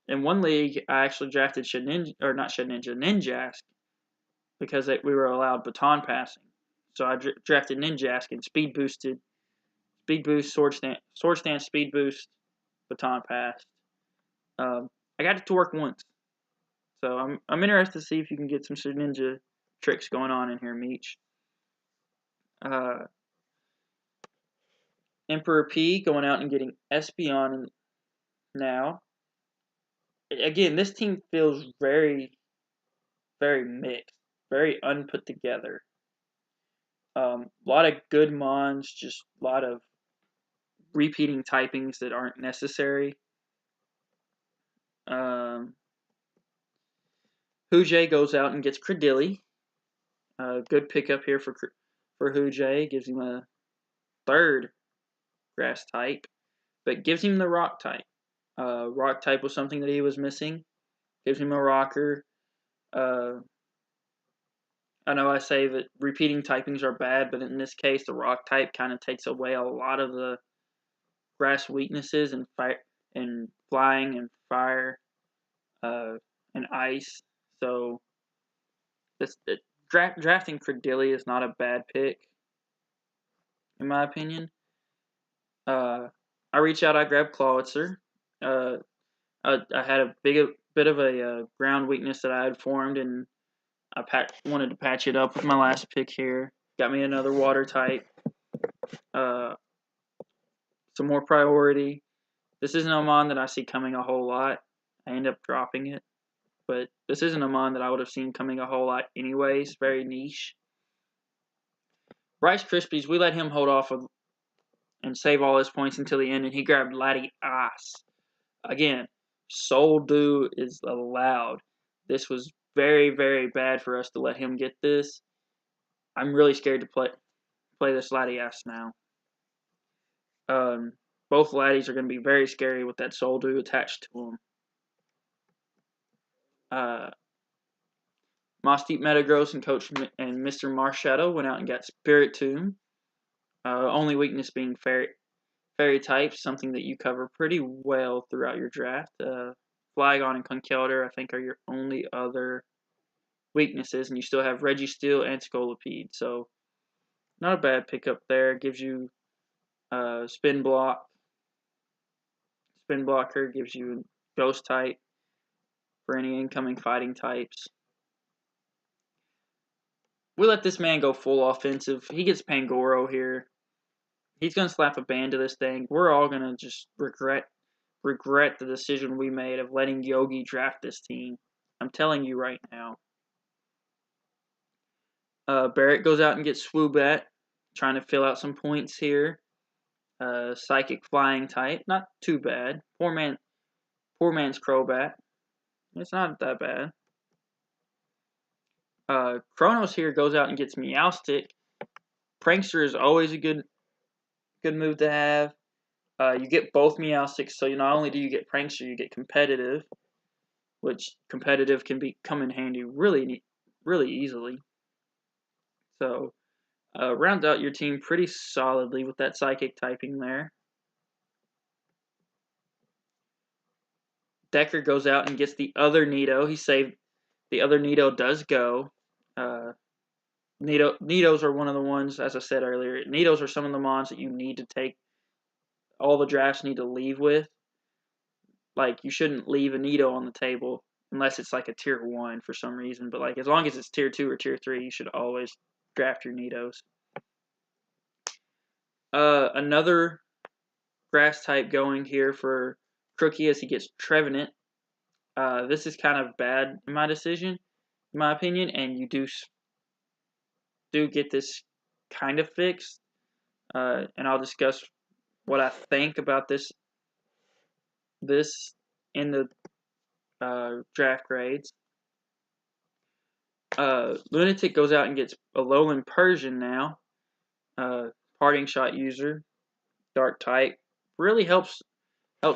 Speaker 1: In one league, I actually drafted Ninjask, because we were allowed baton passing. So I drafted Ninjask and speed boost, sword stance, speed boost, baton pass. I got it to work once. So I'm interested to see if you can get some ninja tricks going on in here, Meech. Emperor P going out and getting Espeon now. Again, this team feels very, very mixed, very unput together. A lot of good mons, just a lot of repeating typings that aren't necessary. Hujay goes out and gets Credilli. Good pickup here for Hujay. Gives him a third grass type, but gives him the rock type. Rock type was something that he was missing. Gives him a rocker. I know I say that repeating typings are bad, but in this case, the rock type kind of takes away a lot of the grass weaknesses and fire and flying and fire and ice. So drafting Credilli is not a bad pick, in my opinion. I reach out, I grab Clawitzer. I had a bit of a ground weakness that I had formed, and I wanted to patch it up with my last pick here. Got me another water type. Some more priority. This isn't a mon that I see coming a whole lot. I end up dropping it. But this isn't a mon that I would have seen coming a whole lot anyways. Very niche. Rice Krispies, we let him hold off and save all his points until the end, and he grabbed Laddie Ice. Again, Soul Dew is allowed. This was very, very bad for us to let him get this. I'm really scared to play this Laddie Ice now. Both Laddies are going to be very scary with that Soul Dew attached to them. Moss Deep Metagross and Coach and Mr. Marshadow went out and got Spirit Tomb. Only weakness being fairy types, something that you cover pretty well throughout your draft. Flygon and Conkeldurr, I think, are your only other weaknesses, and you still have Registeel and Scolipede. So, not a bad pickup there. Gives you Spin Block. Spin Blocker gives you Ghost type for any incoming fighting types. We let this man go full offensive. He gets Pangoro here. He's going to slap a ban to this thing. We're all going to just regret the decision we made of letting Yogi draft this team. I'm telling you right now. Barrett goes out and gets Swoobat, trying to fill out some points here. Psychic Flying type, not too bad. Poor man's Crobat. It's not that bad. Kronos here goes out and gets Meowstic. Prankster is always a good move to have. You get both Meowstics, so not only do you get Prankster, you get Competitive, which Competitive can come in handy really, really easily. So, round out your team pretty solidly with that Psychic typing there. Decker goes out and gets the other Nido. He saved the other Nido does go. Nidos are one of the ones, as I said earlier, Nidos are some of the mons that you need to take, all the drafts need to leave with. Like, you shouldn't leave a Nido on the table unless it's like a tier 1 for some reason. But like, as long as it's tier 2 or tier 3, you should always draft your Nidos. Another grass type going here for Crookie as he gets Trevenant. This is kind of bad in my opinion, and you do get this kind of fixed. And I'll discuss what I think about this in the draft grades. Lunatic goes out and gets a Alolan Persian now. Parting Shot user, Dark type, really helps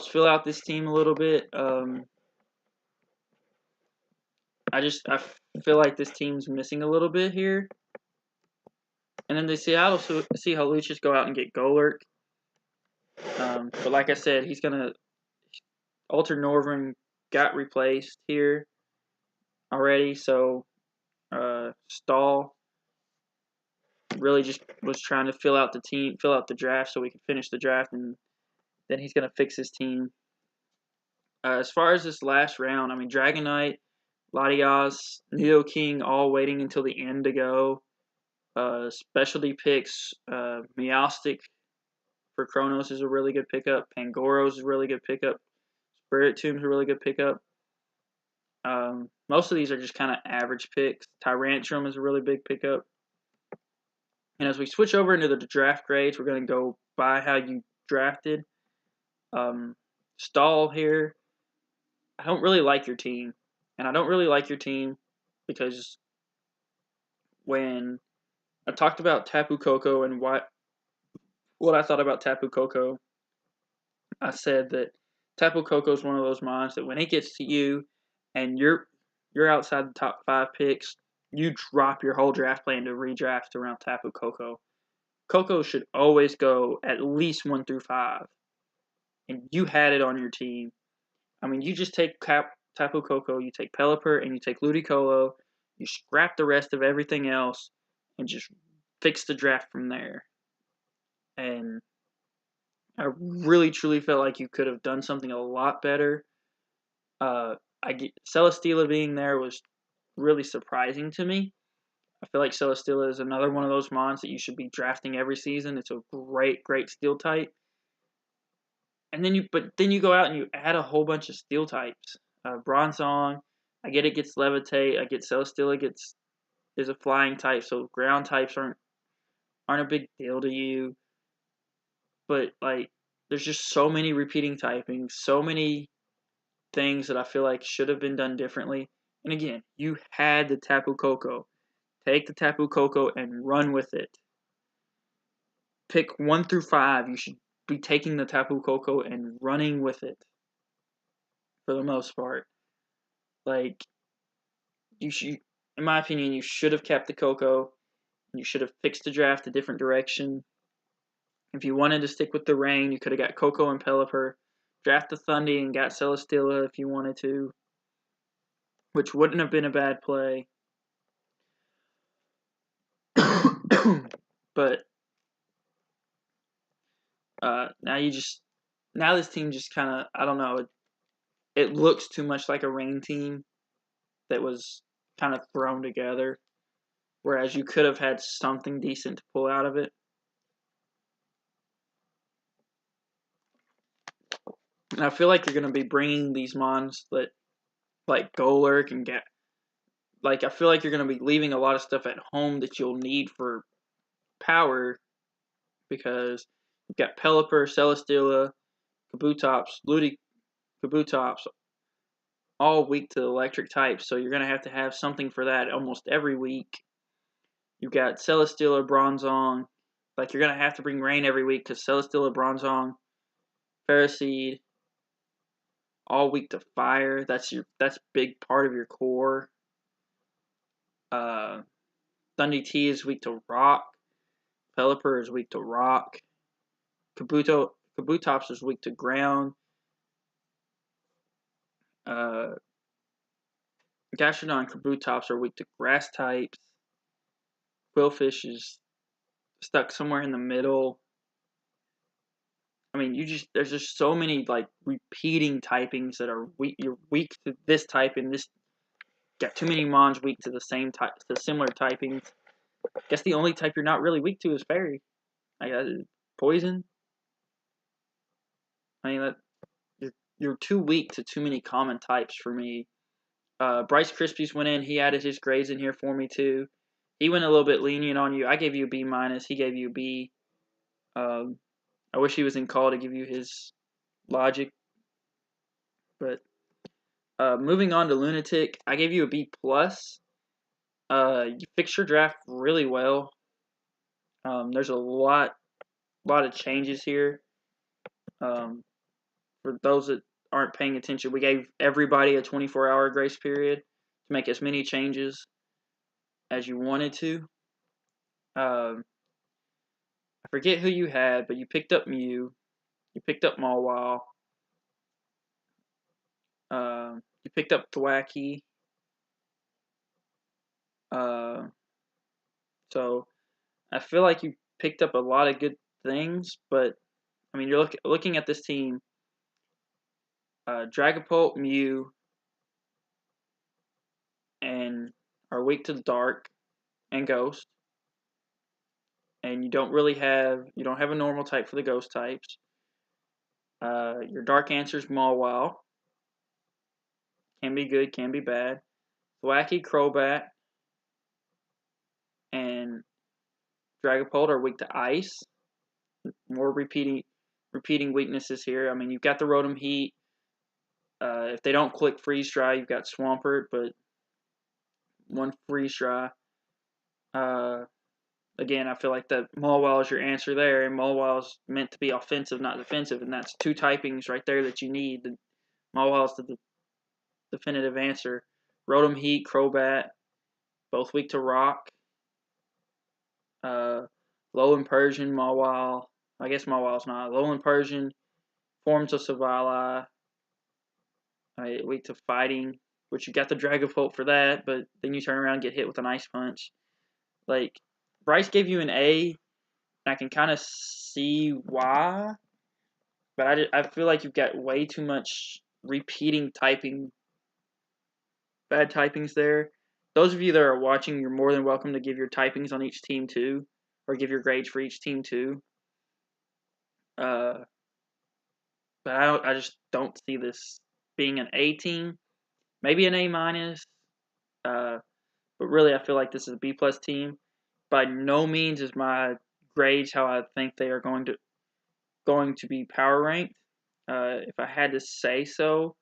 Speaker 1: fill out this team a little bit. I feel like this team's missing a little bit here. And then the Seattle Seahawks go out and get Golurk. But like I said, he's gonna Alter Northern got replaced here already, so Stall really just was trying to fill out the draft so we could finish the draft, and then he's gonna fix his team. As far as this last round, I mean, Dragonite, Latias, Nidoking, all waiting until the end to go. Specialty picks, Meowstic for Kronos is a really good pickup. Pangoro is a really good pickup. Spirit Tomb is a really good pickup. Most of these are just kind of average picks. Tyrantrum is a really big pickup. And as we switch over into the draft grades, we're going to go by how you drafted. Stall here. I don't really like your team. And I don't really like your team because when I talked about Tapu Koko and what I thought about Tapu Koko, I said that Tapu Koko is one of those mons that when it gets to you and you're outside the top 5 picks, you drop your whole draft plan to redraft around Tapu Koko. Koko should always go at least 1 through 5. And you had it on your team. I mean, you just take Tapu Koko, you take Pelipper, and you take Ludicolo. You scrap the rest of everything else and just fix the draft from there. And I really, truly felt like you could have done something a lot better. Celesteela being there was really surprising to me. I feel like Celesteela is another one of those mons that you should be drafting every season. It's a great, great steel type. And then you go out and you add a whole bunch of steel types. Bronzong, I get it gets levitate. I get Celesteela is a flying type, so ground types aren't a big deal to you. But like, there's just so many repeating typings, so many things that I feel like should have been done differently. And again, you had the Tapu Koko. Take the Tapu Koko and run with it. Pick 1 through 5. You should be taking the Tapu Koko and running with it. For the most part. Like, you should, in my opinion, you should have kept the Koko. You should have fixed the draft a different direction. If you wanted to stick with the rain, you could have got Koko and Pelipper. Draft the Thundy and got Celesteela if you wanted to. Which wouldn't have been a bad play. But now this team just kind of, I don't know, it looks too much like a rain team that was kind of thrown together, whereas you could have had something decent to pull out of it. And I feel like you're going to be bringing these mons that, like Golurk and get, like, I feel like you're going to be leaving a lot of stuff at home that you'll need for power, because you've got Pelipper, Celesteela, Kabutops, Kabutops, all weak to electric types, so you're going to have something for that almost every week. You've got Celesteela, Bronzong, like, you're going to have to bring rain every week, because Celesteela, Bronzong, Ferroseed, all weak to fire. That's big part of your core. Thundy T is weak to rock. Pelipper is weak to rock. Kabutops is weak to ground. Gastrodon and Kabutops are weak to grass types. Quillfish is stuck somewhere in the middle. I mean, there's just so many like repeating typings that are weak. You're weak to this type, and this got too many mons weak to the same type, to similar typings. I guess the only type you're not really weak to is fairy. I got poison. I mean, you're too weak to too many common types for me. Bryce Crispies went in. He added his grades in here for me too. He went a little bit lenient on you. I gave you a B minus. He gave you a B. I wish he was in call to give you his logic. But moving on to Lunatic, I gave you a B plus. You fixed your draft really well. There's a lot of changes here. For those that aren't paying attention, we gave everybody a 24-hour grace period to make as many changes as you wanted to. I forget who you had, but you picked up Mew. You picked up Mawile. You picked up Thwackey. So I feel like you picked up a lot of good things, but I mean, you're looking at this team. Dragapult, Mew, and are weak to the dark and ghost. And you don't have a normal type for the ghost types. Your dark answer is Mawile. Can be good, can be bad. Thwackey, Crobat, and Dragapult are weak to Ice. More repeating weaknesses here. I mean, you've got the Rotom Heat. If they don't click Freeze Dry, you've got Swampert, but one Freeze Dry. Again, I feel like the Mawile is your answer there, and Mawile is meant to be offensive, not defensive, and that's two typings right there that you need. The Mawile is the definitive answer. Rotom Heat, Crobat, both weak to Rock. Low in Persian, Mawile. I guess Mawile's not. Low in Persian, forms of Savala. Weak to Fighting, which you got the Dragapult for that, but then you turn around and get hit with an Ice Punch. Like, Bryce gave you an A, and I can kind of see why, but I feel like you've got way too much repeating typing, bad typings there. Those of you that are watching, you're more than welcome to give your typings on each team too, or give your grades for each team too. But I just don't see this being an A team, maybe an A minus. But really, I feel like this is a B plus team. By no means is my grades how I think they are going to be power ranked. If I had to say so,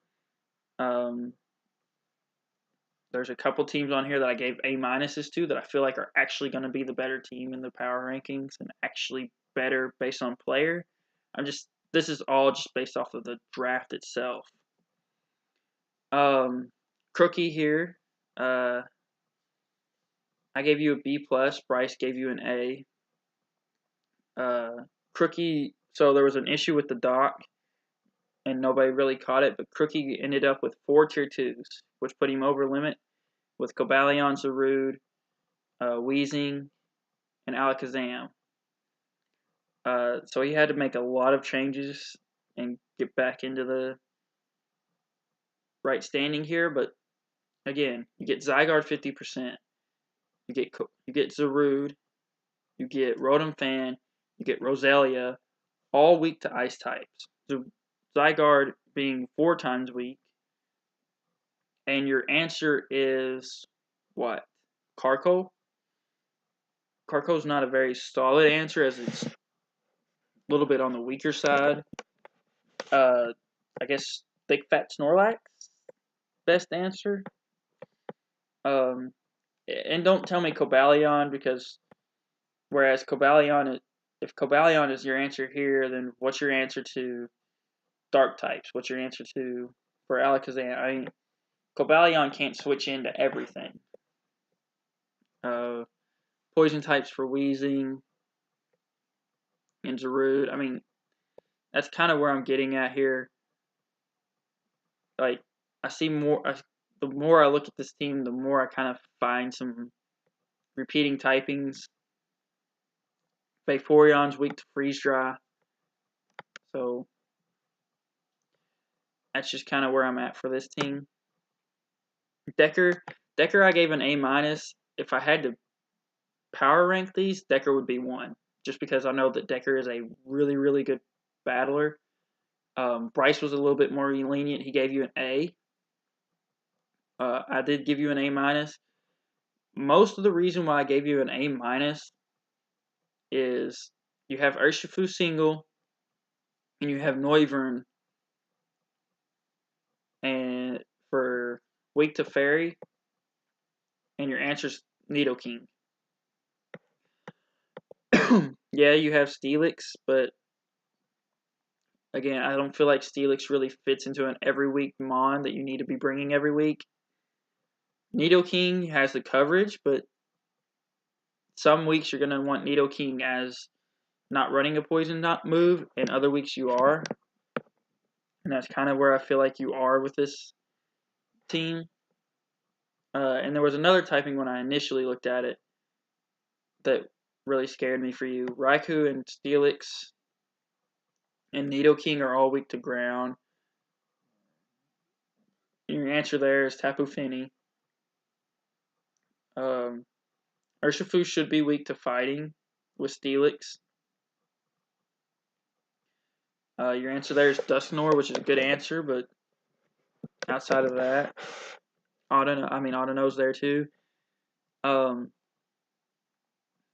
Speaker 1: there's a couple teams on here that I gave A minuses to that I feel like are actually going to be the better team in the power rankings and actually better based on player. This is all just based off of the draft itself. Crookie here. I gave you a B plus. Bryce gave you an A. Crookie. So there was an issue with the dock, and nobody really caught it. But Crookie ended up with 4 tier 2s, which put him over limit with Cobalion, Zarude, Weezing, and Alakazam. So he had to make a lot of changes and get back into the right standing here. But again, you get Zygarde 50%. You get Zarude. You get Rotom Fan. You get Roselia, all weak to Ice types. So Zygarde being 4 times weak. And your answer is what? Carco? Carco's not a very solid answer as it's a little bit on the weaker side. I guess Thick Fat Snorlax? Best answer. And don't tell me Cobalion, because whereas if Cobalion is your answer here, then what's your answer to Dark types? What's your answer to for Alakazam? I mean, Cobalion can't switch into everything. Poison types for Weezing and Zarude. I mean, that's kind of where I'm getting at here. Like, I see more. The more I look at this team, the more I kind of find some repeating typings. Vaporeon's weak to Freeze Dry. So, that's just kind of where I'm at for this team. Decker, I gave an A minus. If I had to power rank these, Decker would be 1, just because I know that Decker is a really, really good battler. Bryce was a little bit more lenient. He gave you an A. I did give you an A minus. Most of the reason why I gave you an A minus is you have Urshifu single and you have Noivern, and for weak to Fairy, and your answer's Nidoking. Yeah, you have Steelix, but again, I don't feel like Steelix really fits into an every week mon that you need to be bringing every week. Nidoking has the coverage, but some weeks you're going to want Nidoking as not running a poison move, and other weeks you are. And that's kind of where I feel like you are with this team. And there was another typing when I initially looked at it that really scared me for you. Raikou and Steelix and Nidoking are all weak to ground. Your answer there is Tapu Fini. Urshifu should be weak to fighting with Steelix. Your answer there is Dusknoir, which is a good answer, but outside of that, Audino's there too.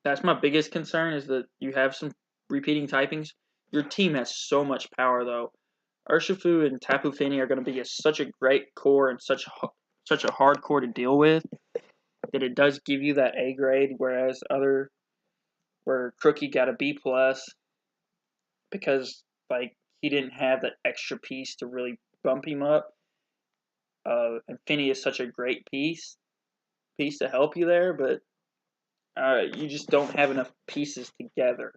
Speaker 1: That's my biggest concern is that you have some repeating typings. Your team has so much power though. Urshifu and Tapu Fini are going to be such a great core and such a hard core to deal with that it does give you that A grade, whereas where Crookie got a B plus because like he didn't have that extra piece to really bump him up. And Finney is such a great piece to help you there, but you just don't have enough pieces together,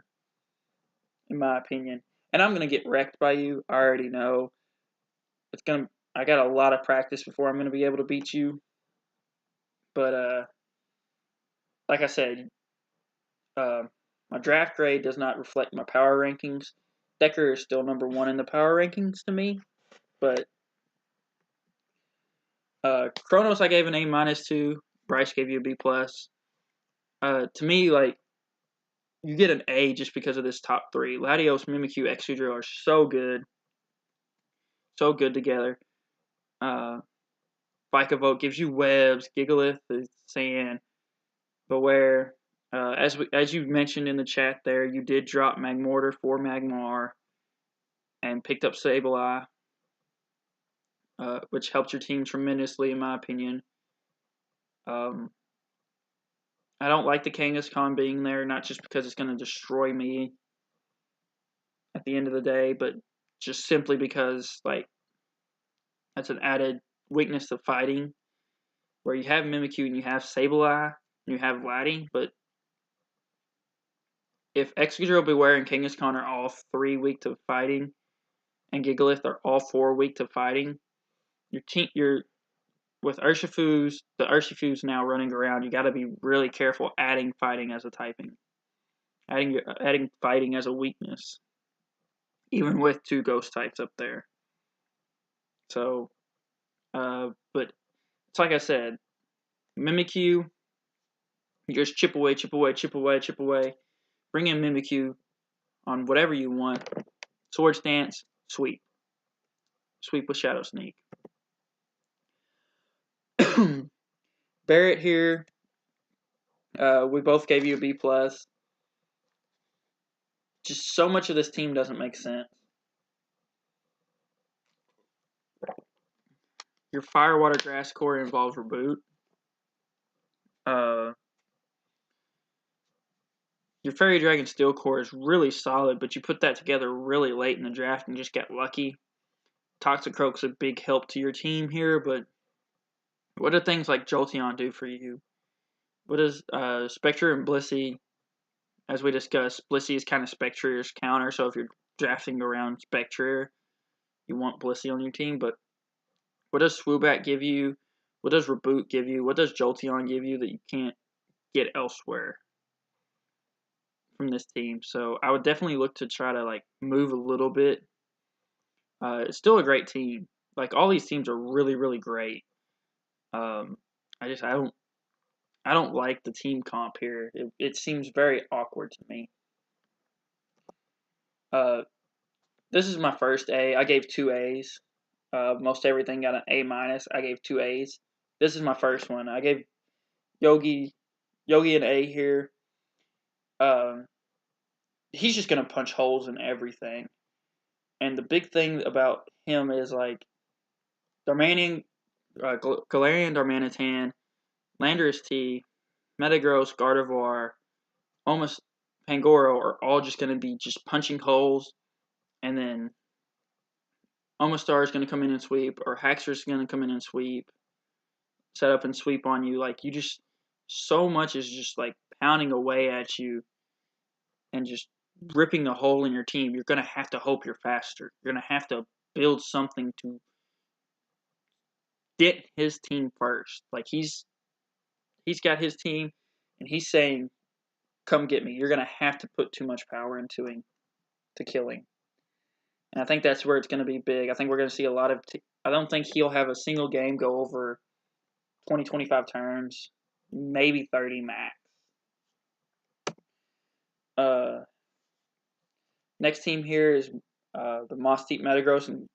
Speaker 1: in my opinion. And I'm gonna get wrecked by you. I already know. I got a lot of practice before I'm gonna be able to beat you. But like I said, my draft grade does not reflect my power rankings. Decker is still number 1 in the power rankings to me, but Kronos I gave an A minus to. Bryce gave you a B plus. To me, like you get an A just because of this top 3. Latios, Mimikyu, Exudrill are so good together. Vikavolt gives you webs. Gigalith is sand. Beware. As you mentioned in the chat there, you did drop Magmortar for Magmar and picked up Sableye, which helped your team tremendously, in my opinion. I don't like the Kangaskhan being there, not just because it's going to destroy me at the end of the day, but just simply because, like, that's an added weakness to fighting, where you have Mimikyu and you have Sableye and you have Laddie, but if Excadrill, Beware, and Kangaskhan are all 3 weak to fighting, and Gigalith are all 4 weak to fighting, you're with the Urshifu's now running around, you got to be really careful adding fighting as a typing, adding fighting as a weakness, even with 2 ghost types up there. So, but it's like I said, Mimikyu, you just chip away, chip away, chip away, chip away. Bring in Mimikyu on whatever you want. Swords Dance, sweep. Sweep with Shadow Sneak. Barrett here, we both gave you a B+. Just so much of this team doesn't make sense. Your Fire, Water, Grass core involves Reboot. Your Fairy Dragon Steel core is really solid, but you put that together really late in the draft and just got lucky. Toxicroak's a big help to your team here, but what do things like Jolteon do for you? What does Spectre and Blissey, as we discussed, Blissey is kind of Spectre's counter, so if you're drafting around Spectre, you want Blissey on your team, but what does Swoobat give you? What does Reboot give you? What does Jolteon give you that you can't get elsewhere from this team? So I would definitely look to try to like move a little bit. It's still a great team. Like all these teams are really, really great. I don't like the team comp here. It seems very awkward to me. This is my first A. I gave 2 A's. Most everything got an A minus. I gave 2 A's. This is my first one. I gave Yogi an A here. He's just gonna punch holes in everything. And the big thing about him is like Galarian Darmanitan, Landorus T, Metagross, Gardevoir, almost Pangoro are all just going to be just punching holes, and then Omastar is going to come in and sweep, or Haxor is going to come in and sweep, set up and sweep on you. Like, you just, so much is just like pounding away at you and just ripping a hole in your team. You're going to have to hope you're faster. You're going to have to build something to get his team first. Like, he's got his team, and he's saying, come get me. You're going to have to put too much power into him to kill him. And I think that's where it's going to be big. I think we're going to see a lot of... I don't think he'll have a single game go over 20, 25 turns. Maybe 30 max. Next team here is the Moss Deep Metagross and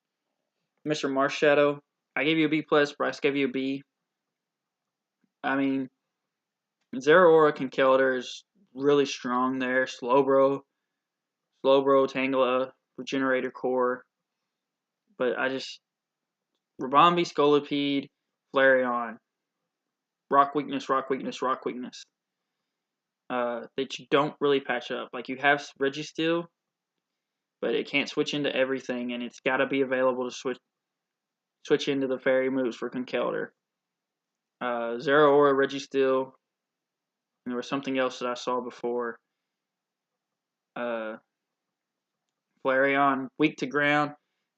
Speaker 1: Mr. Marshadow. I gave you a B+, Bryce gave you a B. I mean, Zeraora Conkeldurr is really strong there. Slowbro, Tangela, Regenerator Core. But Rabambi, Scolipede, Flareon. Rock weakness, rock weakness, rock weakness. That you don't really patch up. Like, you have Registeel, but it can't switch into everything, and it's got to be available to switch into the fairy moves for Conkeldurr. Zeraora, Registeel, and there was something else that I saw before. Flareon, weak to ground.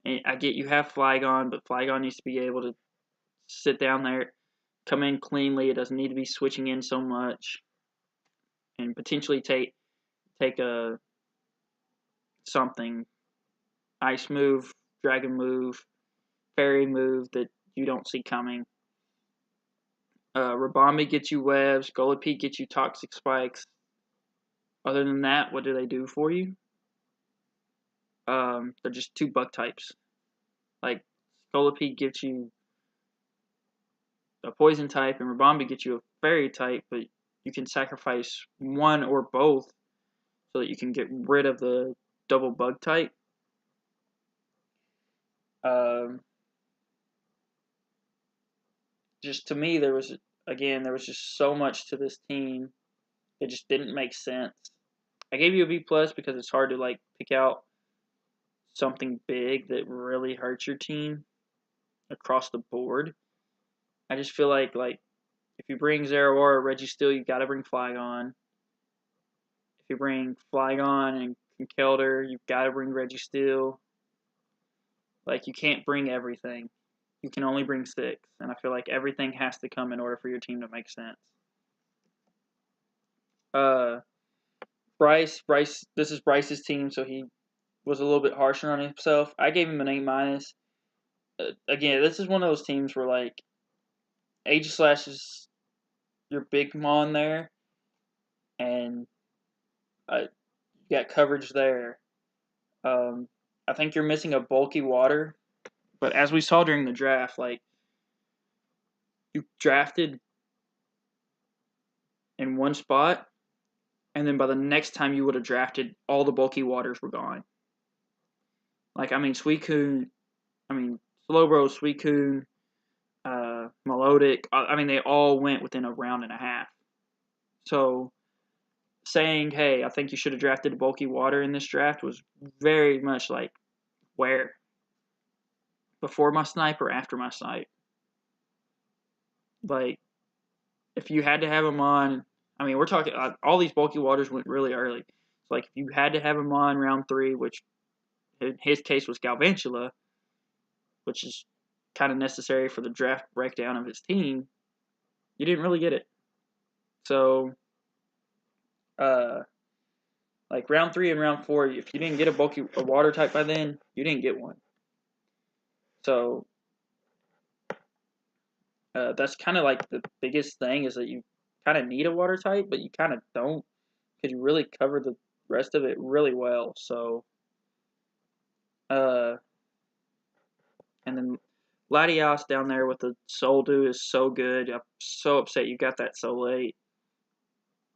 Speaker 1: And I get you have Flygon, but Flygon needs to be able to sit down there, come in cleanly. It doesn't need to be switching in so much, and potentially take a something, ice move, dragon move, fairy move that you don't see coming. Rabambi gets you webs, Golipede gets you toxic spikes. Other than that, what do they do for you? They're just 2 bug types. Like, Golipede gives you a poison type, and Rabambi gets you a fairy type, but you can sacrifice one or both so that you can get rid of the double bug type. Just to me, there was just so much to this team. It just didn't make sense. I gave you a B plus because it's hard to like pick out something big that really hurts your team across the board. I just feel like if you bring Zeraora or Registeel, you got to bring Flygon. If you bring Flygon and Conkeldurr, you've got to bring Registeel. Like, you can't bring everything. You can only bring 6, and I feel like everything has to come in order for your team to make sense. Bryce, this is Bryce's team, so he was a little bit harsher on himself. I gave him an A-. Again, this is one of those teams where, like, Aegislash is your big mon there, and you got coverage there. I think you're missing a bulky water, but as we saw during the draft, like, you drafted in one spot, and then by the next time you would have drafted, all the bulky waters were gone. Like, I mean, Slowbro, Suicune, Melodic, I mean, they all went within a round and a half. So, saying, hey, I think you should have drafted a bulky water in this draft was very much like, where? Before my snipe or after my snipe? Like, if you had to have them on, I mean, we're talking, all these bulky waters went really early. So, like, if you had to have them on round 3, which in his case was Galvantula, which is kind of necessary for the draft breakdown of his team, you didn't really get it. So, like, round 3 and round 4, if you didn't get a water type by then, you didn't get one. So, that's kind of like the biggest thing, is that you kind of need a water type, but you kind of don't, because you really cover the rest of it really well. So, and then Latios down there with the Soldew is so good. I'm so upset you got that so late.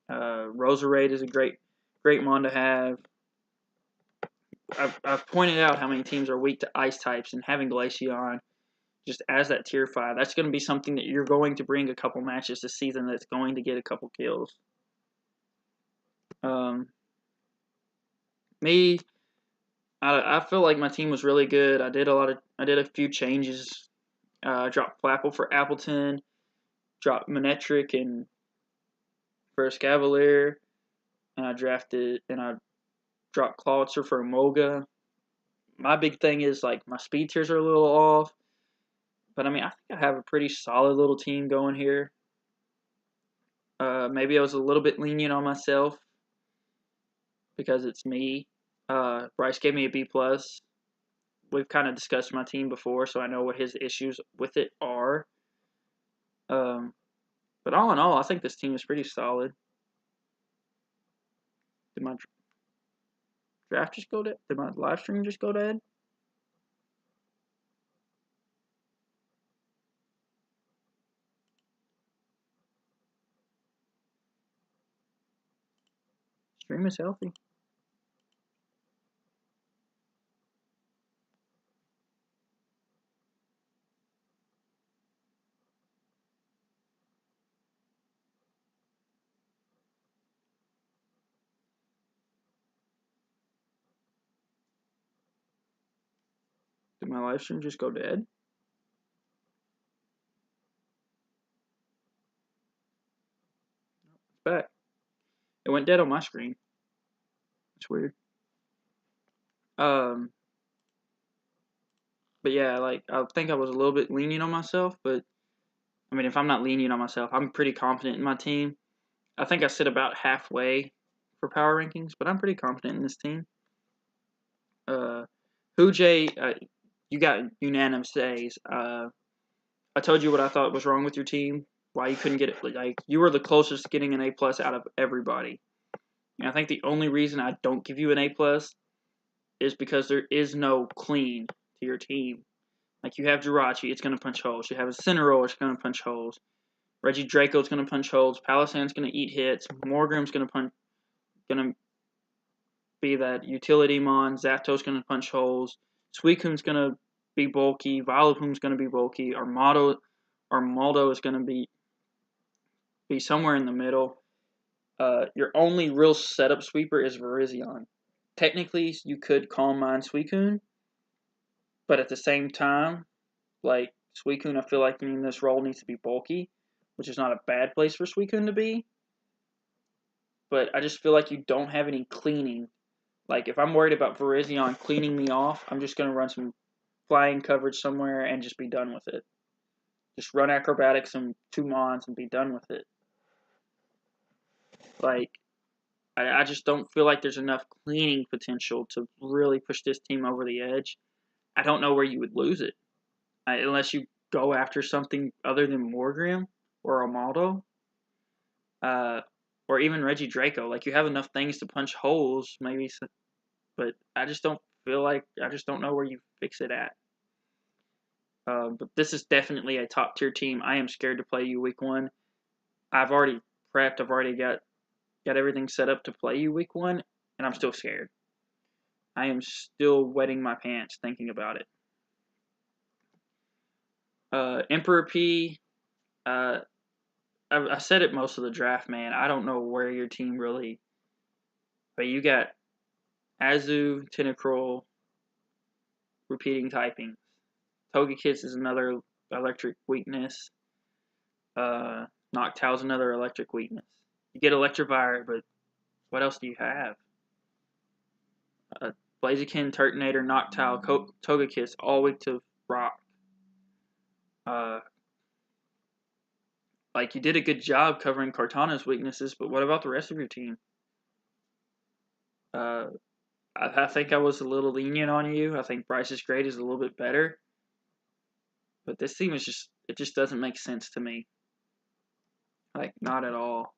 Speaker 1: Roserade is a great mon to have. I've pointed out how many teams are weak to ice types, and having Glaceon just as that tier 5, that's going to be something that you're going to bring a couple matches this season that's going to get a couple kills. I feel like my team was really good. I did a few changes. Dropped Flapple for Appleton, dropped Manectric and for Escavalier, and I dropped Clawitzer for Emolga. My big thing is, like, my speed tiers are a little off, but I mean, I think I have a pretty solid little team going here. Maybe I was a little bit lenient on myself because it's me. Bryce gave me a B+. We've kind of discussed my team before, so I know what his issues with it are. But all in all, I think this team is pretty solid. Did my draft just go dead? Did my live stream just go dead? Stream is healthy. Did my live stream just go dead? It's back. It went dead on my screen. It's weird. But yeah, like I think I was a little bit lenient on myself, but I mean, if I'm not lenient on myself, I'm pretty confident in my team. I think I sit about halfway for power rankings, but I'm pretty confident in this team. Jay, you got unanimous A's. I told you what I thought was wrong with your team. Why you couldn't get it? Like you were the closest to getting an A plus out of everybody. And I think the only reason I don't give you an A plus is because there is no clean to your team. Like you have Jirachi, it's going to punch holes. You have a Cineroar, it's going to punch holes. Reggie Draco's going to punch holes. Palosande's going to eat hits. Morgrim's going to be that utility mon. Zapdos going to punch holes. Suicune's going to be bulky. Vileplume's going to be bulky. Armaldo is going to be somewhere in the middle. Your only real setup sweeper is Virizion. Technically, you could Calm Mind Suicune, but at the same time, like Suicune, I feel like in this role needs to be bulky, which is not a bad place for Suicune to be. But I just feel like you don't have any cleaning. Like if I'm worried about Virizion cleaning me off, I'm just gonna run some flying coverage somewhere and just be done with it. Just run acrobatics and 2 mons and be done with it. Like I just don't feel like there's enough cleaning potential to really push this team over the edge. I don't know where you would lose it. Unless you go after something other than Morgrim or Amaldo. Or even Reggie Draco. Like, you have enough things to punch holes, maybe, but I just don't feel like, I just don't know where you fix it at. But this is definitely a top tier team. I am scared to play you week 1. I've already prepped, I've already got everything set up to play you week 1, and I'm still scared. I am still wetting my pants thinking about it. Emperor P, I said it most of the draft, man. I don't know where your team really, but you got Azu, Tentacruel, repeating typing. Togekiss is another electric weakness. Noctowl's another electric weakness. You get Electivire, but what else do you have? Blaziken, Turtonator, Noctowl, Togekiss, all weak to rock. Like, you did a good job covering Cortana's weaknesses, but what about the rest of your team? I think I was a little lenient on you. I think Bryce's grade is a little bit better. But this team is just, it just doesn't make sense to me. Like, not at all.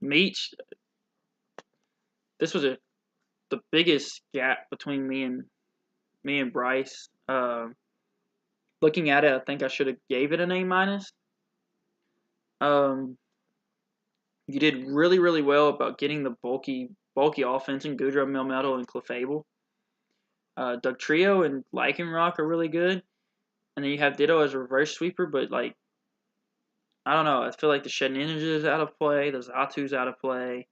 Speaker 1: Meech, this was the biggest gap between me and Bryce. Looking at it, I think I should have gave it an A minus. You did really, really well about getting the bulky offense in Goodra, Melmetal, and Clefable. Dugtrio and Lycanroc are really good. And then you have Ditto as a reverse sweeper, but like, I don't know. I feel like the Shedinja is out of play. The Zatu's out of play.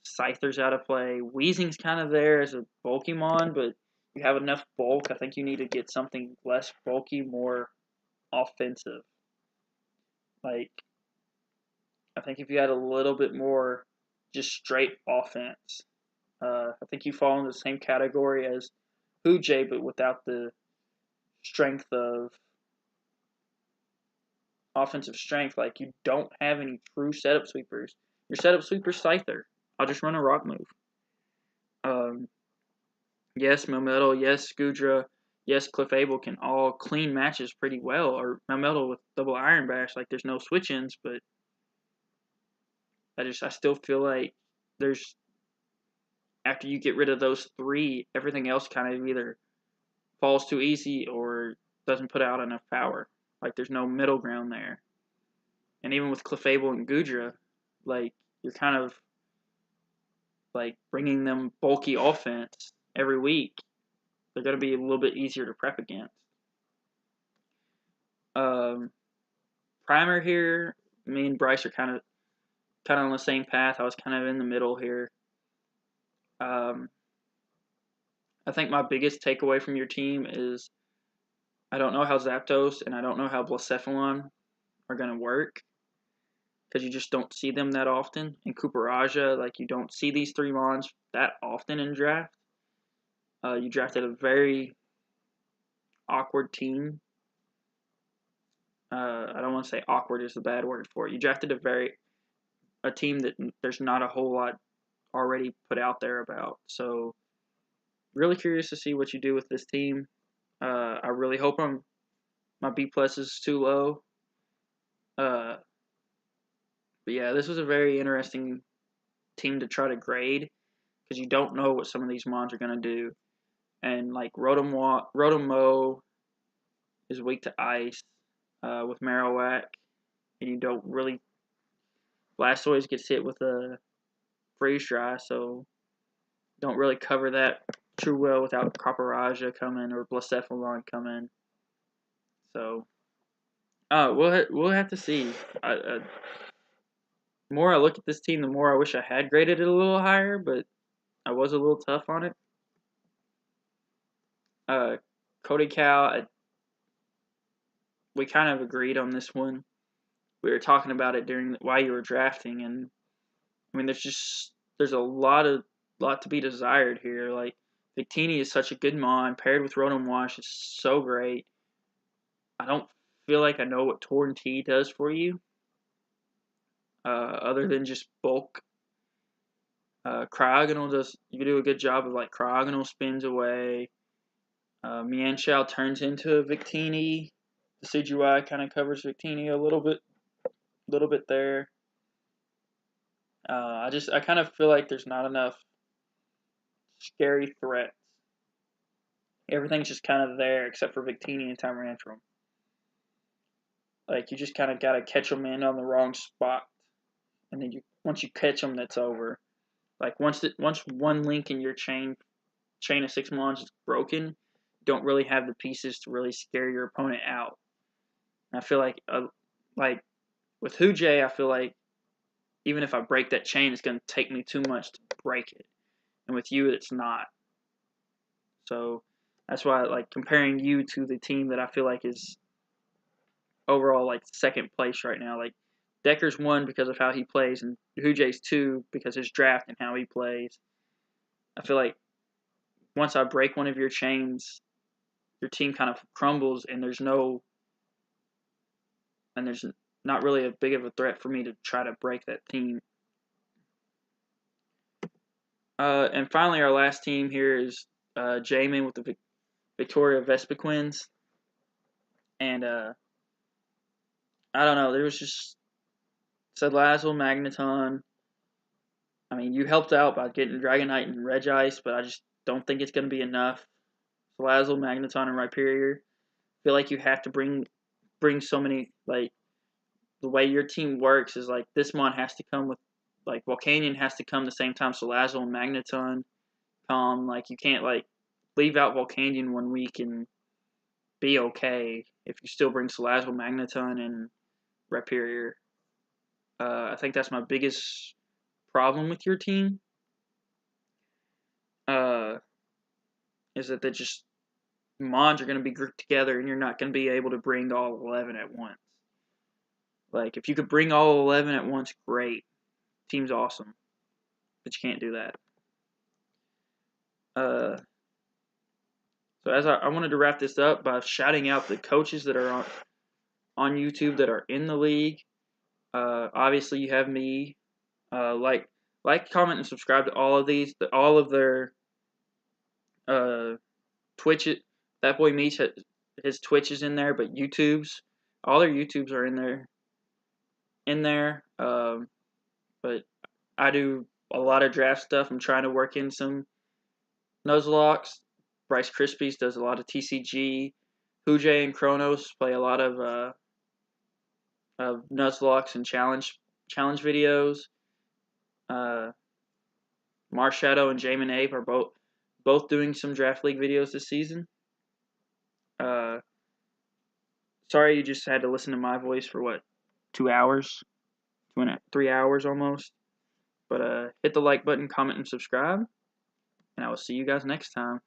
Speaker 1: Scyther's out of play. Weezing's kind of there as a Pokemon, but you have enough bulk. I think you need to get something less bulky, more offensive. Like, I think if you had a little bit more just straight offense, I think you fall in the same category as Hujay, but without the strength of offensive strength. Like, you don't have any true setup sweepers. Your setup sweeper's Scyther. I'll just run a rock move. Yes, Melmetal, yes, Goodra, yes, Clefable can all clean matches pretty well, or Melmetal with double Iron Bash, like there's no switch-ins, but I still feel like there's, after you get rid of those 3, everything else kind of either falls too easy or doesn't put out enough power. Like, there's no middle ground there. And even with Clefable and Goodra, like, you're kind of like bringing them bulky offense every week, they're going to be a little bit easier to prep against. Primer here, me and Bryce are kind of on the same path. I was kind of in the middle here. I think my biggest takeaway from your team is I don't know how Zapdos and I don't know how Blacephalon are going to work because you just don't see them that often. In Cooperaja, like you don't see these three mons that often in draft. You drafted a very awkward team. I don't want to say awkward is the bad word for it. You drafted a team that there's not a whole lot already put out there about. So really curious to see what you do with this team. I really hope my B plus is too low. But yeah, this was a very interesting team to try to grade because you don't know what some of these mons are going to do. And like Rotom-Mow is weak to ice with Marowak, and you don't really. Blastoise gets hit with a freeze dry, so don't really cover that too well without Cooperaja coming or Blacephalon coming. So, we'll have to see. The more I look at this team, the more I wish I had graded it a little higher, but I was a little tough on it. Cody Cal, we kind of agreed on this one. We were talking about it while you were drafting, and I mean, there's a lot to be desired here. Like Victini is such a good mon, paired with Rotom Wash is so great. I don't feel like I know what Torn T does for you, other than just bulk. Cryogonal you do a good job of like Cryogonal spins away. Mienshao turns into a Victini. The Decidueye kind of covers Victini a little bit there. I kind of feel like there's not enough scary threats. Everything's just kind of there except for Victini and Tyrantrum. Like you just kind of gotta catch them in on the wrong spot, and then once you catch them, that's over. Like once one link in your chain of 6 mons is broken, you don't really have the pieces to really scare your opponent out. And I feel like with Hujay, I feel like even if I break that chain, it's gonna take me too much to break it, and with you, it's not. So that's why like comparing you to the team that I feel like is overall like second place right now. Like Decker's 1 because of how he plays, and Hujay's 2 because his draft and how he plays. I feel like once I break one of your chains, your team kind of crumbles, and there's not really a big of a threat for me to try to break that team. And finally, our last team here is Jamin with the Victoria Vespiquens. And I don't know, there was just Salazzle, Magneton. I mean, you helped out by getting Dragonite and Regice, but I just don't think it's going to be enough. Salazzle, Magneton, and Rhyperior. I feel like you have to bring so many, like, the way your team works is, like, this mon has to come with, like, Volcanion has to come the same time Salazzle and Magneton come. Like, you can't, like, leave out Volcanion 1 week and be okay if you still bring Salazzle, Magneton, and Rhyperior. I think that's my biggest problem with your team. Is that mons are going to be grouped together and you're not going to be able to bring all 11 at once. Like, if you could bring all 11 at once, great. Team's awesome. But you can't do that. So as I wanted to wrap this up by shouting out the coaches that are on YouTube that are in the league. Obviously, you have me. Like, comment, and subscribe to all of these. All of their Twitch. That boy Meech, his Twitch is in there, but YouTube's, all their YouTubes are in there. But I do a lot of draft stuff. I'm trying to work in some Nuzlocks. Bryce Crispies does a lot of TCG. Hujay and Kronos play a lot of Nuzlocks and challenge videos. Marshadow and Jamin Abe are both doing some draft league videos this season. Sorry you just had to listen to my voice for what, 2 hours, 3 hours almost. But hit the like button, comment, and subscribe, and I will see you guys next time.